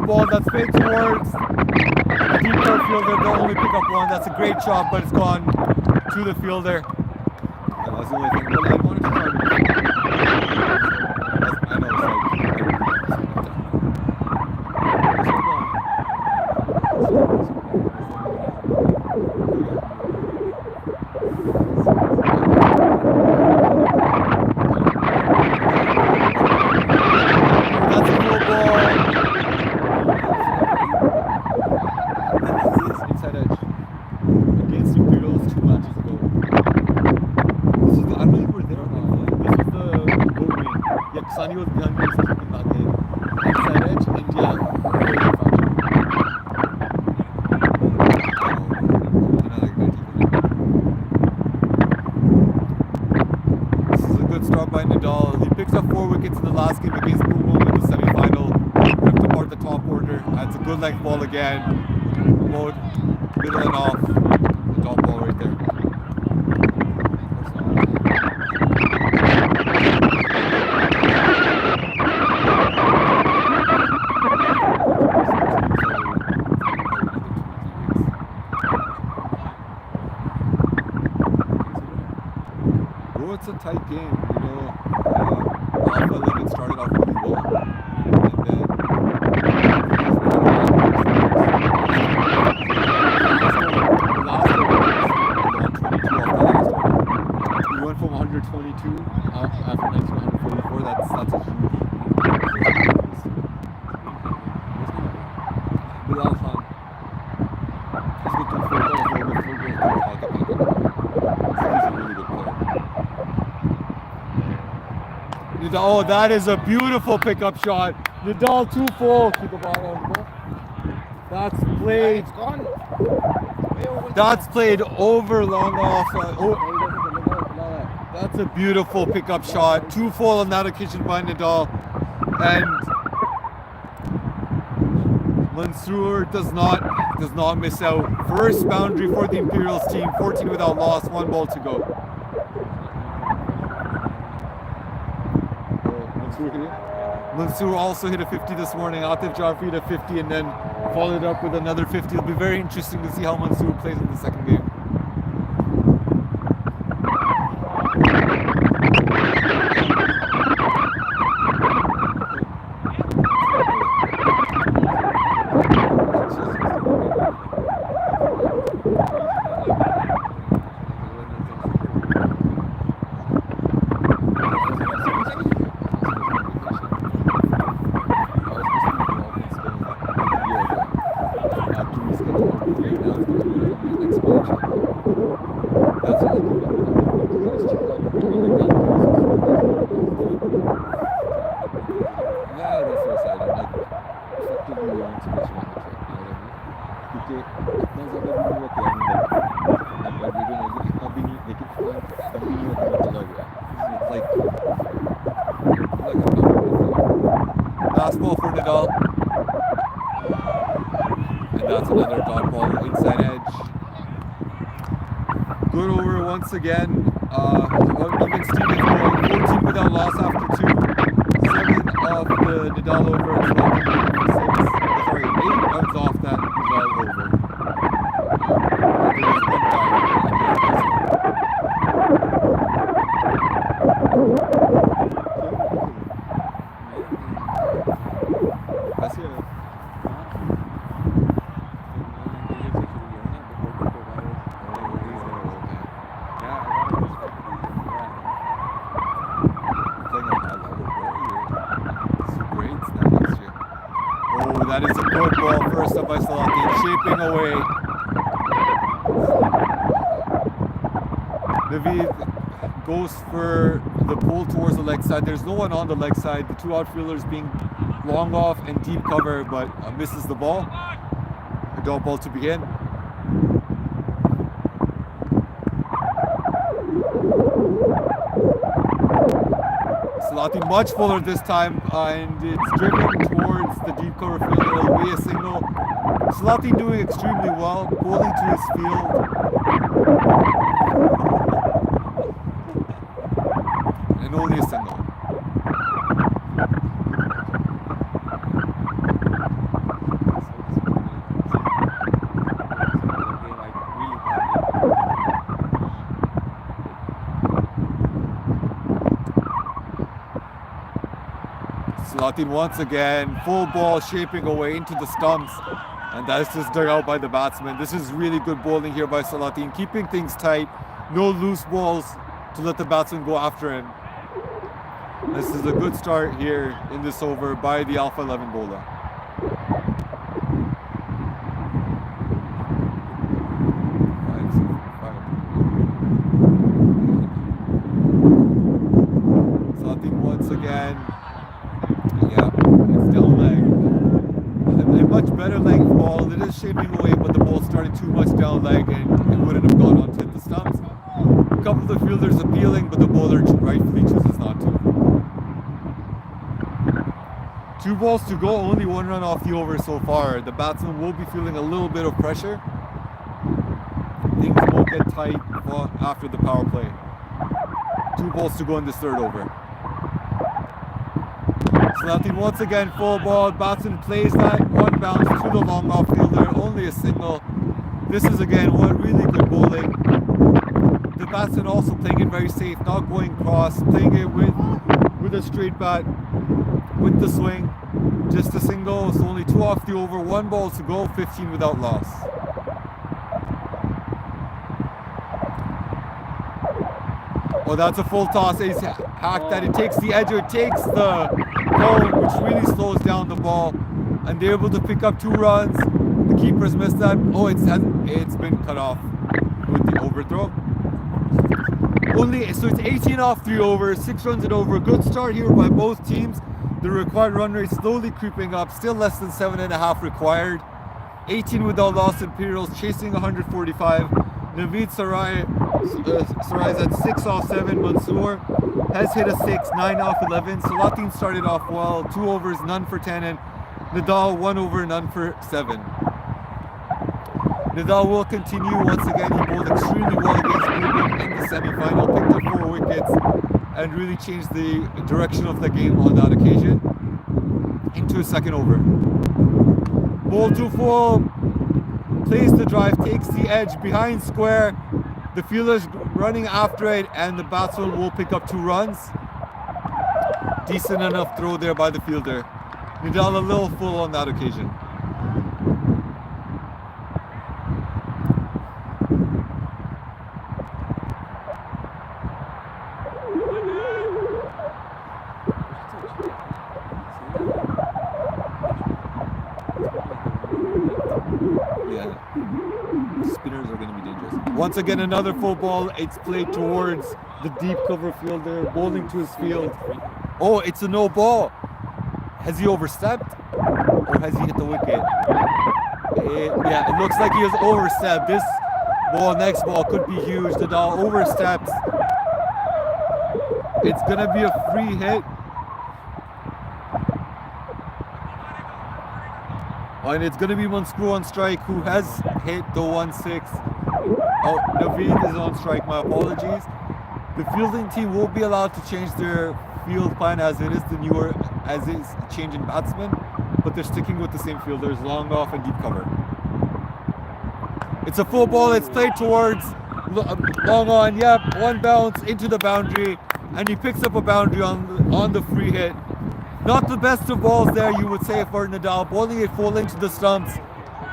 Ball that's played towards the deep cover fielder. They'll only pick up 1. That's a great shot, but it's gone to the fielder. And that's the only thing. Well, I wanted to try to I know it's that's a full ball. Inside edge against Imperials 2 matches ago. This is I don't know if we're there or not. This is the goal green. Yeah, Sunny was behind me keeping that game. Inside edge, India. good start by Nadal. He picked up 4 wickets in the last game against Boom in the semi-final. Ripped apart the top order. That's a good length ball again. Mode, middle and off. The top ball right there. Oh, it's a tight game, you know. Alpha 11 started off really well, and then the last over, we went from 122 after 1944. That's a huge. Bilal Khan, he's good to full goals, he's a really good player. Oh, that is a beautiful pickup shot. Nadal 2-4. Keep the ball on the ball. That's played. It's gone. That's played over long off. That's a beautiful pickup shot. 2-4 on that occasion by Nadal. And Mansour does not miss out. First boundary for the Imperials team. 14 without loss. 1 ball to go. Mansour also hit a 50 this morning. Atif Jafri hit a 50 and then followed up with another 50. It'll be very interesting to see how Mansour plays in the second game. Last ball for Nadal. And that's another dot ball inside edge. Good over once again. Even Stevens going 14 without loss after 2. 7 off the Nadal over. And 8 runs off that Nadal over. There was 1 guy. That is a good ball, first up by Salatin, shaping away. Naveed goes for the pull towards the leg side. There's no one on the leg side. The 2 outfielders being long off and deep cover, but misses the ball. A dot ball to begin. Salatin much fuller this time, and it's driven towards the deep cover field. It'll be a signal. Salatin doing extremely well, bowling to his field. And only a single. Salatin once again, full ball shaping away into the stumps, and that's just dug out by the batsman. This is really good bowling here by Salatin, keeping things tight, no loose balls to let the batsman go after him. This is a good start here in this over by the Alpha 11 bowler. Salatin once again. Yeah, it's down leg. A much better length ball. It is shaping away, but the ball started too much down leg and it wouldn't have gone on to hit the stumps. a couple of fielders appealing, but the bowler rightfully chooses not to. 2 balls to go, only 1 run off the over so far. The batsman will be feeling a little bit of pressure. Things will get tight after the power play. 2 balls to go in this 3rd over. So nothing, once again, full ball. Batsman plays that 1 bounce to the long off fielder, only a single. This is again one really good bowling. The batsman also playing it very safe, not going cross, playing it with a straight bat, with the swing. Just a single, so only 2 off the over, 1 ball to go, 15 without loss. Oh, that's a full toss. Ace hacked that. It takes the edge, or it takes the cone, which really slows down the ball. And they're able to pick up 2 runs. The keeper's missed that. Oh, it's been cut off with the overthrow. So it's 18 off 3 overs, 6 runs and over. Good start here by both teams. The required run rate slowly creeping up, still less than 7.5 required. 18 without loss. Imperials chasing 145. Naveed Sarai's at 6 off 7. Mansoor has hit a 6, 9 off 11. Salatin started off well, 2 overs, none for 10, and Nadal 1 over, none for 7. Nadal will continue. Once again, he bowled extremely well against England in the semi-final, picked up 4 wickets, and really changed the direction of the game on that occasion into a 2nd over. Ball to full, plays the drive, takes the edge behind square. The fielder's running after it, and the batsman will pick up 2 runs. Decent enough throw there by the fielder. Nadal a little full on that occasion. Spinners are going to be dangerous. Once again, another full ball. It's played towards the deep cover fielder, bowling to his field. Oh, it's a no ball. Has he overstepped? Or has he hit the wicket? Yeah, it looks like he has overstepped. This ball, next ball, could be huge. Nadal oversteps. It's going to be a free hit. And it's going to be Mansoor on strike, who has hit the 1-6. Oh, Naveed is on strike, my apologies. The fielding team will be allowed to change their field plan as it is changing batsmen, but they're sticking with the same fielders, long off and deep cover. It's a full ball, it's played towards long on, yep, 1 bounce into the boundary, and he picks up a boundary on the free hit. Not the best of balls there, you would say, for Nadal, bowling it full into the stumps,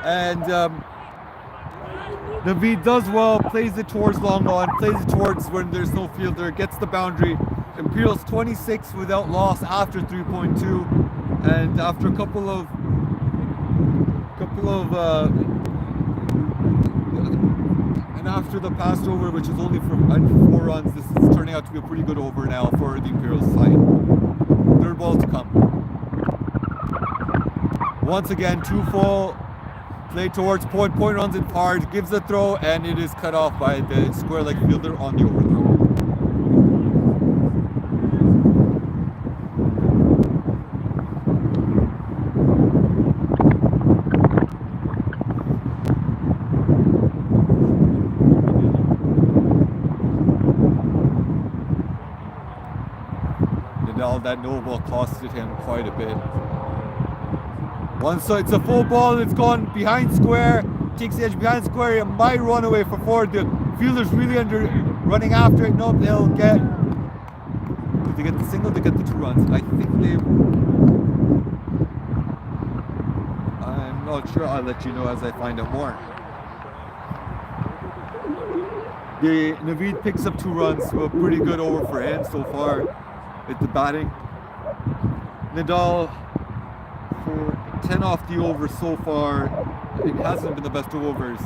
and Naveed does well, plays it towards long on, plays it towards when there's no fielder, gets the boundary. Imperials 26 without loss after 3.2, and after a couple of and after the past over, which is only for 4 runs, this is turning out to be a pretty good over now for the Imperials side. 3rd ball to come. Once again, 2 full, play towards point runs in hard, gives a throw, and it is cut off by the square leg fielder on the overthrow. That no ball costed him quite a bit. So it's a full ball, it's gone behind square, takes the edge behind square, it might run away for 4. The fielder's really running after it. Nope, they'll get. Did they get the single? They get the 2 runs. I think I'm not sure. I'll let you know as I find out more. Naveed picks up 2 runs, so a pretty good over for him so far. With the batting. Nadal for 10 off the over so far. It hasn't been the best of overs.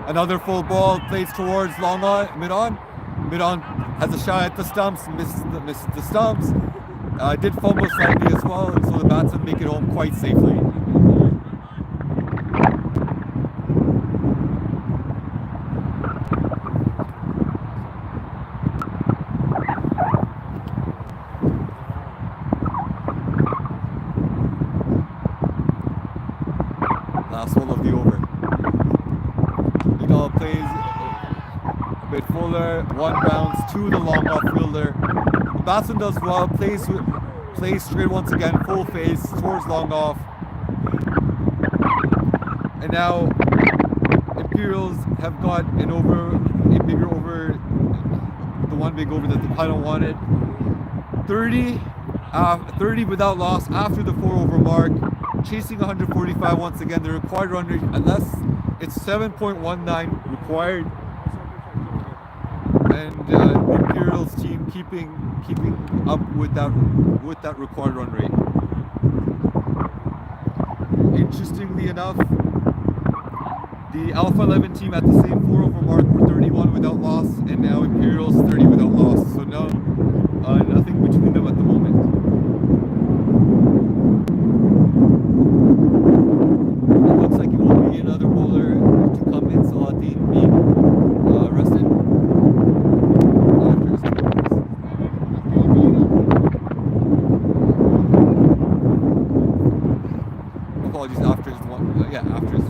Another full ball, plays towards long on, mid on. Mid on has a shot at the stumps, missed the stumps. Did fumble slightly as well, and so the batsmen make it home quite safely. bowler, one bounce to the long off fielder. The batsman does well, plays straight once again, full face towards long off. And now Imperials have got a bigger over, the one big over that the final wanted. 30 without loss after the 4 over mark, chasing 145 once again. The required run rate, unless it's 7.19 required, and the Imperials team keeping up with that required run rate. Interestingly enough, the Alpha 11 team at the same 4 over mark were 31 without loss, and now Imperials 30 without loss. So no, nothing between them at the moment. It looks like it will be another bowler to come in, Salatin being rested. After his apologies, after his one, after his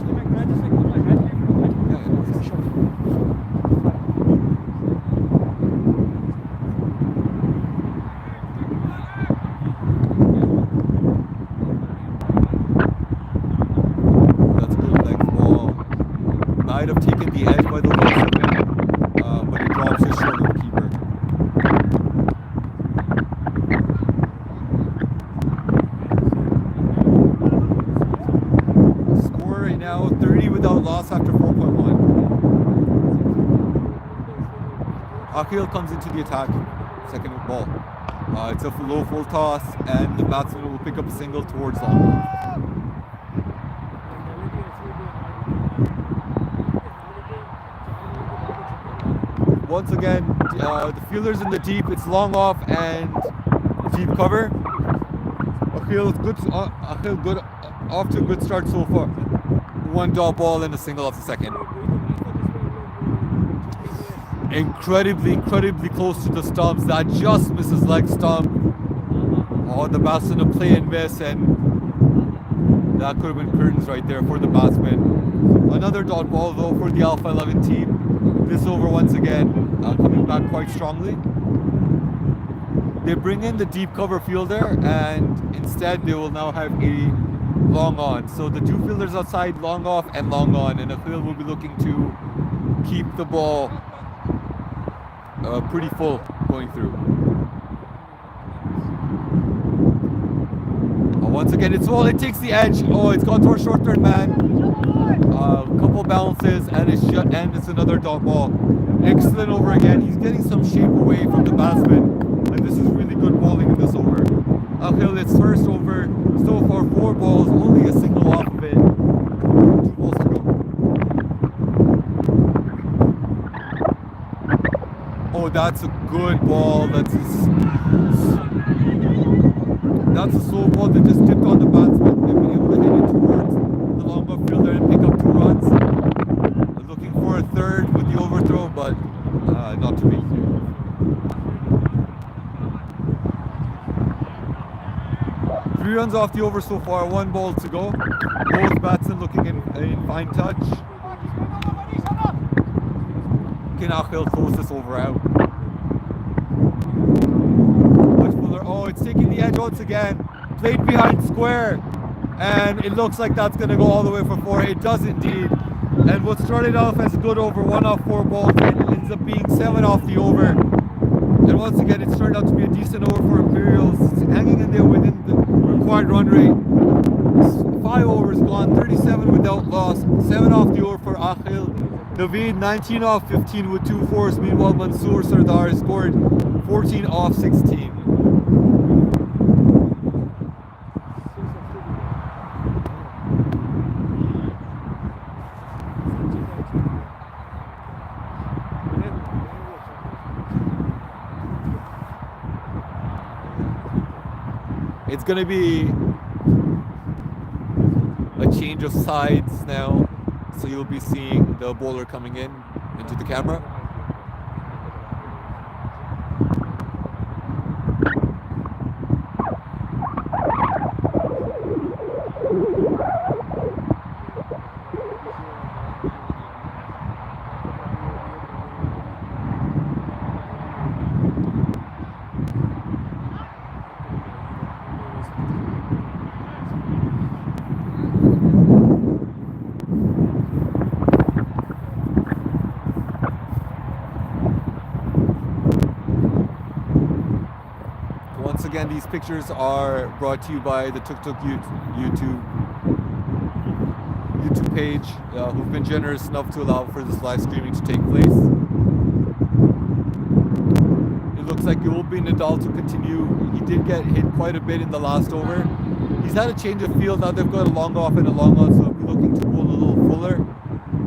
might have taken the edge by the looks of it, but it drops just short of the keeper. Score right now 30 without loss after 4.1. Akhil comes into the attack, second ball. It's a low full toss, and the batsman will pick up a single towards long. Once again, the fielders in the deep, it's long off and deep cover. Akhil good, off to a good start so far. One dot ball and a single off the second. Incredibly close to the stumps. That just misses leg stump. Oh, the batsman a play and miss, and that could have been curtains right there for the batsman. Another dot ball though for the Alpha 11 team. This over once again, coming back quite strongly. They bring in the deep cover fielder, and instead they will now have a long on. So the two fielders outside, long off and long on, and Akhil will be looking to keep the ball pretty full going through. Once again, it takes the edge. Oh, it's gone to our short third man. Couple bounces, and it's another dot ball. Excellent over again. He's getting some shape away from the batsman, and this is really good bowling in this over. Akhil, it's first over. So far, 4 balls, only a single off of it. 2 balls to go. Oh, that's a good ball. That's a slow ball that just tipped on the batsman. They've been able to hit it towards the long off fielder and pick up 2 runs. They're looking for a third with the overthrow, but not to be. 3 runs off the over so far, 1 ball to go. Both batsmen looking in fine touch. Can Akhil close this over out? Oh, it's taking the edge once again. Played behind square. And it looks like that's going to go all the way for 4. It does indeed. And what started off as a good over, 1 off 4 balls, it ends up being 7 off the over. And once again, it's turned out to be a decent over for Imperials. It's hanging in there within the required run rate. 5 overs gone, 37 without loss. 7 off the over for Akhil. Naveed 19 off 15 with 2 fours. Meanwhile, Mansoor Sardar scored 14 off 16. It's going to be a change of sides now, so you'll be seeing the bowler coming in into the camera. Once again, these pictures are brought to you by the Tuk Tuk YouTube page, who've been generous enough to allow for this live streaming to take place. It looks like it will be Nadal to continue. He did get hit quite a bit in the last over. He's had a change of field. Now they've got a long off and a long on, so he'll be looking to pull a little fuller,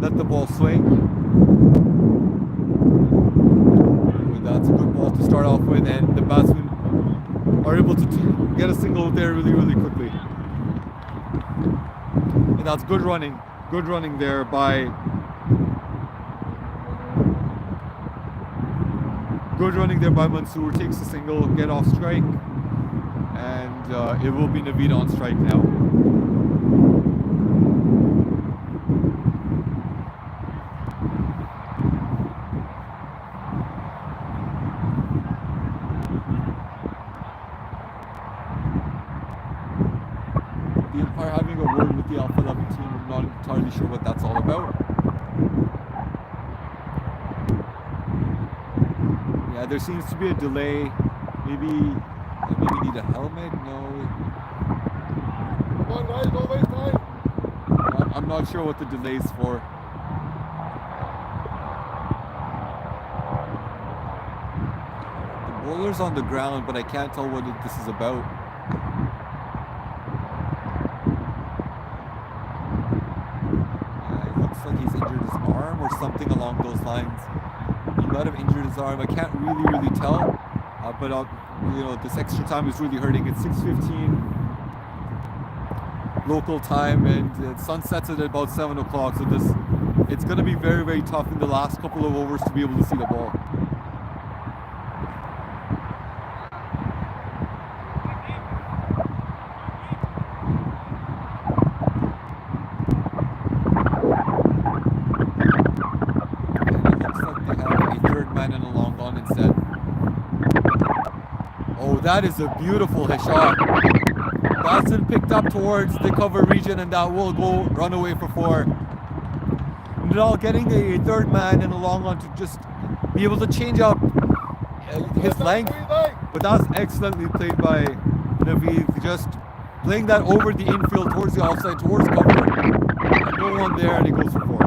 let the ball swing. That's a good ball to start off with, and the batsmen are able to get a single there really, really quickly. And that's good running there by Mansoor. Takes a single, get off strike, and it will be Naveed on strike now. The umpire having a word with the Alpha 11 team. I'm not entirely sure what that's all about. Yeah, there seems to be a delay. Maybe need a helmet? No. Come on, guys, don't waste time. I'm not sure what the delay's for. The bowler's on the ground, but I can't tell what this is about. It looks like he's injured his arm or something along those lines. He might have injured his arm. I can't really tell. But this extra time is really hurting. It's 6:15 local time, and sun sets at about 7 o'clock. So it's going to be very, very tough in the last couple of overs to be able to see the ball. That is a beautiful shot. Batsman picked up towards the cover region, and that will go run away for 4. Nadal getting a third man and a long on to just be able to change up his length. But that's excellently played by Naveed. Just playing that over the infield towards the offside, towards cover. And no one there, and he goes for 4.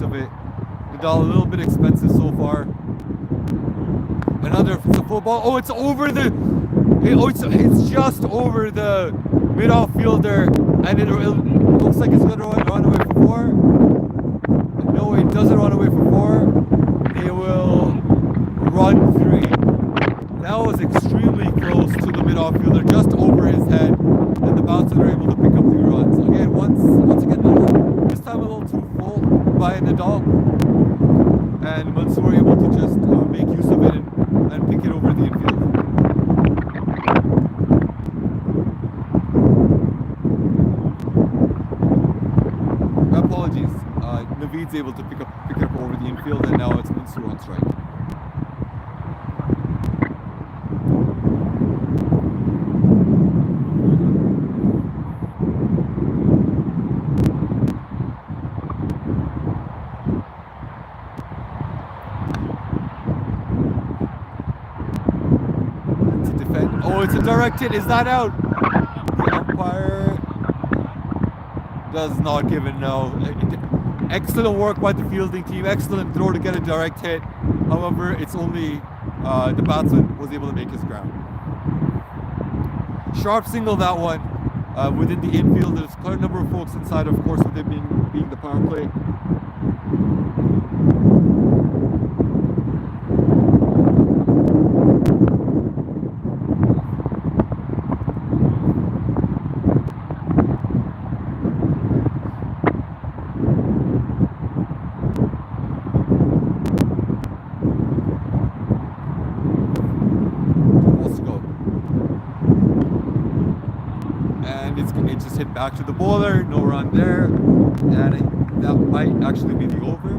Of it. Nadal a little bit expensive so far. Another full ball. Oh, it's over the. It's just over the mid-off fielder, and it looks like it's going to run away for 4. No, it doesn't run away for 4. They will run 3. That was extremely close to the mid-off fielder, just over his head, and the bouncers are able to pick up 3 runs. Again, once again, this time a little too full by Nadal, and Mansoor were able to just make use of it and pick it over the infield. Apologies, Naveed's able to pick it up over the infield, and now it's Mansoor on strike. Oh, it's a direct hit. Is that out? The umpire does not give it no. Excellent work by the fielding team. Excellent throw to get a direct hit. However, it's only the batsman was able to make his ground. Sharp single, that one. Within the infield, there's quite a number of folks inside, of course, with it being the power play. It just hit back to the bowler, no run there, and that might actually be the over.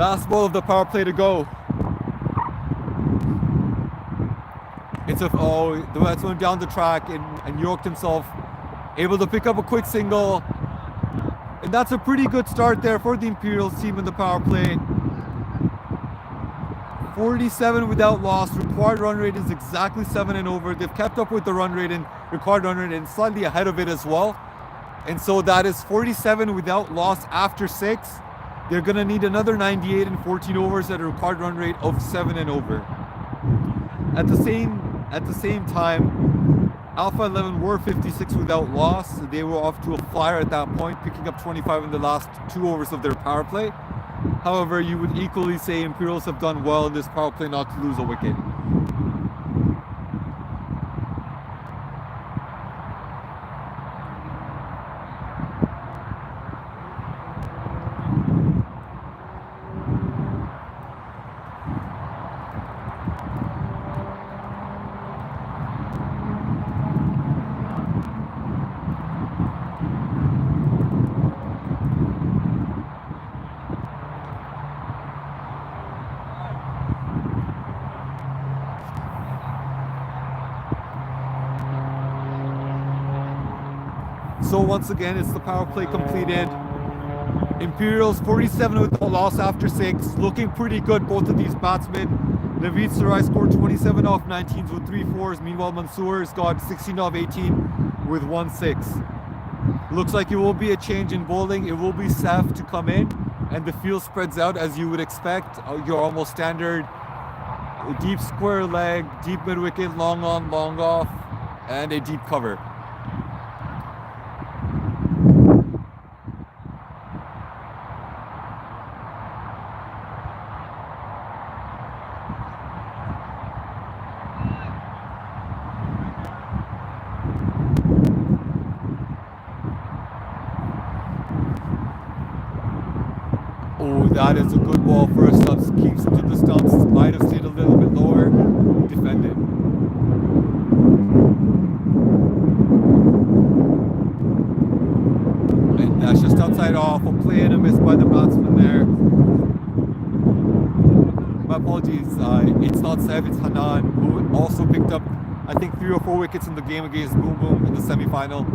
Last ball of the power play to go. It's the batsman down the track and yoked himself, able to pick up a quick single. And that's a pretty good start there for the Imperials team in the power play. 47 without loss. Required run rate is exactly 7 and over. They've kept up with the run rate and required run rate and slightly ahead of it as well. And so that is 47 without loss after 6. They're going to need another 98 in 14 overs at a required run rate of 7 and over. At the same time, Alpha 11 were 56 without loss. They were off to a flyer at that point, picking up 25 in the last 2 overs of their power play. However, you would equally say Imperials have done well in this power play not to lose a wicket. So once again, it's the power play completed. Imperials 47 with the loss after 6. Looking pretty good, both of these batsmen. Naveed Sarai scored 27 off 19s with 3 4s. Meanwhile, Mansoor's got 16 off 18 with 1 6. Looks like it will be a change in bowling. It will be Saf to come in, and the field spreads out as you would expect. Your almost standard deep square leg, deep mid wicket, long on, long off, and a deep cover. Oh, that is a good ball for a stumps. Keeps it to the stumps. Might have stayed a little bit lower. Defended. And that's just outside off. A play and a miss by the batsman there. My apologies. It's not Sev, it's Hanan, who also picked up, I think, 3 or 4 wickets in the game against Boom Boom in the semi-final.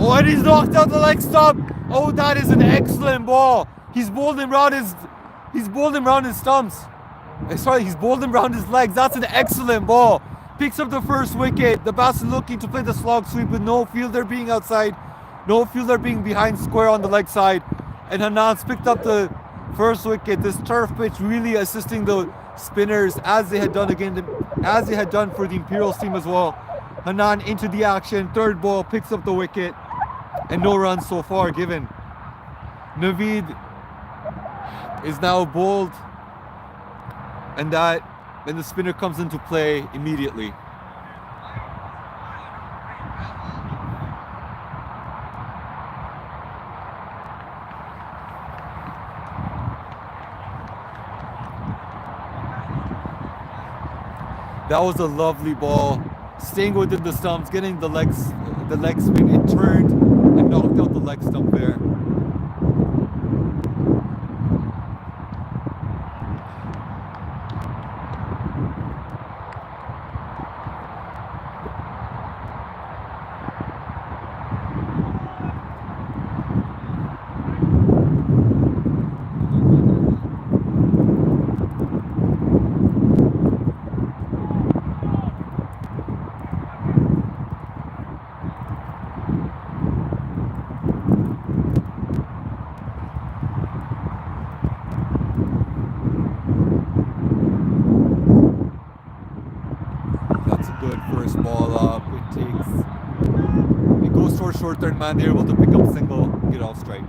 Oh, and he's knocked out the leg stump. Oh, that is an excellent ball. He's bowled him round his stumps. Sorry, he's bowled him round his legs. That's an excellent ball. Picks up the first wicket. The batsman looking to play the slog sweep with no fielder being outside, no fielder being behind square on the leg side. And Hanan's picked up the first wicket. This turf pitch really assisting the spinners as they had done for the Imperials team as well. Hanan into the action. Third ball picks up the wicket. And no runs so far given. Naveed is now bowled, and the spinner comes into play immediately. That was a lovely ball, staying within the stumps, getting the leg spin. It turned and knocked out the leg stump there. Short third man, they're able to pick up single, get off strike.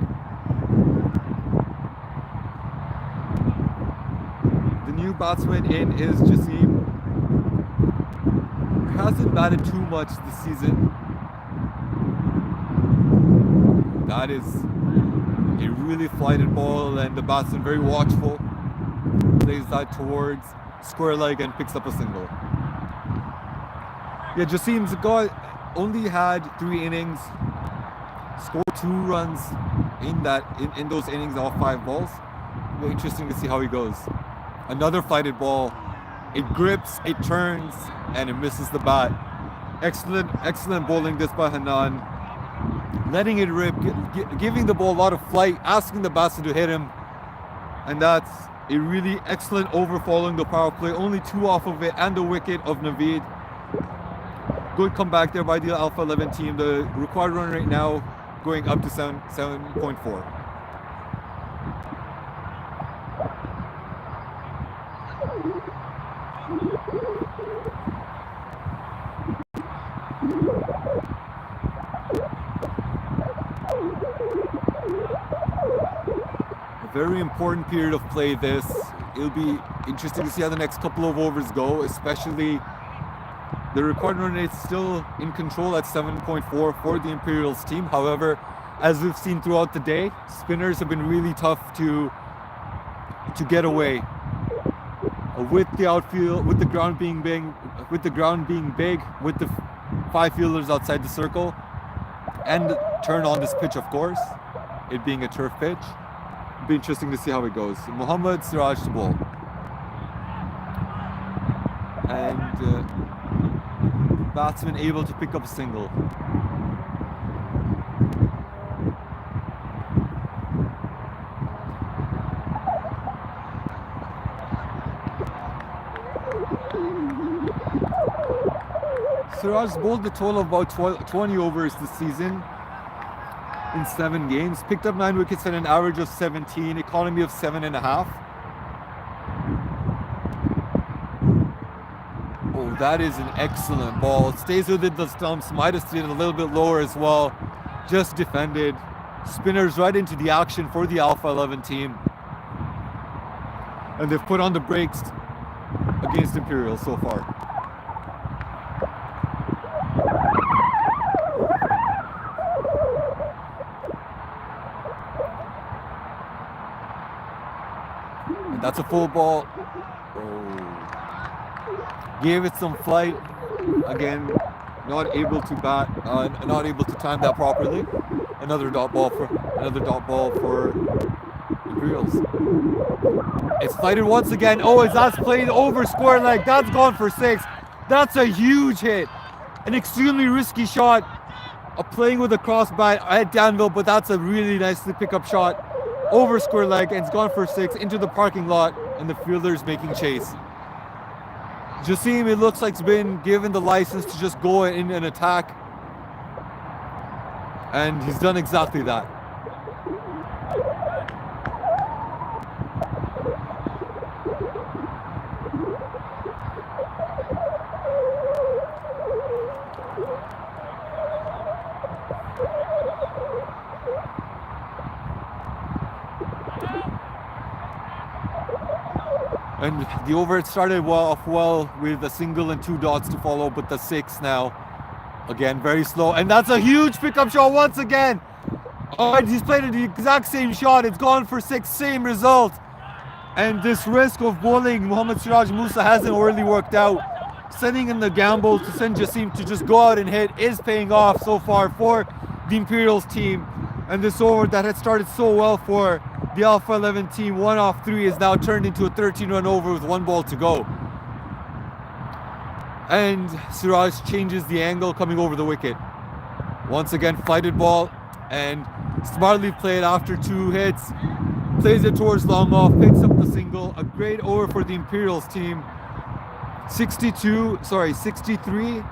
The new batsman in is Jassim. Hasn't batted too much this season. That is a really flighted ball, and the batsman very watchful. Plays that towards square leg and picks up a single. Yeah, Jassim's only had 3 innings, scored 2 runs, in those innings, all 5 balls. Very interesting to see how he goes. Another flighted ball. It grips, it turns, and it misses the bat. Excellent bowling this by Hanan. Letting it rip, giving the ball a lot of flight, asking the batsman to hit him. And that's a really excellent over following the power play. Only 2 off of it and the wicket of Naveed. Good comeback there by the Alpha 11 team. The required run rate now going up to 7.4. Very important period of play this. It'll be interesting to see how the next couple of overs go, especially the required run rate is still in control at 7.4 for the Imperials team. However, as we've seen throughout the day, spinners have been really tough to get away. With the outfield, with the ground being big, with the 5 fielders outside the circle, and turn on this pitch, of course, it being a turf pitch. Be interesting to see how it goes. Mohammad Siraj to bowl. And batsman able to pick up a single. Siraj bowled a total of about 20 overs this season in 7 games. Picked up 9 wickets at an average of 17, economy of 7.5. Oh, that is an excellent ball. Stays within the stumps, might have stayed a little bit lower as well. Just defended. Spinners right into the action for the Alpha 11 team. And they've put on the brakes against Imperial so far. And that's a full ball. Oh. Gave it some flight. Again, not able to not able to time that properly. Another dot ball for Imperials. It's flighted once again. Oh, that's played over square leg. That's gone for 6. That's a huge hit. An extremely risky shot. Playing with a cross bat at Danville, but that's a really nicely pick up shot. Over square leg, and it's gone for 6 into the parking lot, and the fielder's making chase. Jassim, it looks like, has been given the license to just go in and attack. And he's done exactly that. And the over started off well with a single and 2 dots to follow, but the 6 now, again, very slow. And that's a huge pickup shot once again. All right, he's played the exact same shot. It's gone for 6, same result. And this risk of bowling Mohammad Siraj Musa hasn't really worked out. Sending in the gamble to send Jassim to just go out and hit is paying off so far for the Imperials team. And this over that had started so well for the Alpha 11 team, 1 off 3, is now turned into a 13-run over with 1 ball to go. And Siraj changes the angle coming over the wicket. Once again, flighted ball, and smartly played after 2 hits. Plays it towards long off, picks up the single. A great over for the Imperials team. 63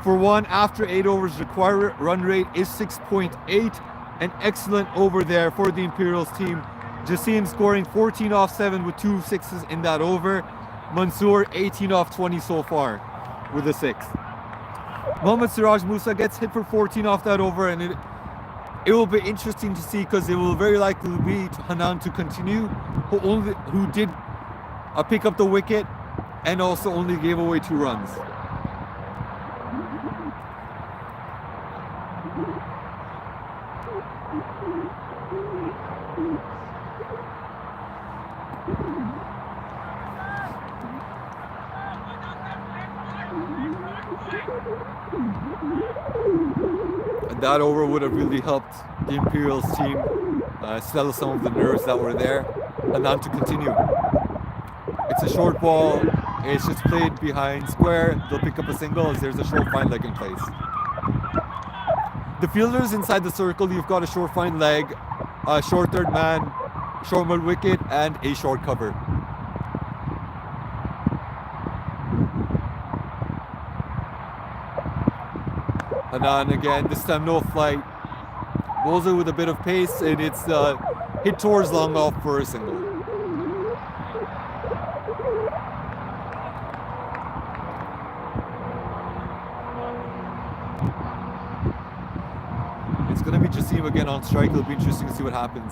for 1 after 8 overs. Required run rate is 6.8. An excellent over there for the Imperials team. Jassim scoring 14 off 7 with 2 sixes in that over. Mansoor 18 off 20 so far with a 6. Mohammad Siraj Musa gets hit for 14 off that over, and it will be interesting to see, because it will very likely be Hanan to continue, who did pick up the wicket and also only gave away 2 runs. And that over would have really helped the Imperials team settle some of the nerves that were there, and then to continue. It's a short ball. It's just played behind square. They'll pick up a single as there's a short fine leg in place. The fielders inside the circle, you've got a short fine leg, a short third man, short mid wicket, and a short cover. And then again, this time no flight. Bowls it with a bit of pace, and it's hit towards long off for a single. It's going to be Jassim again on strike. It'll be interesting to see what happens.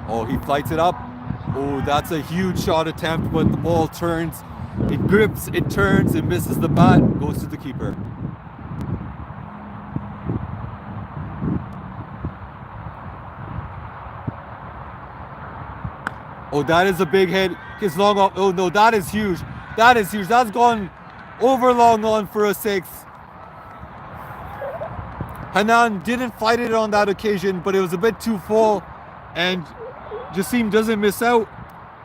Oh, he flights it up. Oh, that's a huge shot attempt, but the ball turns. It grips, it turns, it misses the bat, goes to the keeper. Oh, that is a big hit. It's long off. Oh no, that is huge. That is huge. That's gone over long on for a 6. Hanan didn't fight it on that occasion, but it was a bit too full, and Jassim doesn't miss out.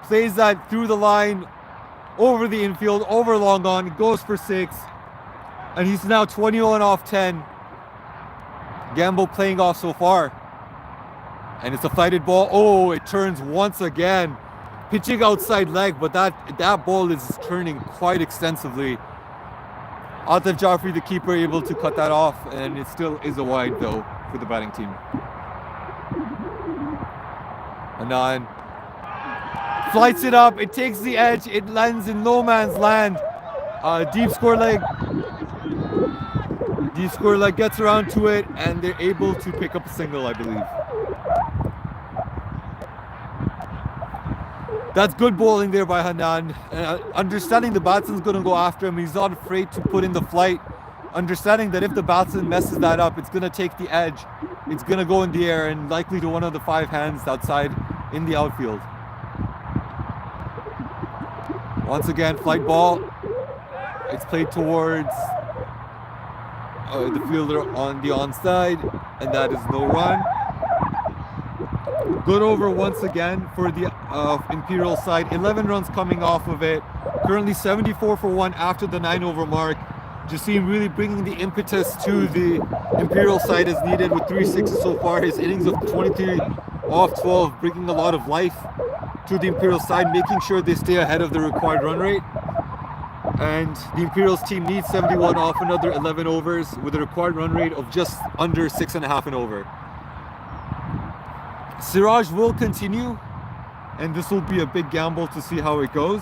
Plays that through the line, over the infield, over long on, goes for 6, and he's now 21 off 10. Gamble playing off so far. And it's a flighted ball. Oh, it turns once again. Pitching outside leg, but that ball is turning quite extensively. Atif Jaffrey, the keeper, able to cut that off, and it still is a wide though for the batting team. Anand flights it up. It takes the edge. It lands in no man's land. Deep score leg. Deep score leg gets around to it, and they're able to pick up a single, I believe. That's good bowling there by Hanan. Understanding the batsman's going to go after him. He's not afraid to put in the flight. Understanding that if the batsman messes that up, it's going to take the edge. It's going to go in the air and likely to one of the 5 hands outside in the outfield. Once again, flight ball. It's played towards the fielder on the onside, and that is no run. Good over once again for the Imperial side. 11 runs coming off of it. Currently 74 for 1 after the 9 over mark. Jassim really bringing the impetus to the Imperial side as needed with 3 6s so far. His innings of 23 off 12 bringing a lot of life to the Imperial side, making sure they stay ahead of the required run rate. And the Imperials team needs 71 off another 11 overs with a required run rate of just under 6.5 and over. Siraj will continue, and this will be a big gamble to see how it goes.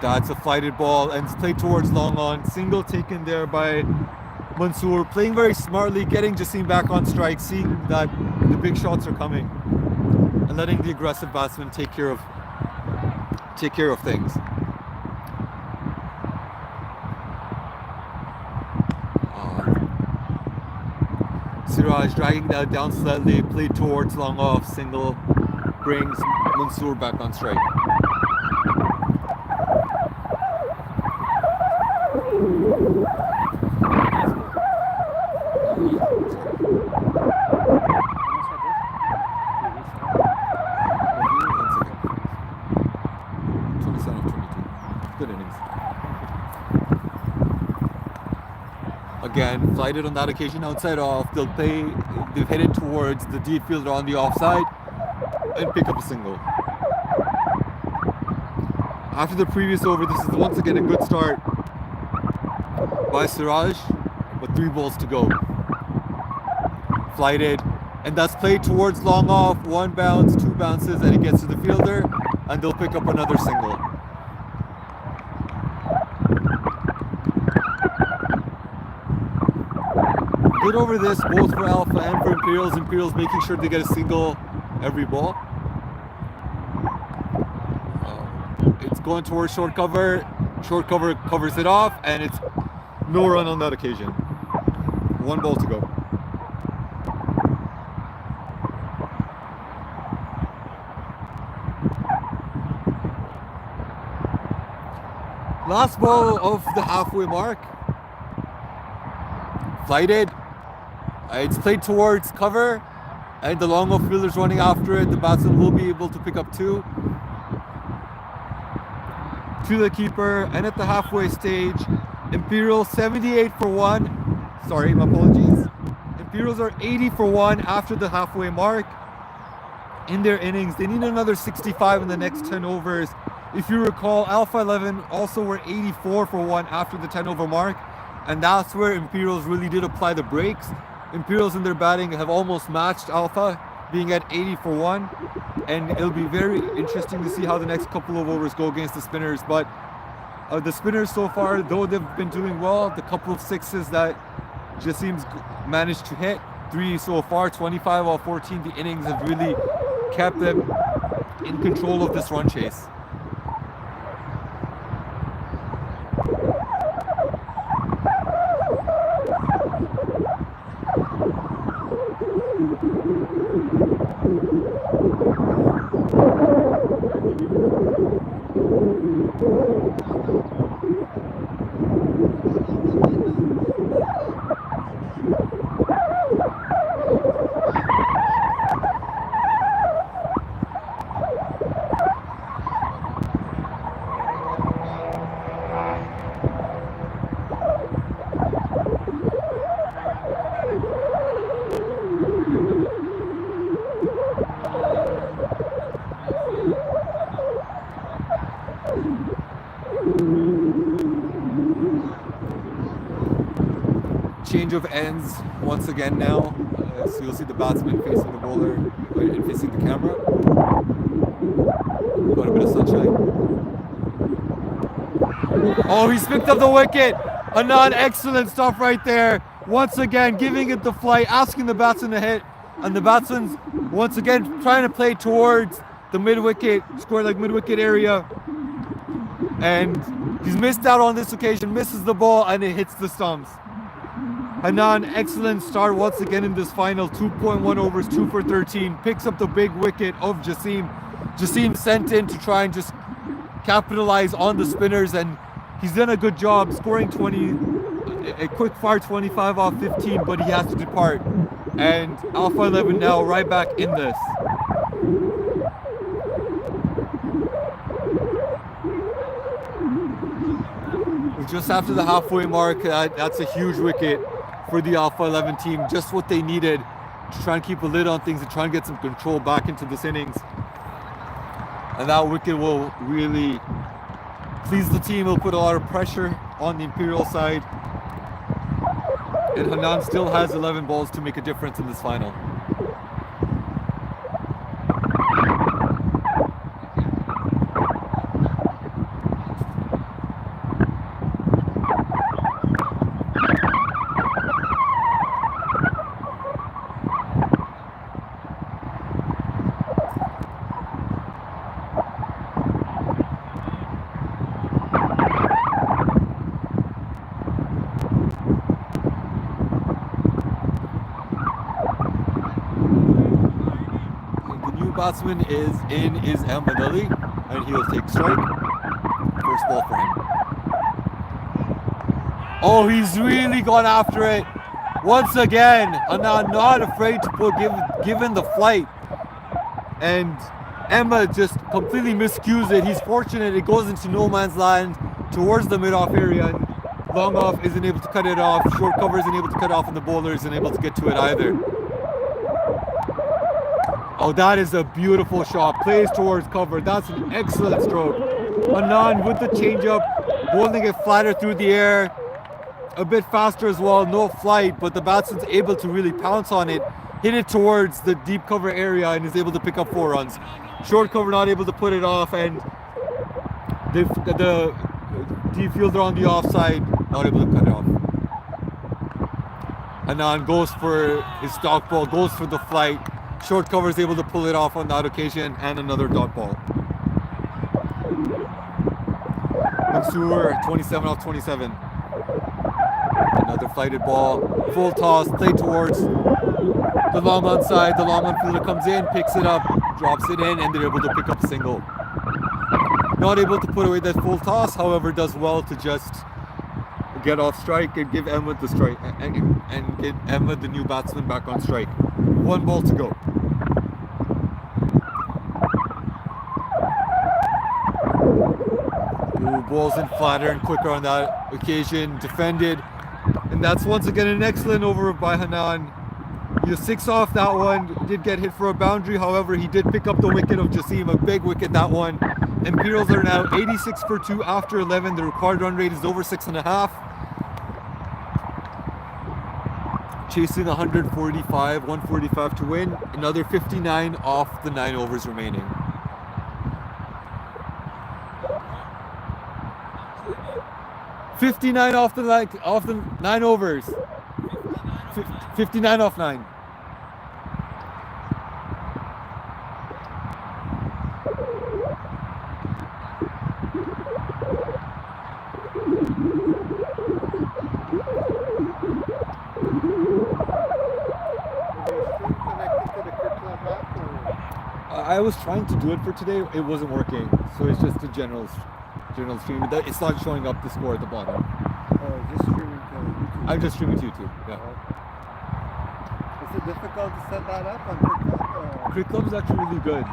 That's a flighted ball, and it's played towards long on. Single taken there by Mansoor, playing very smartly, getting Jassim back on strike, seeing that the big shots are coming, and letting the aggressive batsman take care of things. Siraj dragging that down slightly, played towards long off, single, brings Mansoor back on strike. Good innings. Again, flighted on that occasion outside off. They've hit it towards the deep fielder on the offside and pick up a single. After the previous over, this is once again a good start by Siraj, but 3 balls to go. Flighted, and that's played towards long off. 1 bounce, 2 bounces, and it gets to the fielder, and they'll pick up another single. Good over this, both for Alpha and for Imperials. Imperials making sure they get a single every ball. It's going towards short cover. Short cover covers it off, and it's no run on that occasion. 1 ball to go. Last ball of the halfway mark. Flighted. It's played towards cover, and the long off fielder's running after it. The batsman will be able to pick up 2. To the keeper, and at the halfway stage, Imperial 78 for 1. Sorry, my apologies. Imperials are 80 for 1 after the halfway mark in their innings. They need another 65 in the next 10 overs. If you recall, Alpha 11 also were 84 for 1 after the 10 over mark, and that's where Imperials really did apply the brakes. Imperials in their batting have almost matched Alpha, being at 80 for 1, and it'll be very interesting to see how the next couple of overs go against the spinners. But the spinners so far, though they've been doing well, the couple of sixes that Jassim's managed to hit, 3 so far, 25 off 14, the innings have really kept them in control of this run chase. Change of ends once again now. So you'll see the batsman facing the bowler and facing the camera. Got a bit of sunshine. Oh, he's picked up the wicket. Anand, excellent stuff right there. Once again, giving it the flight, asking the batsman to hit. And the batsman's once again trying to play towards the mid-wicket, square leg mid-wicket area. And he's missed out on this occasion, misses the ball, and it hits the stumps. Hanan, excellent start once again in this final. 2.1 overs, 2 for 13. Picks up the big wicket of Jassim. Jassim sent in to try and just capitalize on the spinners, and he's done a good job scoring 20, a quick fire 25 off 15, but he has to depart. And Alpha 11 now right back in this. Just after the halfway mark, that's a huge wicket for the Alpha 11 team. Just what they needed to try and keep a lid on things and try and get some control back into this innings. And that wicket will really please the team. It'll put a lot of pressure on the Imperial side. And Hanan still has 11 balls to make a difference in this final. Batsman is Ahmed Ali, and he'll take strike. First ball for him. Oh, he's really gone after it. Once again, Hanan not afraid to put given the flight. And Emma just completely miscues it. He's fortunate it goes into no man's land towards the mid-off area. And long off isn't able to cut it off. Short cover isn't able to cut off, and the bowler isn't able to get to it either. Oh, that is a beautiful shot. Plays towards cover. That's an excellent stroke. Anand with the changeup, bowling it flatter through the air. A bit faster as well, no flight, but the batsman's able to really pounce on it, hit it towards the deep cover area, and is able to pick up 4 runs. Short cover not able to put it off, and the deep fielder on the offside not able to cut it off. Anand goes for his stock ball, goes for the flight. Short cover is able to pull it off on that occasion, and another dot ball. Mansoor, 27 off 27. Another flighted ball, full toss, play towards the long on side. The long on fielder comes in, picks it up, drops it in, and they're able to pick up a single. Not able to put away that full toss, however, does well to just get off strike and give Emma the strike and get Emma the new batsman back on strike. 1 ball to go. Ooh, balls in flatter and quicker on that occasion. Defended. And that's once again an excellent over by Hanan. You 6 off that one. Did get hit for a boundary. However, he did pick up the wicket of Jasim. A big wicket, that one. Imperials are now 86 for 2 after 11. The required run rate is over 6.5. Chasing 145 to win. Another 59 off the 9 overs remaining. $59 off the 9 overs. 59 off 9. I was trying to do it for today. It wasn't working, so it's just a general stream. It's not showing up the score at the bottom. Just streaming to YouTube. I'm just streaming to YouTube. Yeah. Is it difficult to set that up on TikTok? Cricket Club is actually really good.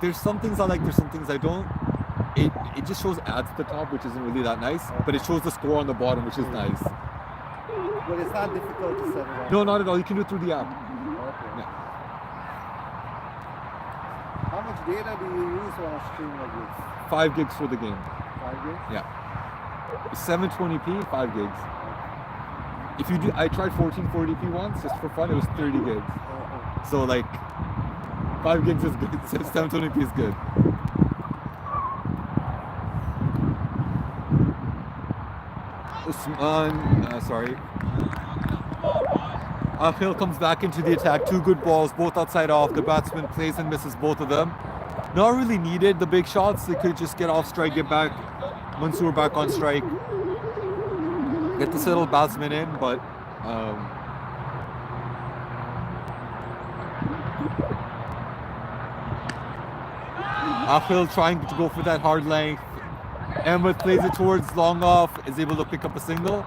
There's some things I like. There's some things I don't. It just shows ads at the top, which isn't really that nice. But it shows the score on the bottom, which is nice. But it's not difficult to set it up. No, not at all. You can do it through the app. Okay. Yeah. How much data do you use on a stream like this? 5 gigs for the game. 5 gigs? Yeah. 720p, 5 gigs. If you do, I tried 1440p once just for fun. It was 30 gigs. So like, 5 gigs is good. 720p is good. Usman, sorry. Akhil comes back into the attack. 2 good balls, both outside off. The batsman plays and misses both of them. Not really needed the big shots. They could just get off strike, get back. Mansoor back on strike. Get this little batsman in, but Akhil trying to go for that hard length. Ahmed plays it towards long off, is able to pick up a single,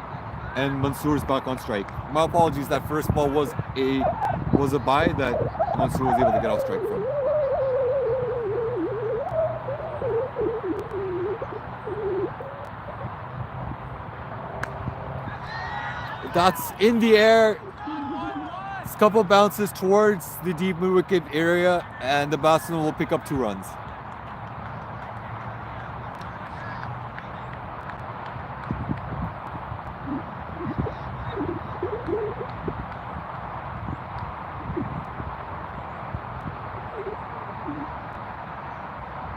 and Mansoor's back on strike. My apologies, that first ball was a bye that Mansoor was able to get off strike from. That's in the air. It's a couple bounces towards the deep mid-wicket area, and the batsman will pick up 2 runs.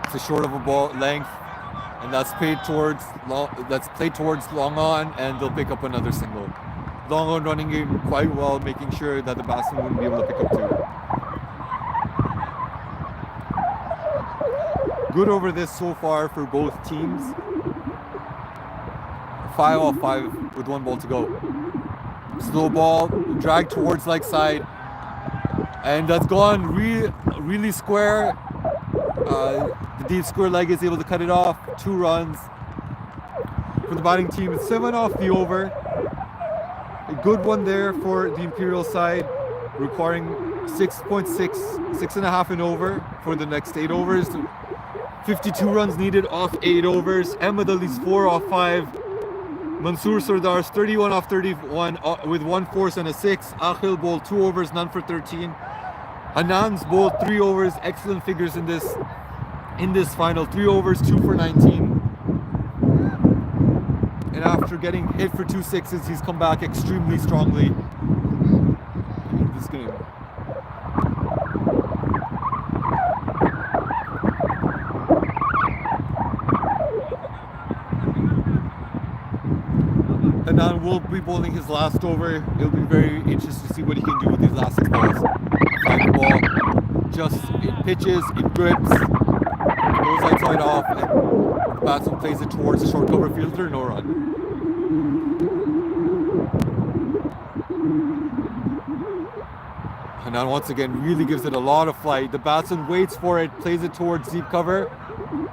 It's a short of a ball length, and that's played towards long on, and they'll pick up another single. Long on running in quite well, making sure that the batsman wouldn't be able to pick up 2. Good over this so far for both teams. 5 off 5 with 1 ball to go. Slow ball, drag towards leg side, and that's gone really square. The deep square leg is able to cut it off. 2 runs for the batting team. It's 7 off the over. A good one there for the Imperial side, requiring 6.5 and over for the next 8 overs. 52 runs needed off 8 overs. Ahmed Ali's 4 off 5. Mansoor Sardar's 31 off 31 with 1 force and a 6. Akhil bowled 2 overs, none for 13. Anand's bowled 3 overs, excellent figures in this final. 3 overs, 2 for 19. And after getting hit for 2 sixes, he's come back extremely strongly in this game. Anand will be bowling his last over. It'll be very interesting to see what he can do with these last 6 balls. Find the ball, just it pitches, it grips, goes outside off, and the batsman plays it towards the short cover fielder, no run. Hanan once again really gives it a lot of flight. The batsman waits for it, plays it towards deep cover,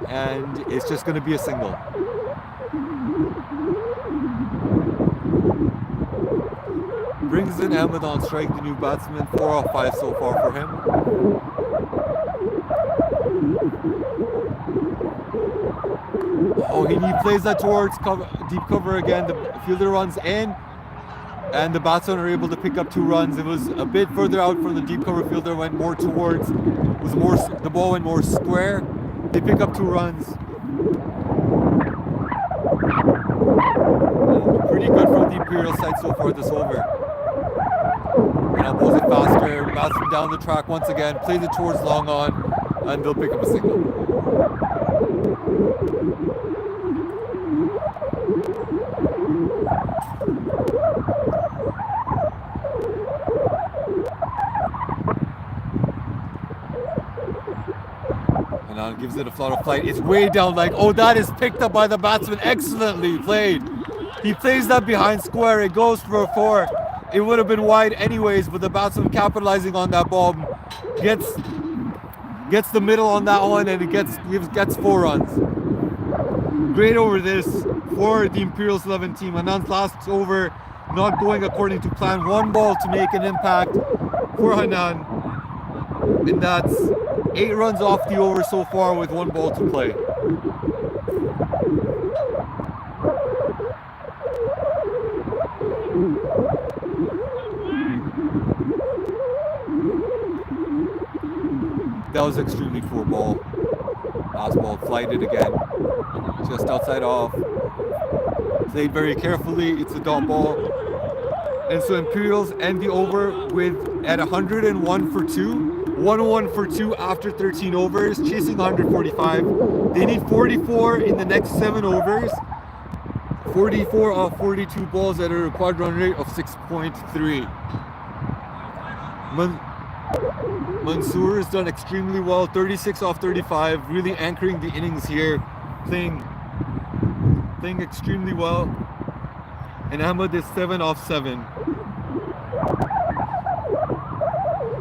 and it's just going to be a single. Brings in Ahmed on strike, the new batsman. 4 off 5 so far for him. Oh, he plays that towards deep cover again. The fielder runs in, and the batsmen are able to pick up 2 runs. It was a bit further out from the deep cover fielder, went more towards, the ball went more square. They pick up 2 runs. Pretty good from the Imperial side so far this over. Now balls it faster, batsman down the track once again, plays it towards long on, and they'll pick up a single. And now gives it a flutter flight. It's way down, like, oh, that is picked up by the batsman. Excellently played. He plays that behind square. It goes for a 4. It would have been wide anyways, but the batsman capitalizing on that ball gets the middle on that one, and it gets 4 runs. Great over this for the Imperials 11 team. Hanan's last over not going according to plan. 1 ball to make an impact for Hanan, and that's 8 runs off the over so far with 1 ball to play. That was extremely poor ball. Last ball flighted again, just outside off. Played very carefully. It's a dot ball, and so Imperials end the over at 101 for 2. 101 for 2 after 13 overs, chasing 145. They need 44 in the next 7 overs. 44 off 42 balls at a required run rate of 6.3. Mansoor has done extremely well, 36 off 35, really anchoring the innings here, playing extremely well. And Ahmed is 7 off 7.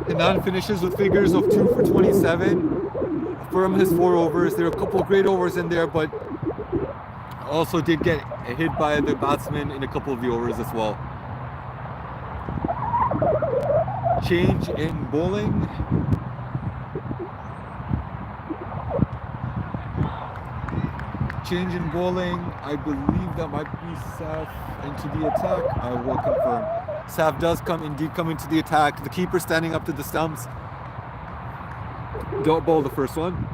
And then finishes with figures of 2 for 27 from his 4 overs. There are a couple of great overs in there, but also did get hit by the batsman in a couple of the overs as well. Change in bowling. Change in bowling. I believe that might be Saf into the attack. I will confirm. Saf does come into the attack. The keeper standing up to the stumps. Don't bowl the first one.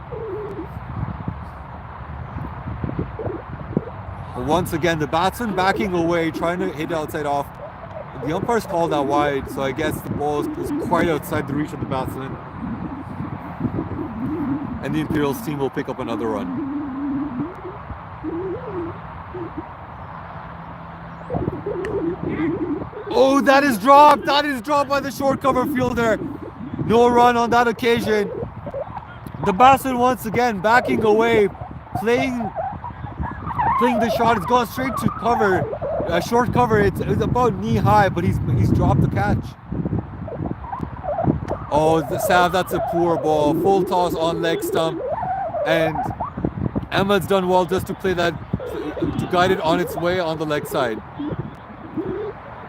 Once again, the batsman backing away, trying to hit outside off. The umpires called that wide, so I guess the ball is quite outside the reach of the batsman. And the Imperials team will pick up another run. Oh, that is dropped! That is dropped by the short cover fielder. No run on that occasion. The batsman once again backing away, playing the shot. It's gone straight to cover. Short cover, it's about knee high, but he's dropped the catch. Oh, Sav, that's a poor ball. Full toss on leg stump, and Ahmed's done well just to play that, to guide it on its way on the leg side.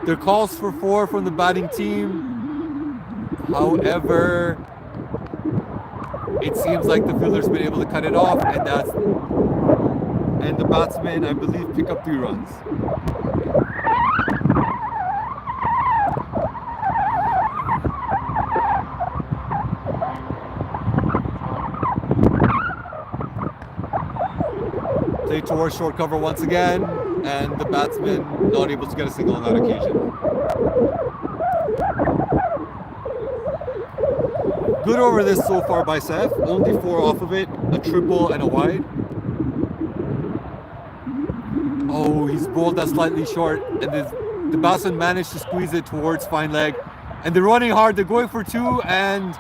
There are calls for 4 from the batting team. However, it seems like the fielder's been able to cut it off, and the batsmen, I believe, pick up 3 runs. Play towards short cover once again, and the batsman not able to get a single on that occasion. Good over this so far by Seth, only 4 off of it, a triple and a wide. Oh, he's bowled that slightly short, and the batsman managed to squeeze it towards fine leg. And they're running hard, they're going for 2, and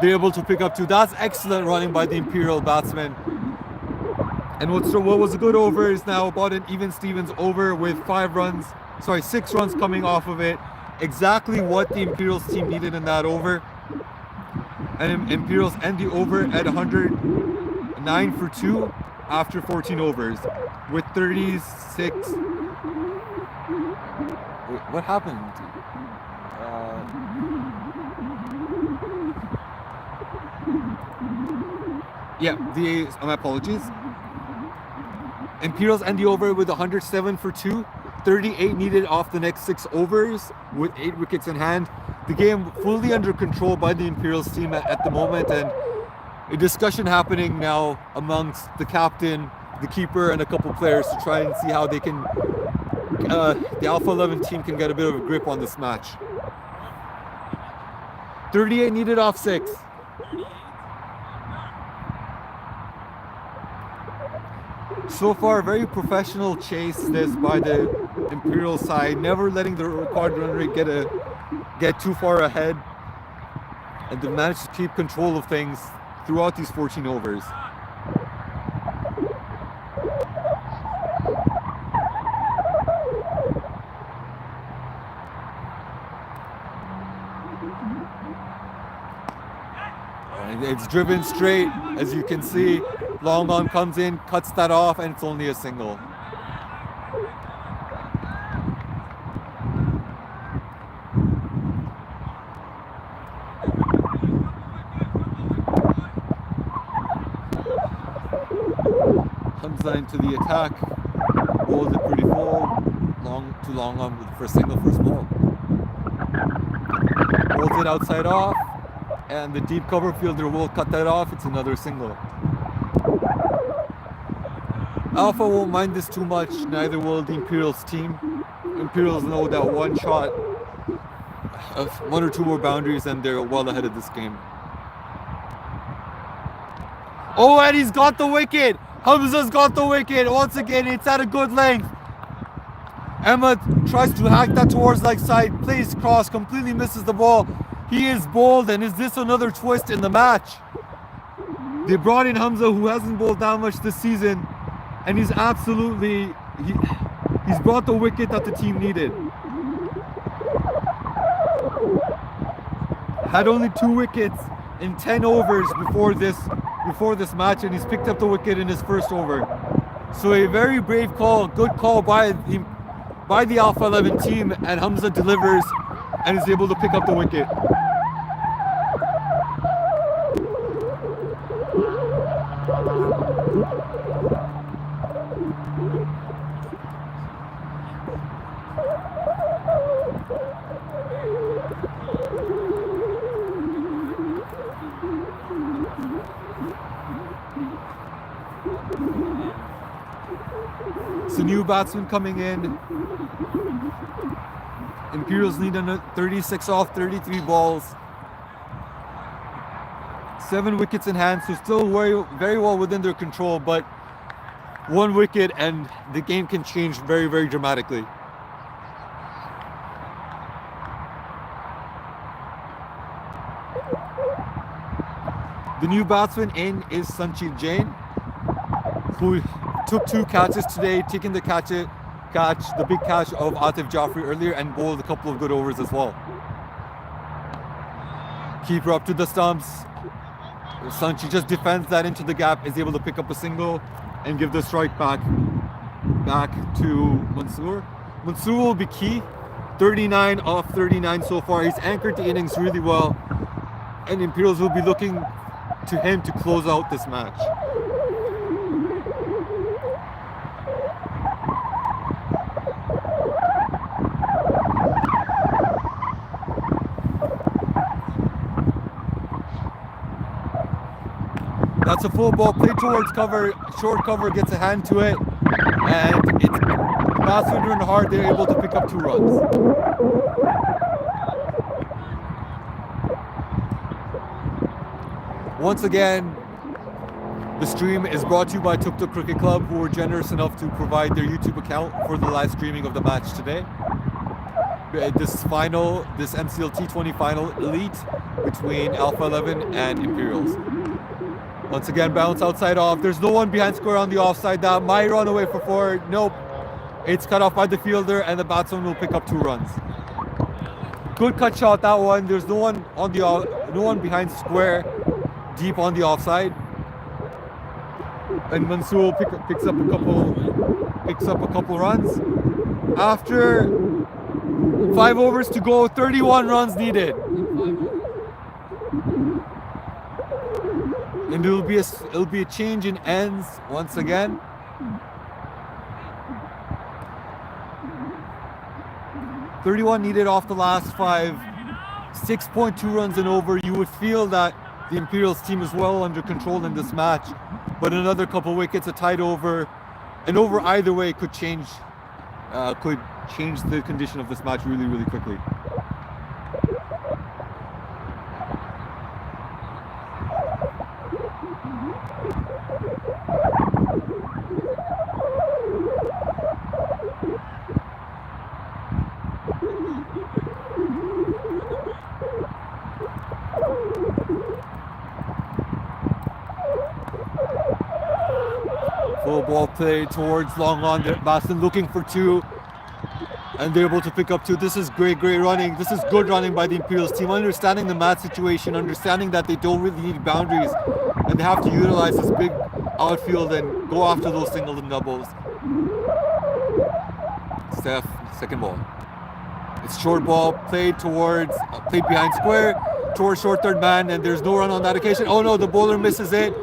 they're able to pick up 2. That's excellent running by the Imperial batsman. And what was a good over is now about an even Stevens over with 6 runs coming off of it. Exactly what the Imperials team needed in that over. And Imperials end the over at 109 for 2 after 14 overs with 36. Wait, what happened? Yeah, my apologies. Imperials end the over with 107 for 2. 38 needed off the next 6 overs with 8 wickets in hand. The game fully under control by the Imperials team at the moment, and a discussion happening now amongst the captain, the keeper, and a couple players to try and see how they can, the Alpha 11 team can get a bit of a grip on this match. 38 needed off 6. So far, very professional chase this by the Imperial side, never letting the required run rate get too far ahead, and they managed to keep control of things throughout these 14 overs. And it's driven straight, as you can see. Long on comes in, cuts that off, and it's only a single. Hamza into the attack, bowls it pretty full, too long on for a single, first ball. Holds it outside off, and the deep cover fielder will cut that off. It's another single. Alpha won't mind this too much, neither will the Imperials team. Imperials know that one shot, of 1 or 2 more boundaries, and they're well ahead of this game. Oh, and he's got the wicket! Hamza's got the wicket! Once again, it's at a good length. Ahmed tries to hack that towards leg side, plays cross, completely misses the ball. He is bowled, and is this another twist in the match? They brought in Hamza, who hasn't bowled that much this season, and he's absolutely, he's brought the wicket that the team needed. Had only 2 wickets in 10 overs before this match, and he's picked up the wicket in his first over. So a very brave call, good call by the Alpha 11 team, and Hamza delivers and is able to pick up the wicket. It's a new batsman coming in. Imperials need a 36 off 33 balls. 7 wickets in hand, so still very well within their control, but 1 wicket and the game can change very, very dramatically. The new batsman in is Sanchit Jain, who took 2 catches today, taking the the big catch of Atif Jaffrey earlier, and bowled a couple of good overs as well. Keeper up to the stumps. Sanchit just defends that into the gap, is able to pick up a single and give the strike back to Mansoor. Mansoor will be key. 39 off 39 so far. He's anchored the innings really well, and Imperials will be looking to him to close out this match. That's a full ball, played towards cover, short cover, gets a hand to it, and it's batsmen run hard, they're able to pick up 2 runs. Once again, the stream is brought to you by Tuk Tuk Cricket Club, who were generous enough to provide their YouTube account for the live streaming of the match today. This MCL T20 final elite between Alpha 11 and Imperials. Once again, bounce outside off. There's no one behind square on the offside. That might run away for 4. Nope. It's cut off by the fielder, and the batsman will pick up 2 runs. Good cut shot, that one. There's no one behind square, deep on the offside. And Mansoor picks up a couple runs. After 5 overs to go, 31 runs needed. And it'll be a change in ends once again. .31 needed off the last 5. 6.2 runs and over. You would feel that the Imperials team is well under control in this match, but another couple wickets, a tight over, an over either way could change the condition of this match really, really quickly. Full ball play towards long on. Baston looking for 2, and they're able to pick up 2. This is great running. This is good running by the Imperials team, understanding the match situation, understanding that they don't really need boundaries, and they have to utilize this big outfield and go after those singles and doubles. Steph, second ball. It's short ball played behind square towards short third man, and there's no run on that occasion. Oh no, the bowler misses it.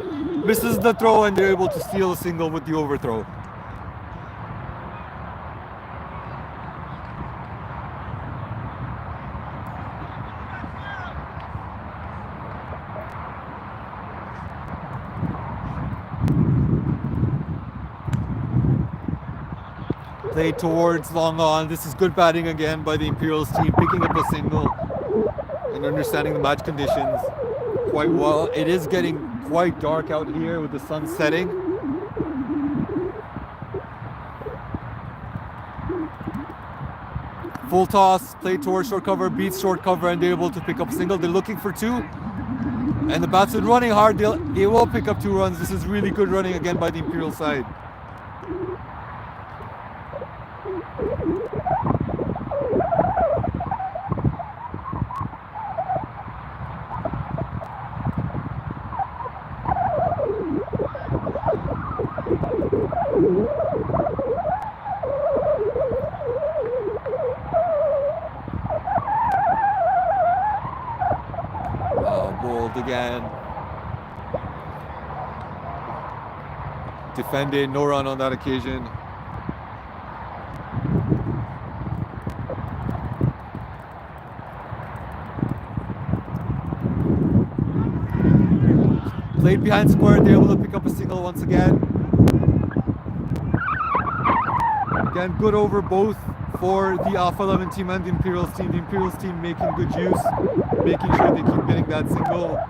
Misses the throw, and they're able to steal a single with the overthrow. Played towards long on. This is good batting again by the Imperials team, picking up a single and understanding the match conditions quite well. It is getting quite dark out here with the sun setting. Full toss, played towards short cover, beats short cover, and they're able to pick up a single. They're looking for 2, and the batsmen running hard. They will pick up 2 runs. This is really good running again by the Imperial side. Bowled again. Defended, no run on that occasion. Played behind square, they're able to pick up a single once again. Again, good over both for the Alpha 11 team and the Imperials team. The Imperials team making good use, making sure they keep getting that single.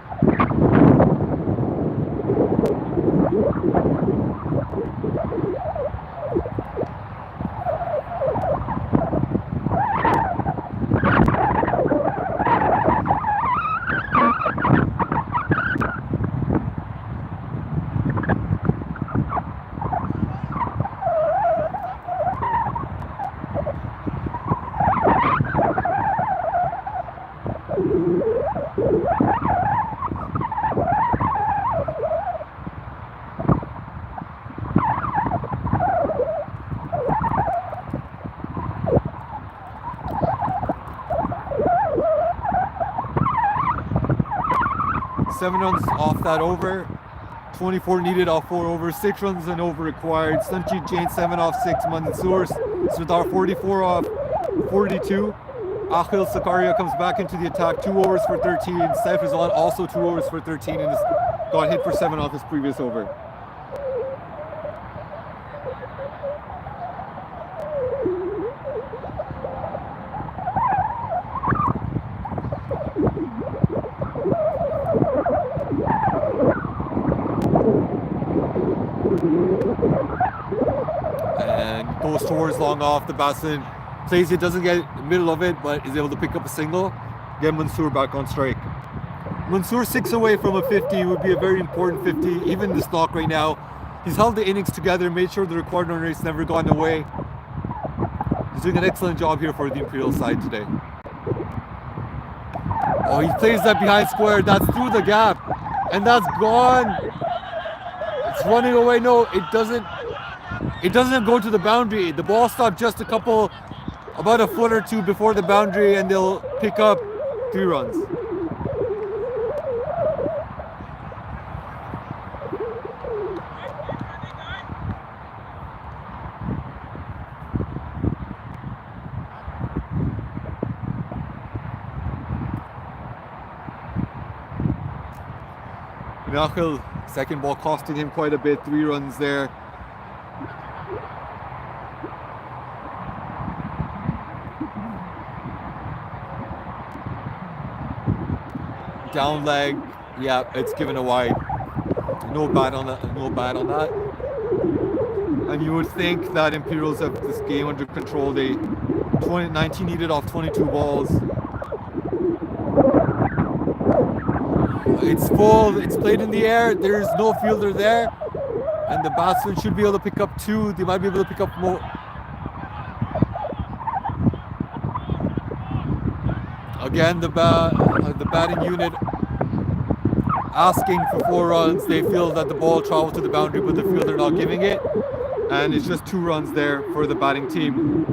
Seven runs off that over. 24 needed off 4 overs. 6 runs and over required. Sanjeet Jain 7 off 6. Mansoor Sardar 44 off 42. Akhil Sakaria comes back into the attack. 2 overs for 13. Saif is on also 2 overs for 13 and has got hit for 7 off his previous over. And goes towards long off. The batsman plays it, doesn't get the middle of it, but is able to pick up a single. Get Mansoor back on strike. Mansoor 6 away from a 50 would be a very important 50, even this knock right now. He's held the innings together, made sure the required run rate's never gone away. He's doing an excellent job here for the Imperial side today. Oh, he plays that behind square. That's through the gap, and that's gone. It's running away. No, it doesn't. It doesn't go to the boundary. The ball stopped just about a foot or 2 before the boundary, and they'll pick up 3 runs. Michael, second ball costing him quite a bit, 3 runs there. Down leg, yeah, it's given a wide. No bad on that, no bad on that. And you would think that Imperials have this game under control. They 19 needed off 22 balls. It's full, it's played in the air, there's no fielder there. And the batsman should be able to pick up 2. They might be able to pick up more. Again, the batting unit asking for 4 runs. They feel that the ball traveled to the boundary, but the fielder not giving it. And it's just 2 runs there for the batting team.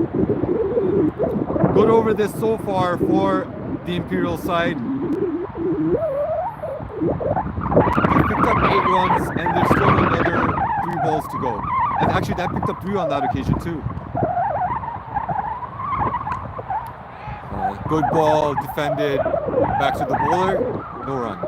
Good over this so far for the Imperial side. They picked up 8 runs and there's still another 3 balls to go. And actually that picked up 3 on that occasion too. Good ball, defended, back to the bowler, no run.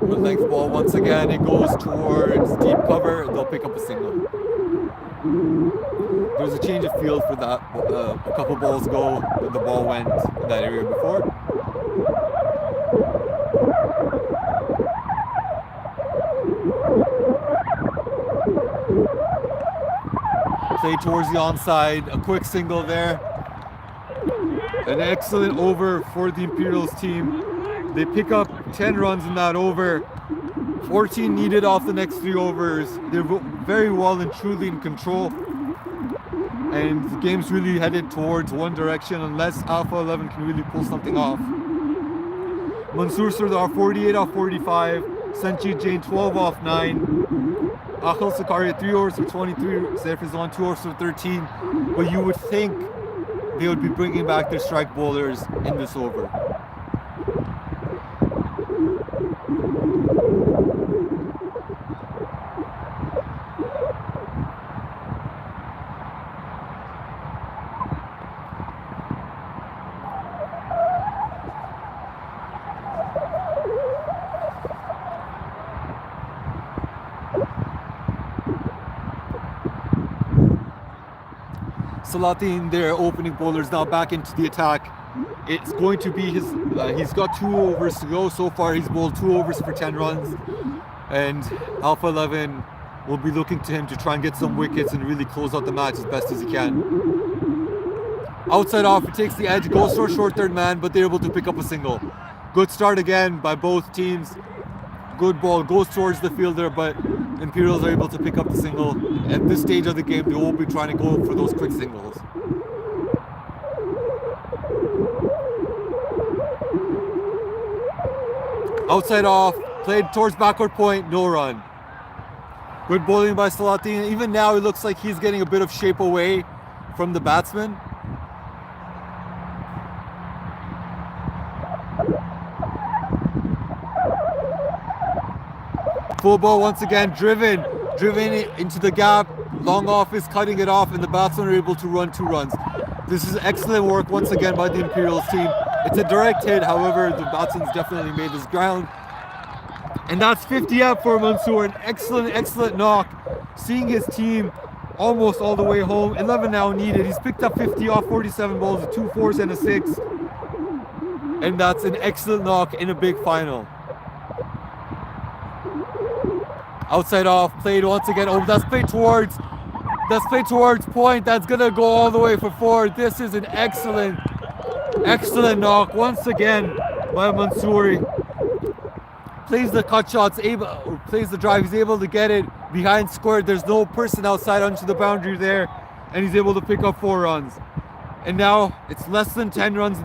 Good length ball, once again it goes towards deep cover, they'll pick up a single. There's a change of field for that a couple balls ago when the ball went in that area before. Play towards the onside, a quick single there. An excellent over for the Imperials team. They pick up 10 runs in that over. 14 needed off the next 3 overs. They're very well and truly in control. And the game's really headed towards one direction unless Alpha 11 can really pull something off. Mansoor Sardar 48 off 45. Sanjeev Jain 12 off 9. Akhil Sakaria 3 overs for 23. Saif Rizwan 2 overs for 13. But you would think they would be bringing back their strike bowlers in this over. Salatin, their opening bowlers, now back into the attack. It's going to be his, he's got 2 overs to go. So far he's bowled 2 overs for 10 runs. And Alpha 11 will be looking to him to try and get some wickets and really close out the match as best as he can. Outside off, he takes the edge, goes for a short third man, but they're able to pick up a single. Good start again by both teams. Good ball, goes towards the fielder, but Imperials are able to pick up the single. At this stage of the game, they won't be trying to go for those quick singles. Outside off, played towards backward point, no run. Good bowling by Salatin. Even now, it looks like he's getting a bit of shape away from the batsman. Full ball once again, driven into the gap. Long off is cutting it off, and the batsmen are able to run 2 runs. This is excellent work once again by the Imperials team. It's a direct hit, however, the batsman's definitely made his ground. And that's 50 out for Mansoor. An excellent knock. Seeing his team almost all the way home. 11 now needed. He's picked up 50 off 47 balls with 2 4s and a 6. And that's an excellent knock in a big final. Outside off, played once again. Oh, that's played towards point. That's gonna go all the way for 4. This is an excellent knock once again by Mansoori. Plays the cut shots, plays the drive. He's able to get it behind square. There's no person outside onto the boundary there, and he's able to pick up 4 runs. And now it's less than 10 runs.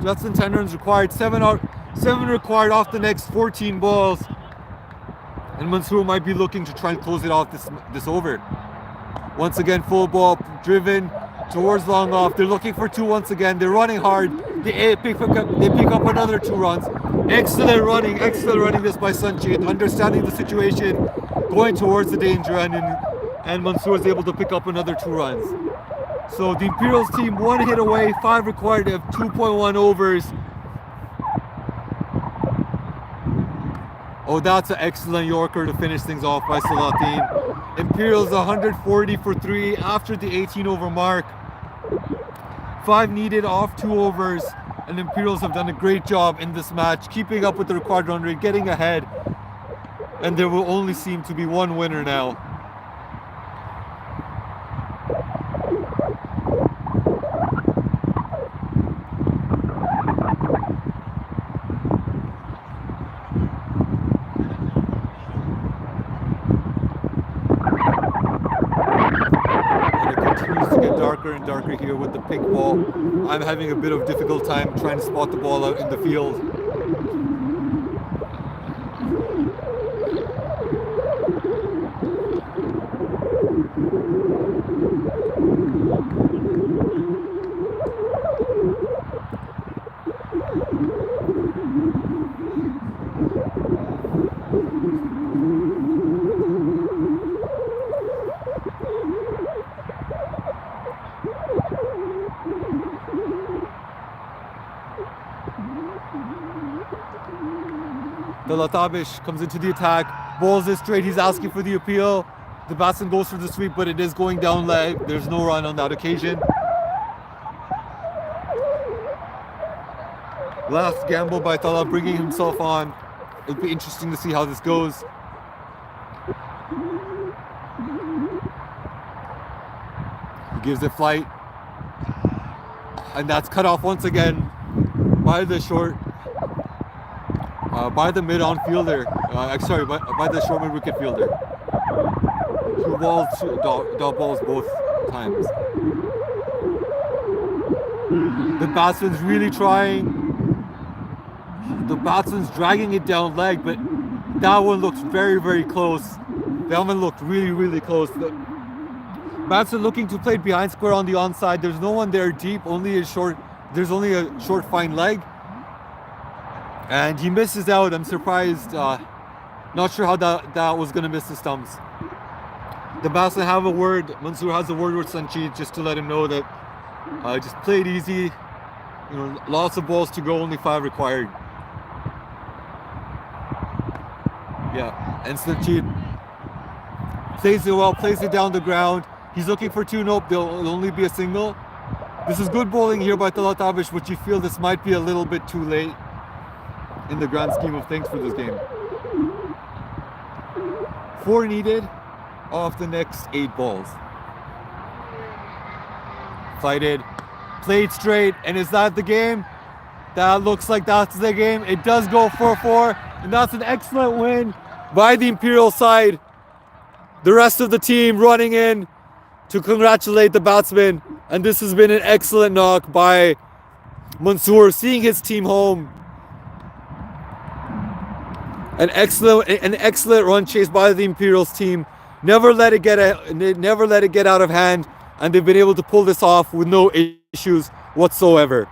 Less than 10 runs required. 7 required off the next 14 balls. And Mansour might be looking to try and close it off this over. Once again, full ball driven towards long off. They're looking for two once again. They're running hard. They pick up another 2 runs. Excellent running this by Sanchit, understanding the situation, going towards the danger, and Mansour is able to pick up another 2 runs. So the Imperials team 1 hit away, 5 required of 2.1 overs. Oh, that's an excellent Yorker to finish things off by Salatin. Imperials 140 for 3 after the 18 over mark. 5 needed off 2 overs, and Imperials have done a great job in this match, keeping up with the required run rate, getting ahead, and there will only seem to be one winner now. Darker and darker here with the pick ball. I'm having a bit of difficult time trying to spot the ball out in the field. The Latabish comes into the attack, bowls it straight, he's asking for the appeal. The batsman goes for the sweep, but it is going down leg. There's no run on that occasion. Last gamble by Tala, bringing himself on. It'll be interesting to see how this goes. He gives it flight. And that's cut off once again by the short. By the mid-on fielder, sorry, by the short mid-wicket fielder. 2 balls, dot balls both times. The batsman's really trying. The batsman's dragging it down leg, but that one looks very, very close. That one looked really, really close. The batsman looking to play it behind square on the onside. There's no one there deep, there's only a short fine leg. And he misses out. I'm surprised. Not sure how that was going to miss the stumps. The batsman have a word. Mansour has a word with Sanchit just to let him know that just play it easy. You know, lots of balls to go, only 5 required. Yeah, and Sanchit plays it well, plays it down the ground. He's looking for 2. Nope, there'll only be a single. This is good bowling here by Talat Abish, but you feel this might be a little bit too late in the grand scheme of things for this game. 4 needed off the next 8 balls. Fighted, played straight, and is that the game? That looks like that's the game. It does go 4-4, and that's an excellent win by the Imperial side. The rest of the team running in to congratulate the batsman, and this has been an excellent knock by Mansour, seeing his team home. An excellent run chase by the Imperials team. Never let it get out of hand, and they've been able to pull this off with no issues whatsoever.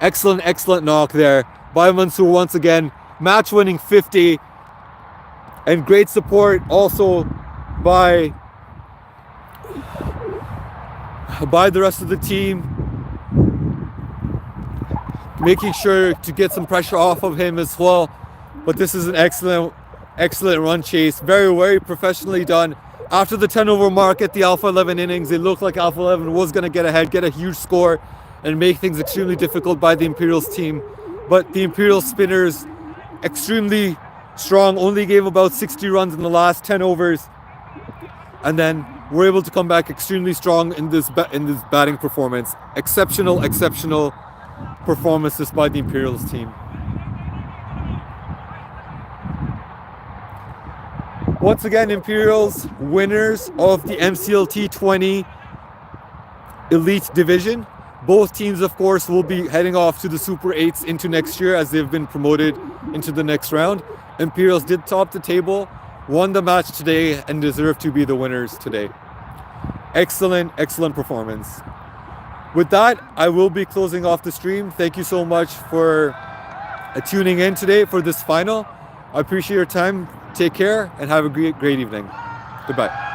Excellent knock there by Mansour once again. Match winning 50, and great support also by the rest of the team, making sure to get some pressure off of him as well. But this is an excellent run chase. Very professionally done. After the 10 over mark at the Alpha 11 innings, it looked like Alpha 11 was going to get ahead, get a huge score, and make things extremely difficult by the Imperials team. But the Imperial spinners, extremely strong, only gave about 60 runs in the last 10 overs. And then were able to come back extremely strong in this batting performance. Exceptional performances by the Imperials team. Once again, Imperials winners of the MCL T20 Elite Division. Both teams, of course, will be heading off to the Super 8s into next year as they've been promoted into the next round. Imperials did top the table, won the match today, and deserve to be the winners today. Excellent, excellent performance. With that, I will be closing off the stream. Thank you so much for tuning in today for this final. I appreciate your time. Take care and have a great evening. Goodbye.